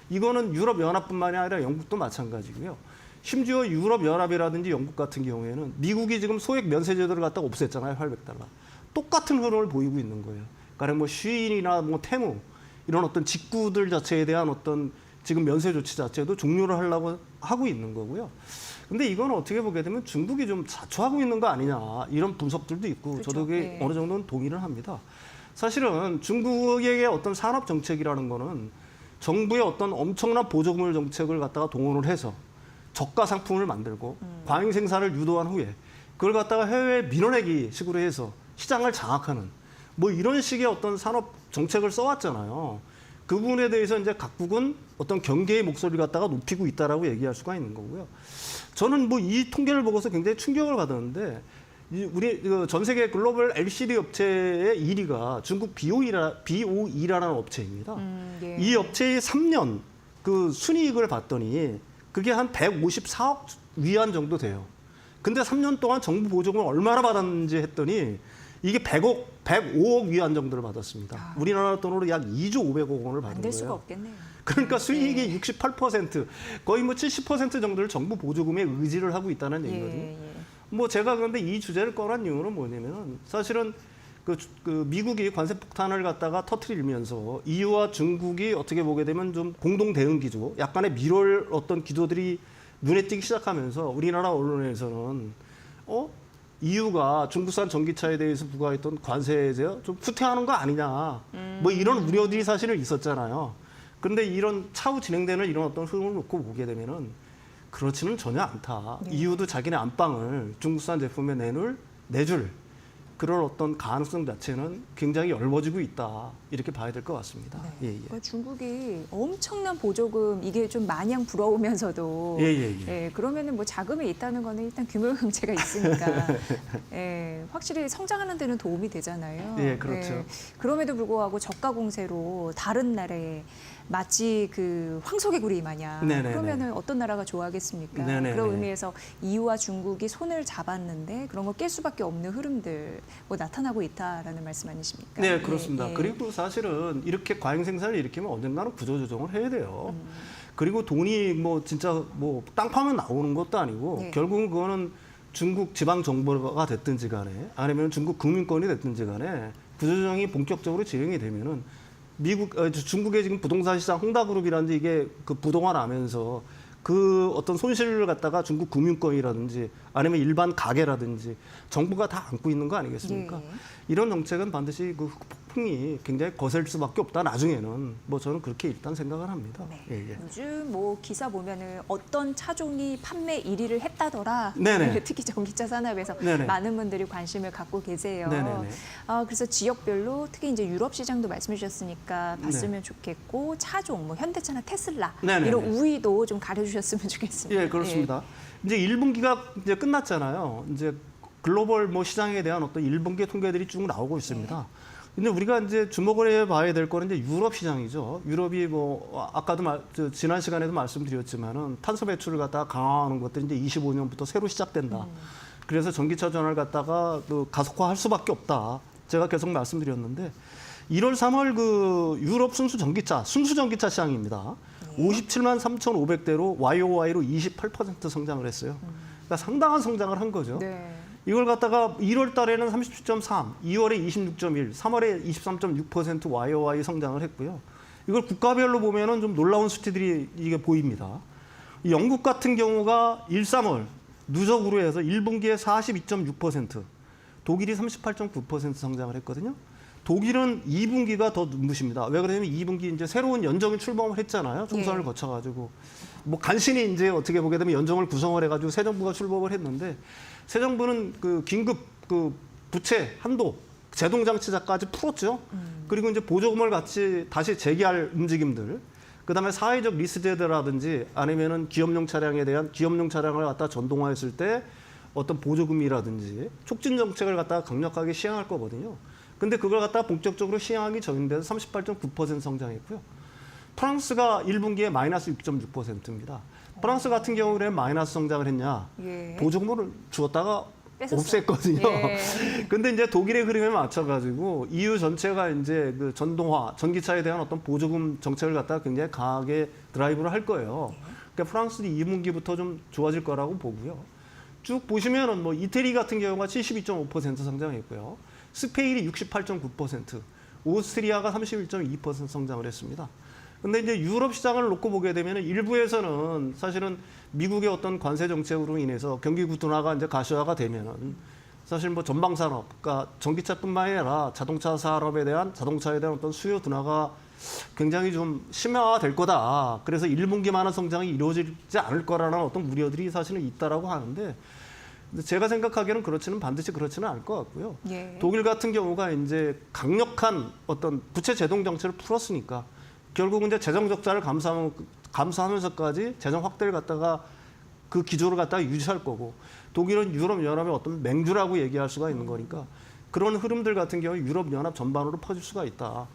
이거는 유럽연합뿐만이 아니라 영국도 마찬가지고요. 심지어 유럽연합이라든지 영국 같은 경우에는 미국이 지금 소액 면세 제도를 갖다가 없앴잖아요. 800달러. 똑같은 흐름을 보이고 있는 거예요. 그러니까 뭐 쉬인이나 뭐 테무 이런 어떤 직구들 자체에 대한 어떤 지금 면세 조치 자체도 종료를 하려고 하고 있는 거고요. 근데 이건 어떻게 보게 되면 중국이 좀 자초하고 있는 거 아니냐 이런 분석들도 있고 그렇죠. 저도 그게 네. 어느 정도는 동의를 합니다. 사실은 중국의 어떤 산업 정책이라는 거는 정부의 어떤 엄청난 보조금을 정책을 갖다가 동원을 해서 저가 상품을 만들고 과잉 생산을 유도한 후에 그걸 갖다가 해외에 밀어내기 식으로 해서 시장을 장악하는 뭐 이런 식의 어떤 산업 정책을 써왔잖아요. 그 부분에 대해서 이제 각국은 어떤 경계의 목소리를 갖다가 높이고 있다라고 얘기할 수가 있는 거고요. 저는 뭐 이 통계를 보고서 굉장히 충격을 받았는데 우리 전 세계 글로벌 LCD 업체의 1위가 중국 BOE라는 업체입니다. 예. 이 업체의 3년 그 순이익을 봤더니 그게 한 154억 위안 정도 돼요. 근데 3년 동안 정부 보조금을 얼마나 받았는지 했더니 이게 105억 위안 정도를 받았습니다. 우리나라 돈으로 약 2조 500억 원을 받은 안 될 수가 거예요. 없겠네요. 그러니까 수익의 68%, 거의 뭐 70% 정도를 정부 보조금에 의지를 하고 있다는 얘기거든요. 예. 뭐 제가 그런데 이 주제를 꺼낸 이유는 뭐냐면 사실은 그 미국이 관세 폭탄을 갖다가 터트리면서 EU와 중국이 어떻게 보게 되면 좀 공동 대응 기조, 약간의 밀월 어떤 기조들이 눈에 띄기 시작하면서 우리나라 언론에서는 EU가 중국산 전기차에 대해서 부과했던 관세에 좀 후퇴하는 거 아니냐, 뭐 이런 우려들이 사실은 있었잖아요. 그런데 이런 차후 진행되는 이런 어떤 흐름을 놓고 보게 되면은 그렇지는 전혀 않다. 네. EU도 자기네 안방을 중국산 제품에 내줄 그런 어떤 가능성 자체는 굉장히 넓어지고 있다. 이렇게 봐야 될 것 같습니다. 네. 예, 예. 그러니까 중국이 엄청난 보조금 이게 좀 마냥 부러우면서도 예. 그러면은 뭐 자금이 있다는 거는 일단 규모 경제가 있으니까 예, 확실히 성장하는 데는 도움이 되잖아요. 예, 그렇죠. 그럼에도 불구하고 저가 공세로 다른 나라에 마치 그 황소개구리 마냥 네네네. 그러면은 어떤 나라가 좋아하겠습니까? 네네네. 그런 의미에서 EU와 중국이 손을 잡았는데 그런 걸 깰 수밖에 없는 흐름들 뭐 나타나고 있다라는 말씀 아니십니까? 네, 그렇습니다. 예. 그리고 사실은 이렇게 과잉 생산을 일으키면 언젠가는 구조 조정을 해야 돼요. 그리고 돈이 뭐 진짜 뭐 땅 파면 나오는 것도 아니고 네. 결국은 그거는 중국 지방 정부가 됐든지 간에 아니면 중국 국민권이 됐든지 간에 구조 조정이 본격적으로 진행이 되면은 중국의 지금 부동산 시장 홍다그룹이라든지 이게 그 부동화 나면서 그 어떤 손실을 갖다가 중국 금융권이라든지 아니면 일반 가게라든지 정부가 다 안고 있는 거 아니겠습니까? 예. 이런 정책은 반드시 그 폭풍이 굉장히 거셀 수밖에 없다. 나중에는 뭐 저는 그렇게 일단 생각을 합니다. 네. 예, 예. 요즘 뭐 기사 보면은 어떤 차종이 판매 1위를 했다더라. 네네. 특히 전기차 산업에서 네네. 많은 분들이 관심을 갖고 계세요. 네네네. 그래서 지역별로 특히 이제 유럽 시장도 말씀해 주셨으니까 봤으면 좋겠고 차종 뭐 현대차나 테슬라 네네네. 이런 우위도 좀 가려주셨으면 좋겠습니다. 예, 그렇습니다. 이제 1분기가 이제 끝났잖아요. 이제 글로벌 뭐 시장에 대한 어떤 1분기 통계들이 쭉 나오고 있습니다. 근데 우리가 이제 주목을 해봐야 될 거는 이제 유럽 시장이죠. 유럽이 뭐 아까도 지난 시간에도 말씀드렸지만은 탄소 배출을 갖다가 강화하는 것들이 이제 25년부터 새로 시작된다. 그래서 전기차 전환을 갖다가 가속화할 수밖에 없다. 제가 계속 말씀드렸는데 1월, 3월 그 유럽 순수 전기차 시장입니다. 57만 3,500대로 YOY로 28% 성장을 했어요. 그러니까 상당한 성장을 한 거죠. 네. 이걸 갖다가 1월 달에는 37.3, 2월에 26.1, 3월에 23.6% YOY 성장을 했고요. 이걸 국가별로 보면은 좀 놀라운 수치들이 이게 보입니다. 이 영국 같은 경우가 1, 3월 누적으로 해서 1분기에 42.6%, 독일이 38.9% 성장을 했거든요. 독일은 2분기가 더 눈부십니다. 왜 그러냐면 2분기 이제 새로운 연정이 출범을 했잖아요. 총선을 예. 거쳐가지고 뭐 간신히 이제 어떻게 보게 되면 연정을 구성을 해가지고 새 정부가 출범을 했는데 새 정부는 그 긴급 그 부채 한도 제동 장치자까지 풀었죠. 그리고 이제 보조금을 같이 다시 재개할 움직임들. 그다음에 사회적 리스제도라든지 아니면은 기업용 차량에 대한 기업용 차량을 갖다 전동화했을 때 어떤 보조금이라든지 촉진 정책을 갖다가 강력하게 시행할 거거든요. 근데 그걸 갖다가 본격적으로 시행하기 전인데도 38.9% 성장했고요. 프랑스가 1분기에 마이너스 6.6%입니다. 프랑스 같은 경우는 마이너스 성장을 했냐? 예. 보조금을 주었다가 뺏었어요. 없앴거든요. 예. 근데 이제 독일의 흐름에 맞춰가지고 EU 전체가 이제 그 전동화, 전기차에 대한 어떤 보조금 정책을 갖다가 굉장히 강하게 드라이브를 할 거예요. 그러니까 프랑스도 2분기부터 좀 좋아질 거라고 보고요. 쭉 보시면은 뭐 이태리 같은 경우가 72.5% 성장했고요. 스페인이 68.9%, 오스트리아가 31.2% 성장을 했습니다. 근데 이제 유럽 시장을 놓고 보게 되면 일부에서는 사실은 미국의 어떤 관세 정책으로 인해서 경기 구조화가 이제 가시화가 되면은 사실 뭐 전방 산업, 그러니까 전기차뿐만 아니라 자동차 산업에 대한 자동차에 대한 어떤 수요 둔화가 굉장히 좀 심화될 거다. 그래서 1분기만한 성장이 이루어지지 않을 거라는 어떤 우려들이 사실은 있다라고 하는데 제가 생각하기에는 반드시 그렇지는 않을 것 같고요. 예. 독일 같은 경우가 이제 강력한 어떤 부채 제동 정책을 풀었으니까 결국은 이제 재정 적자를 감수하면서까지 재정 확대를 갖다가 그 기조를 갖다가 유지할 거고 독일은 유럽 연합의 어떤 맹주라고 얘기할 수가 있는 거니까 그런 흐름들 같은 경우 유럽 연합 전반으로 퍼질 수가 있다.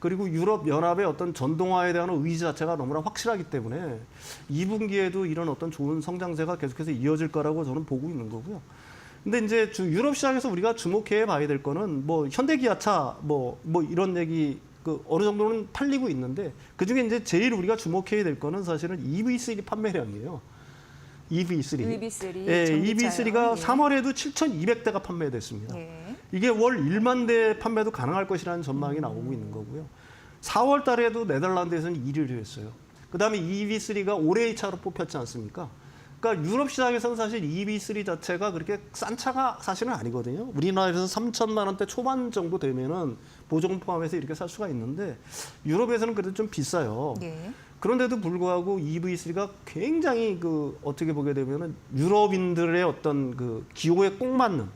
그리고 유럽 연합의 어떤 전동화에 대한 의지 자체가 너무나 확실하기 때문에 2분기에도 이런 어떤 좋은 성장세가 계속해서 이어질 거라고 저는 보고 있는 거고요. 근데 이제 유럽 시장에서 우리가 주목해 봐야 될 거는 뭐 현대기아차 뭐 이런 얘기 그 어느 정도는 팔리고 있는데 그 중에 이제 제일 우리가 주목해야 될 거는 사실은 EV3 판매량이에요. EV3. EV3. 예, 전기차요. EV3가 예. 3월에도 7,200대가 판매됐습니다. 예. 이게 월 1만 대 판매도 가능할 것이라는 전망이 나오고 있는 거고요. 4월 달에도 네덜란드에서는 1위를 했어요. 그다음에 EV3가 올해의 차로 뽑혔지 않습니까? 그러니까 유럽 시장에서는 사실 EV3 자체가 그렇게 싼 차가 사실은 아니거든요. 우리나라에서 3천만 원대 초반 정도 되면은 보조금 포함해서 이렇게 살 수가 있는데 유럽에서는 그래도 좀 비싸요. 예. 그런데도 불구하고 EV3가 굉장히 그 어떻게 보게 되면은 유럽인들의 어떤 그 기호에 꼭 맞는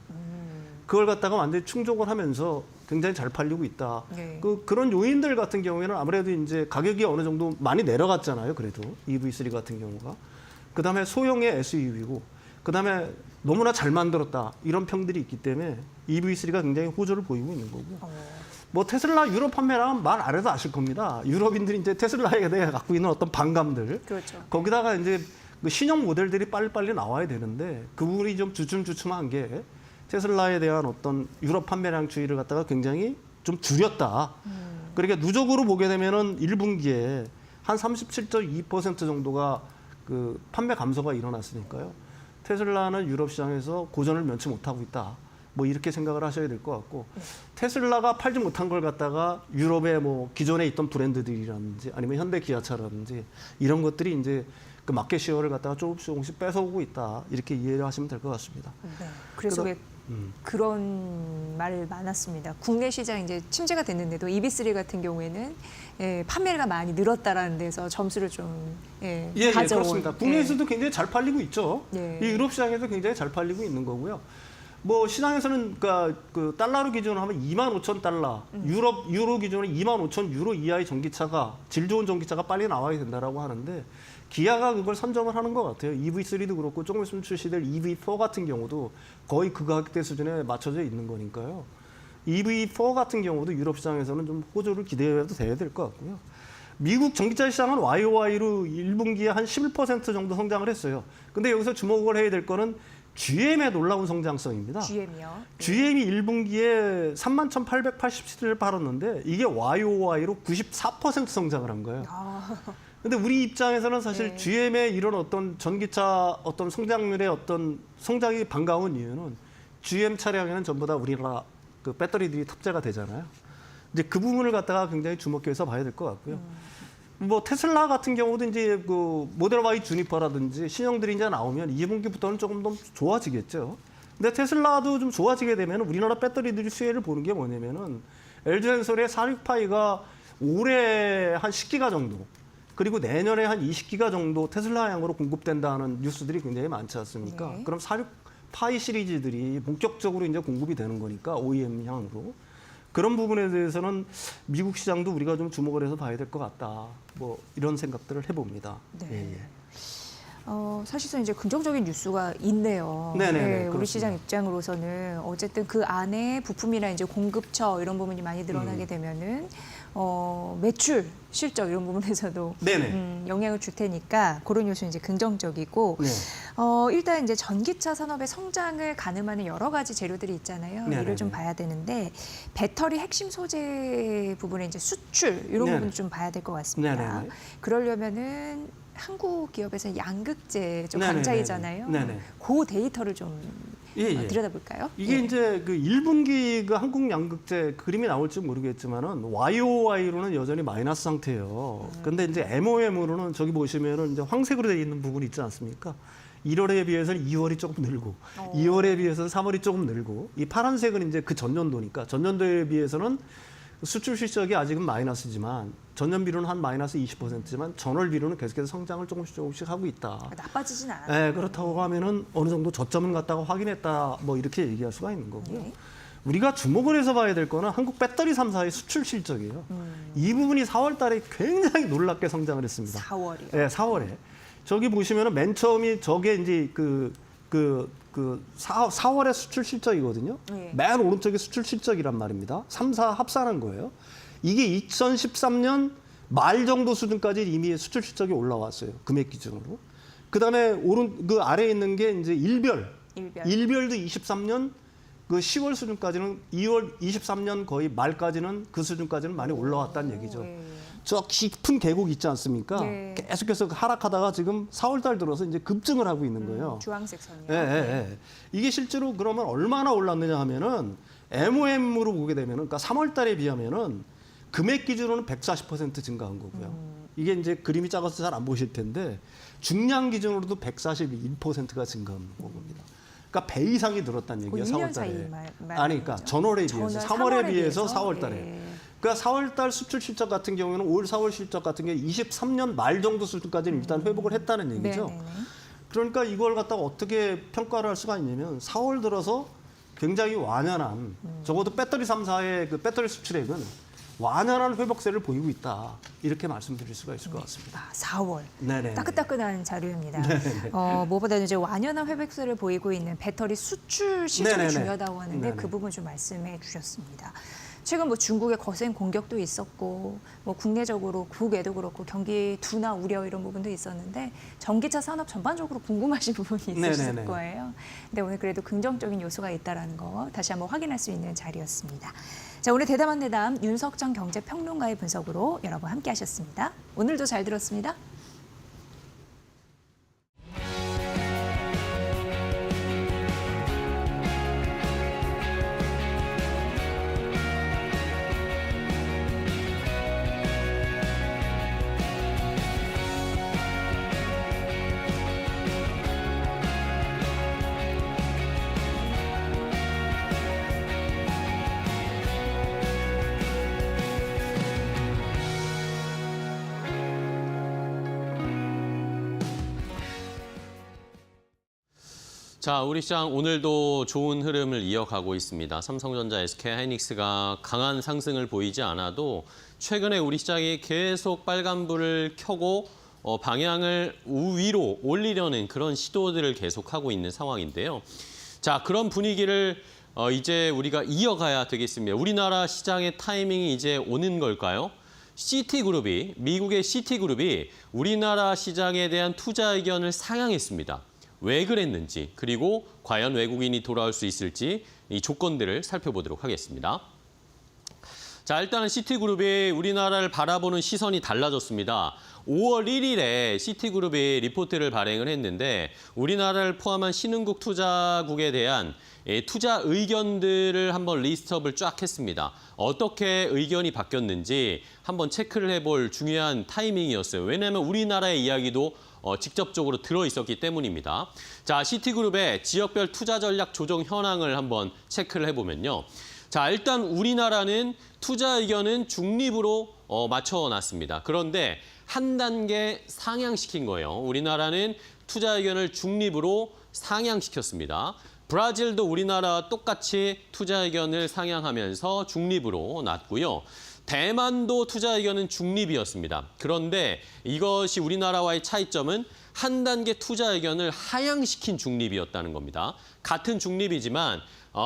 그걸 갖다가 완전히 충족을 하면서 굉장히 잘 팔리고 있다. 네. 그런 요인들 같은 경우에는 아무래도 이제 가격이 어느 정도 많이 내려갔잖아요. 그래도 EV3 같은 경우가. 그다음에 소형의 SUV고 그다음에 너무나 잘 만들었다. 이런 평들이 있기 때문에 EV3가 굉장히 호조를 보이고 있는 거고. 뭐 테슬라 유럽 판매량은 말 안 해도 아실 겁니다. 유럽인들이 이제 테슬라에 대해 갖고 있는 어떤 반감들. 그렇죠. 거기다가 이제 그 신형 모델들이 빨리빨리 나와야 되는데 그 부분이 좀 주춤주춤한 게 테슬라에 대한 어떤 유럽 판매량 추이를 갖다가 굉장히 좀 줄였다. 그러니까 누적으로 보게 되면은 1분기에 한 37.2% 정도가 그 판매 감소가 일어났으니까요. 테슬라는 유럽 시장에서 고전을 면치 못하고 있다. 뭐 이렇게 생각을 하셔야 될 것 같고 테슬라가 팔지 못한 걸 갖다가 유럽의 뭐 기존에 있던 브랜드들이라든지 아니면 현대 기아차라든지 이런 것들이 이제 그 마켓 시어를 갖다가 조금씩 뺏어오고 있다. 이렇게 이해를 하시면 될 것 같습니다. 네. 그래서 왜 그런 말 많았습니다. 국내 시장 이제 침체가 됐는데도 EV3 같은 경우에는 판매가 많이 늘었다라는 데서 점수를 좀 가져온. 그렇습니다. 국내에서도 굉장히 잘 팔리고 있죠. 예. 이 유럽 시장에서 굉장히 잘 팔리고 있는 거고요. 뭐 시장에서는 그러니까 그 달러로 기준으로 하면 25,000달러, 유로 기준으로 25,000 유로 이하의 전기차가 질 좋은 전기차가 빨리 나와야 된다라고 하는데 기아가 그걸 선점을 하는 것 같아요. EV3도 그렇고 조금 있으면 출시될 EV4 같은 경우도 거의 그 가격대 수준에 맞춰져 있는 거니까요. EV4 같은 경우도 유럽 시장에서는 좀 호조를 기대해도 돼야 될 것 같고요. 미국 전기차 시장은 YOY로 1분기에 한 11% 정도 성장을 했어요. 근데 여기서 주목을 해야 될 거는 GM의 놀라운 성장성입니다. GM이요. GM이 1분기에 31,887을 팔았는데 이게 YOY로 94% 성장을 한 거예요. 근데 우리 입장에서는 사실 네. GM의 이런 어떤 전기차 어떤 성장률의 어떤 성장이 반가운 이유는 GM 차량에는 전부 다 우리나라 그 배터리들이 탑재가 되잖아요. 이제 그 부분을 갖다가 굉장히 주목해서 봐야 될 것 같고요. 뭐 테슬라 같은 경우도 이제 그 모델 Y 주니퍼라든지 신형들이 이제 나오면 2분기부터는 조금 더 좋아지겠죠. 근데 테슬라도 좀 좋아지게 되면 우리나라 배터리들이 수혜를 보는 게 뭐냐면은 LG엔솔의 46파이가 올해 한 10기가 정도, 그리고 내년에 한 20기가 정도 테슬라 향으로 공급된다는 뉴스들이 굉장히 많지 않습니까? 네. 그럼 46파이 시리즈들이 본격적으로 이제 공급이 되는 거니까 OEM 향으로. 그런 부분에 대해서는 미국 시장도 우리가 좀 주목을 해서 봐야 될 것 같다. 뭐 이런 생각들을 해봅니다. 네. 예, 예. 사실상 이제 긍정적인 뉴스가 있네요. 네네네, 우리 그렇습니다. 시장 입장으로서는 어쨌든 그 안에 부품이나 이제 공급처 이런 부분이 많이 늘어나게 되면은 매출, 실적 이런 부분에서도 네네. 영향을 줄 테니까 그런 요소는 이제 긍정적이고 네. 일단 이제 전기차 산업의 성장을 가늠하는 여러 가지 재료들이 있잖아요. 네네네. 이를 좀 봐야 되는데 배터리 핵심 소재 부분의 이제 수출 이런 네네. 부분 좀 봐야 될 것 같습니다. 네네네. 그러려면은 한국 기업에서 양극재 좀 네네네네. 강자이잖아요. 네네. 그 데이터를 좀 예, 예. 들여다볼까요? 이게 예. 이제 그 1분기 그 한국 양극재 그림이 나올지 모르겠지만은 YOY로는 여전히 마이너스 상태예요. 근데 이제 MOM으로는 저기 보시면은 이제 황색으로 되어 있는 부분이 있지 않습니까? 1월에 비해서는 2월이 조금 늘고, 2월에 비해서는 3월이 조금 늘고, 이 파란색은 이제 그 전년도니까 전년도에 비해서는 수출 실적이 아직은 마이너스지만 전년 비로는 한 마이너스 20%지만 전월 비로는 계속해서 성장을 조금씩 하고 있다. 나빠지진 않아요. 네, 그렇다고 하면은 어느 정도 저점을 갖다가 확인했다, 뭐 이렇게 얘기할 수가 있는 거고요. 네. 우리가 주목을 해서 봐야 될 거는 한국 배터리 3사의 수출 실적이에요. 이 부분이 4월 달에 굉장히 놀랍게 성장을 했습니다. 4월이요. 네, 4월에. 저기 보시면은 맨 처음이 저게 이제 4월의 수출 실적이거든요. 네. 맨 오른쪽이 수출 실적이란 말입니다. 3사 합산한 거예요. 이게 2013년 말 정도 수준까지 이미 수출 실적이 올라왔어요. 금액 기준으로. 그다음에 그 아래에 있는 게 이제 일별도 23년 그 10월 수준까지는 2월 23년 거의 말까지는 그 수준까지는 많이 올라왔다는 얘기죠. 네. 저 깊은 계곡 있지 않습니까? 네. 계속해서 하락하다가 지금 4월 달 들어서 이제 급증을 하고 있는 거예요. 주황색 선이요. 예, 예, 예. 이게 실제로 그러면 얼마나 올랐느냐 하면은 MOM으로 보게 되면은 그러니까 3월 달에 비하면은 금액 기준으로는 140% 증가한 거고요. 이게 이제 그림이 작아서 잘 안 보실 텐데 중량 기준으로도 141%가 증가한 겁니다. 그러니까 배 이상이 늘었다는 얘기예요. 1년 4월 사이 달에. 말 아니 그러니까 전월에 비해서 3월에 비해서 4월 달에. 예. 그러니까 4월 달 수출 실적 같은 경우에는 올 4월 실적 같은 게 23년 말 정도 수준까지는 일단 회복을 했다는 얘기죠. 네네네. 그러니까 이걸 갖다가 어떻게 평가를 할 수가 있냐면 4월 들어서 굉장히 완연한 적어도 배터리 3사의 그 배터리 수출액은 완연한 회복세를 보이고 있다. 이렇게 말씀드릴 수가 있을 것 같습니다. 4월. 네네. 따끈따끈한 자료입니다. 무엇보다는 이제 완연한 회복세를 보이고 있는 배터리 수출 실적이 네네네. 중요하다고 하는데 네네. 그 부분 좀 말씀해 주셨습니다. 최근 뭐 중국의 거센 공격도 있었고 뭐 국내적으로 국외도 그렇고 경기 둔화 우려 이런 부분도 있었는데 전기차 산업 전반적으로 궁금하신 부분이 있으실 네네네. 거예요. 근데 오늘 그래도 긍정적인 요소가 있다라는 거 다시 한번 확인할 수 있는 자리였습니다. 자, 오늘 대담한 대담 윤석정 경제평론가의 분석으로 여러분 함께 하셨습니다. 오늘도 잘 들었습니다. 자, 우리 시장 오늘도 좋은 흐름을 이어가고 있습니다. 삼성전자, SK하이닉스가 강한 상승을 보이지 않아도 최근에 우리 시장이 계속 빨간불을 켜고 방향을 우위로 올리려는 그런 시도들을 계속하고 있는 상황인데요. 자, 그런 분위기를 이제 우리가 이어가야 되겠습니다. 우리나라 시장의 타이밍이 이제 오는 걸까요? 미국의 시티그룹이 우리나라 시장에 대한 투자 의견을 상향했습니다. 왜 그랬는지, 그리고 과연 외국인이 돌아올 수 있을지 이 조건들을 살펴보도록 하겠습니다. 자, 일단은 시티그룹이 우리나라를 바라보는 시선이 달라졌습니다. 5월 1일에 시티그룹이 리포트를 발행을 했는데 우리나라를 포함한 신흥국 투자국에 대한 투자 의견들을 한번 리스트업을 쫙 했습니다. 어떻게 의견이 바뀌었는지 한번 체크를 해볼 중요한 타이밍이었어요. 왜냐하면 우리나라의 이야기도 직접적으로 들어있었기 때문입니다. 자, 시티그룹의 지역별 투자 전략 조정 현황을 한번 체크를 해보면요. 자, 일단 우리나라는 투자 의견은 중립으로 맞춰놨습니다. 그런데 한 단계 상향시킨 거예요. 우리나라는 투자 의견을 중립으로 상향시켰습니다. 브라질도 우리나라와 똑같이 투자 의견을 상향하면서 중립으로 놨고요. 대만도 투자 의견은 중립이었습니다. 그런데 이것이 우리나라와의 차이점은 한 단계 투자 의견을 하향시킨 중립이었다는 겁니다. 같은 중립이지만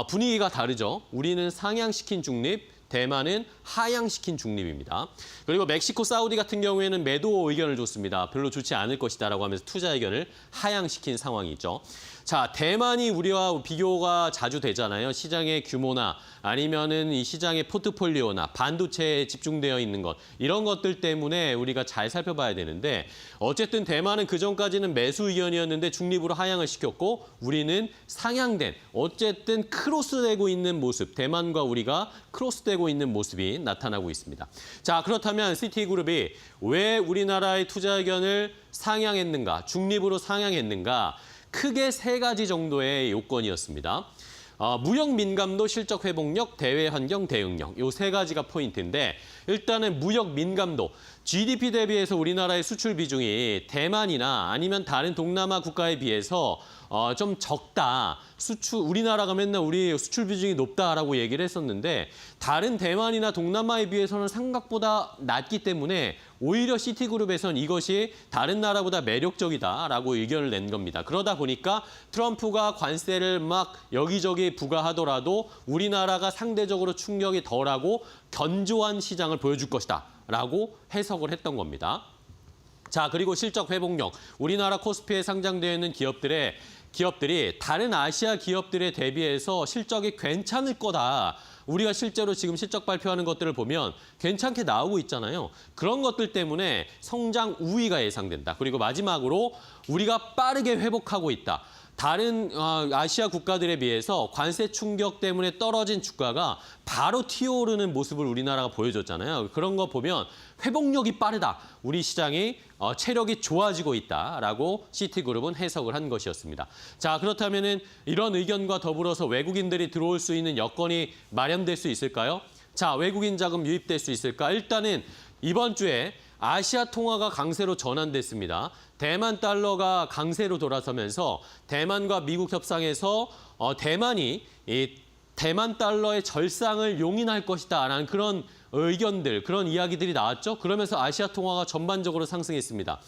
분위기가 다르죠. 우리는 상향시킨 중립, 대만은 하향시킨 중립입니다. 그리고 멕시코, 사우디 같은 경우에는 매도 의견을 줬습니다. 별로 좋지 않을 것이다라고 하면서 투자 의견을 하향시킨 상황이죠. 자, 대만이 우리와 비교가 자주 되잖아요. 시장의 규모나 아니면은 이 시장의 포트폴리오나 반도체에 집중되어 있는 것, 이런 것들 때문에 우리가 잘 살펴봐야 되는데 어쨌든 대만은 그전까지는 매수 의견이었는데 중립으로 하향을 시켰고 우리는 상향된, 어쨌든 크로스되고 있는 모습, 대만과 우리가 크로스되고 있는 모습이 나타나고 있습니다. 자, 그렇다면 시티그룹이 왜 우리나라의 투자 의견을 상향했는가, 중립으로 상향했는가? 크게 3가지 정도의 요건이었습니다. 무역 민감도, 실적 회복력, 대외 환경 대응력, 요 3가지가 포인트인데 일단은 무역 민감도, GDP 대비해서 우리나라의 수출 비중이 대만이나 아니면 다른 동남아 국가에 비해서 좀 적다. 우리나라가 맨날 우리 수출 비중이 높다라고 얘기를 했었는데 다른 대만이나 동남아에 비해서는 생각보다 낮기 때문에 오히려 시티그룹에선 이것이 다른 나라보다 매력적이다라고 의견을 낸 겁니다. 그러다 보니까 트럼프가 관세를 막 여기저기 부과하더라도 우리나라가 상대적으로 충격이 덜하고 견조한 시장을 보여줄 것이다 라고 해석을 했던 겁니다. 자, 그리고 실적 회복력. 우리나라 코스피에 상장되어 있는 기업들이 다른 아시아 기업들에 대비해서 실적이 괜찮을 거다. 우리가 실제로 지금 실적 발표하는 것들을 보면 괜찮게 나오고 있잖아요. 그런 것들 때문에 성장 우위가 예상된다. 그리고 마지막으로 우리가 빠르게 회복하고 있다. 다른 아시아 국가들에 비해서 관세 충격 때문에 떨어진 주가가 바로 튀어오르는 모습을 우리나라가 보여줬잖아요. 그런 거 보면 회복력이 빠르다. 우리 시장이 체력이 좋아지고 있다라고 시티그룹은 해석을 한 것이었습니다. 자, 그렇다면은 이런 의견과 더불어서 외국인들이 들어올 수 있는 여건이 마련될 수 있을까요? 자, 외국인 자금 유입될 수 있을까? 일단은 이번 주에 아시아 통화가 강세로 전환됐습니다. 대만 달러가 강세로 돌아서면서 대만과 미국 협상에서 대만이 이 대만 달러의 절상을 용인할 것이다라는 그런 의견들, 그런 이야기들이 나왔죠. 그러면서 아시아 통화가 전반적으로 상승했습니다.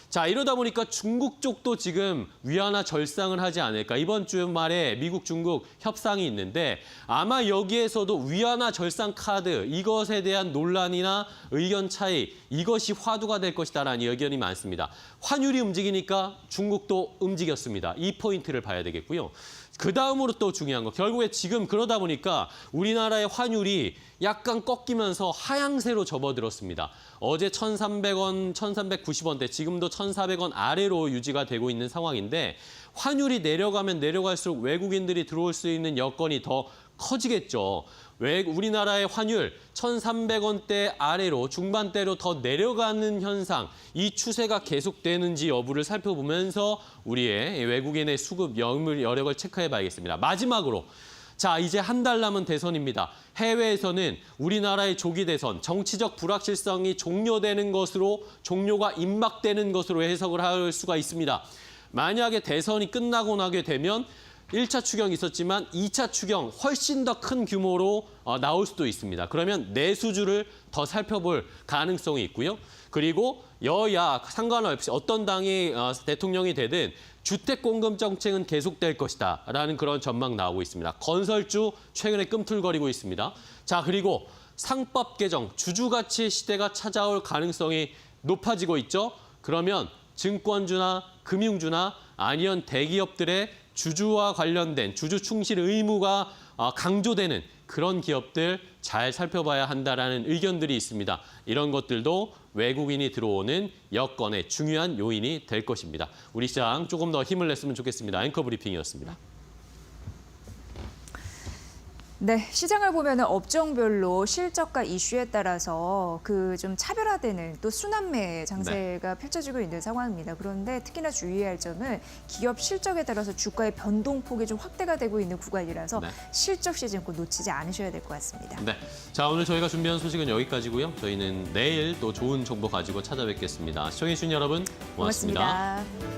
자, 이러다 보니까 중국 쪽도 지금 위안화 절상을 하지 않을까. 이번 주말에 미국, 중국 협상이 있는데 아마 여기에서도 위안화 절상 카드, 이것에 대한 논란이나 의견 차이, 이것이 화두가 될 것이다라는 의견이 많습니다. 환율이 움직이니까 중국도 움직였습니다. 이 포인트를 봐야 되겠고요. 그 다음으로 또 중요한 거, 결국에 지금 그러다 보니까 우리나라의 환율이 약간 꺾이면서 하향세로 접어들었습니다. 어제 1,300원, 1,390원대, 지금도 1,400원 아래로 유지가 되고 있는 상황인데 환율이 내려가면 내려갈수록 외국인들이 들어올 수 있는 여건이 더 커지겠죠. 우리나라의 환율 1,300원대 아래로 중반대로 더 내려가는 현상, 이 추세가 계속되는지 여부를 살펴보면서 우리의 외국인의 수급 여력을 체크해 봐야겠습니다. 마지막으로 자, 이제 한 달 남은 대선입니다. 해외에서는 우리나라의 조기 대선, 정치적 불확실성이 종료가 임박되는 것으로 해석을 할 수가 있습니다. 만약에 대선이 끝나고 나게 되면 1차 추경이 있었지만 2차 추경 훨씬 더 큰 규모로 나올 수도 있습니다. 그러면 내수주를 더 살펴볼 가능성이 있고요. 그리고 여야 상관없이 어떤 당이 대통령이 되든 주택 공급 정책은 계속될 것이다라는 그런 전망 나오고 있습니다. 건설주 최근에 꿈틀거리고 있습니다. 자, 그리고 상법 개정, 주주가치 시대가 찾아올 가능성이 높아지고 있죠. 그러면 증권주나 금융주나 아니면 대기업들의 주주와 관련된 주주 충실 의무가 강조되는 그런 기업들 잘 살펴봐야 한다라는 의견들이 있습니다. 이런 것들도 외국인이 들어오는 여건의 중요한 요인이 될 것입니다. 우리 시장 조금 더 힘을 냈으면 좋겠습니다. 앵커 브리핑이었습니다. 네, 시장을 보면은 업종별로 실적과 이슈에 따라서 그 좀 차별화되는 또 순환매 장세가 펼쳐지고 있는 상황입니다. 그런데 특히나 주의해야 할 점은 기업 실적에 따라서 주가의 변동폭이 좀 확대가 되고 있는 구간이라서 네. 실적 시즌 꼭 놓치지 않으셔야 될 것 같습니다. 네, 자 오늘 저희가 준비한 소식은 여기까지고요. 저희는 내일 또 좋은 정보 가지고 찾아뵙겠습니다. 시청해주신 여러분 고맙습니다. 고맙습니다.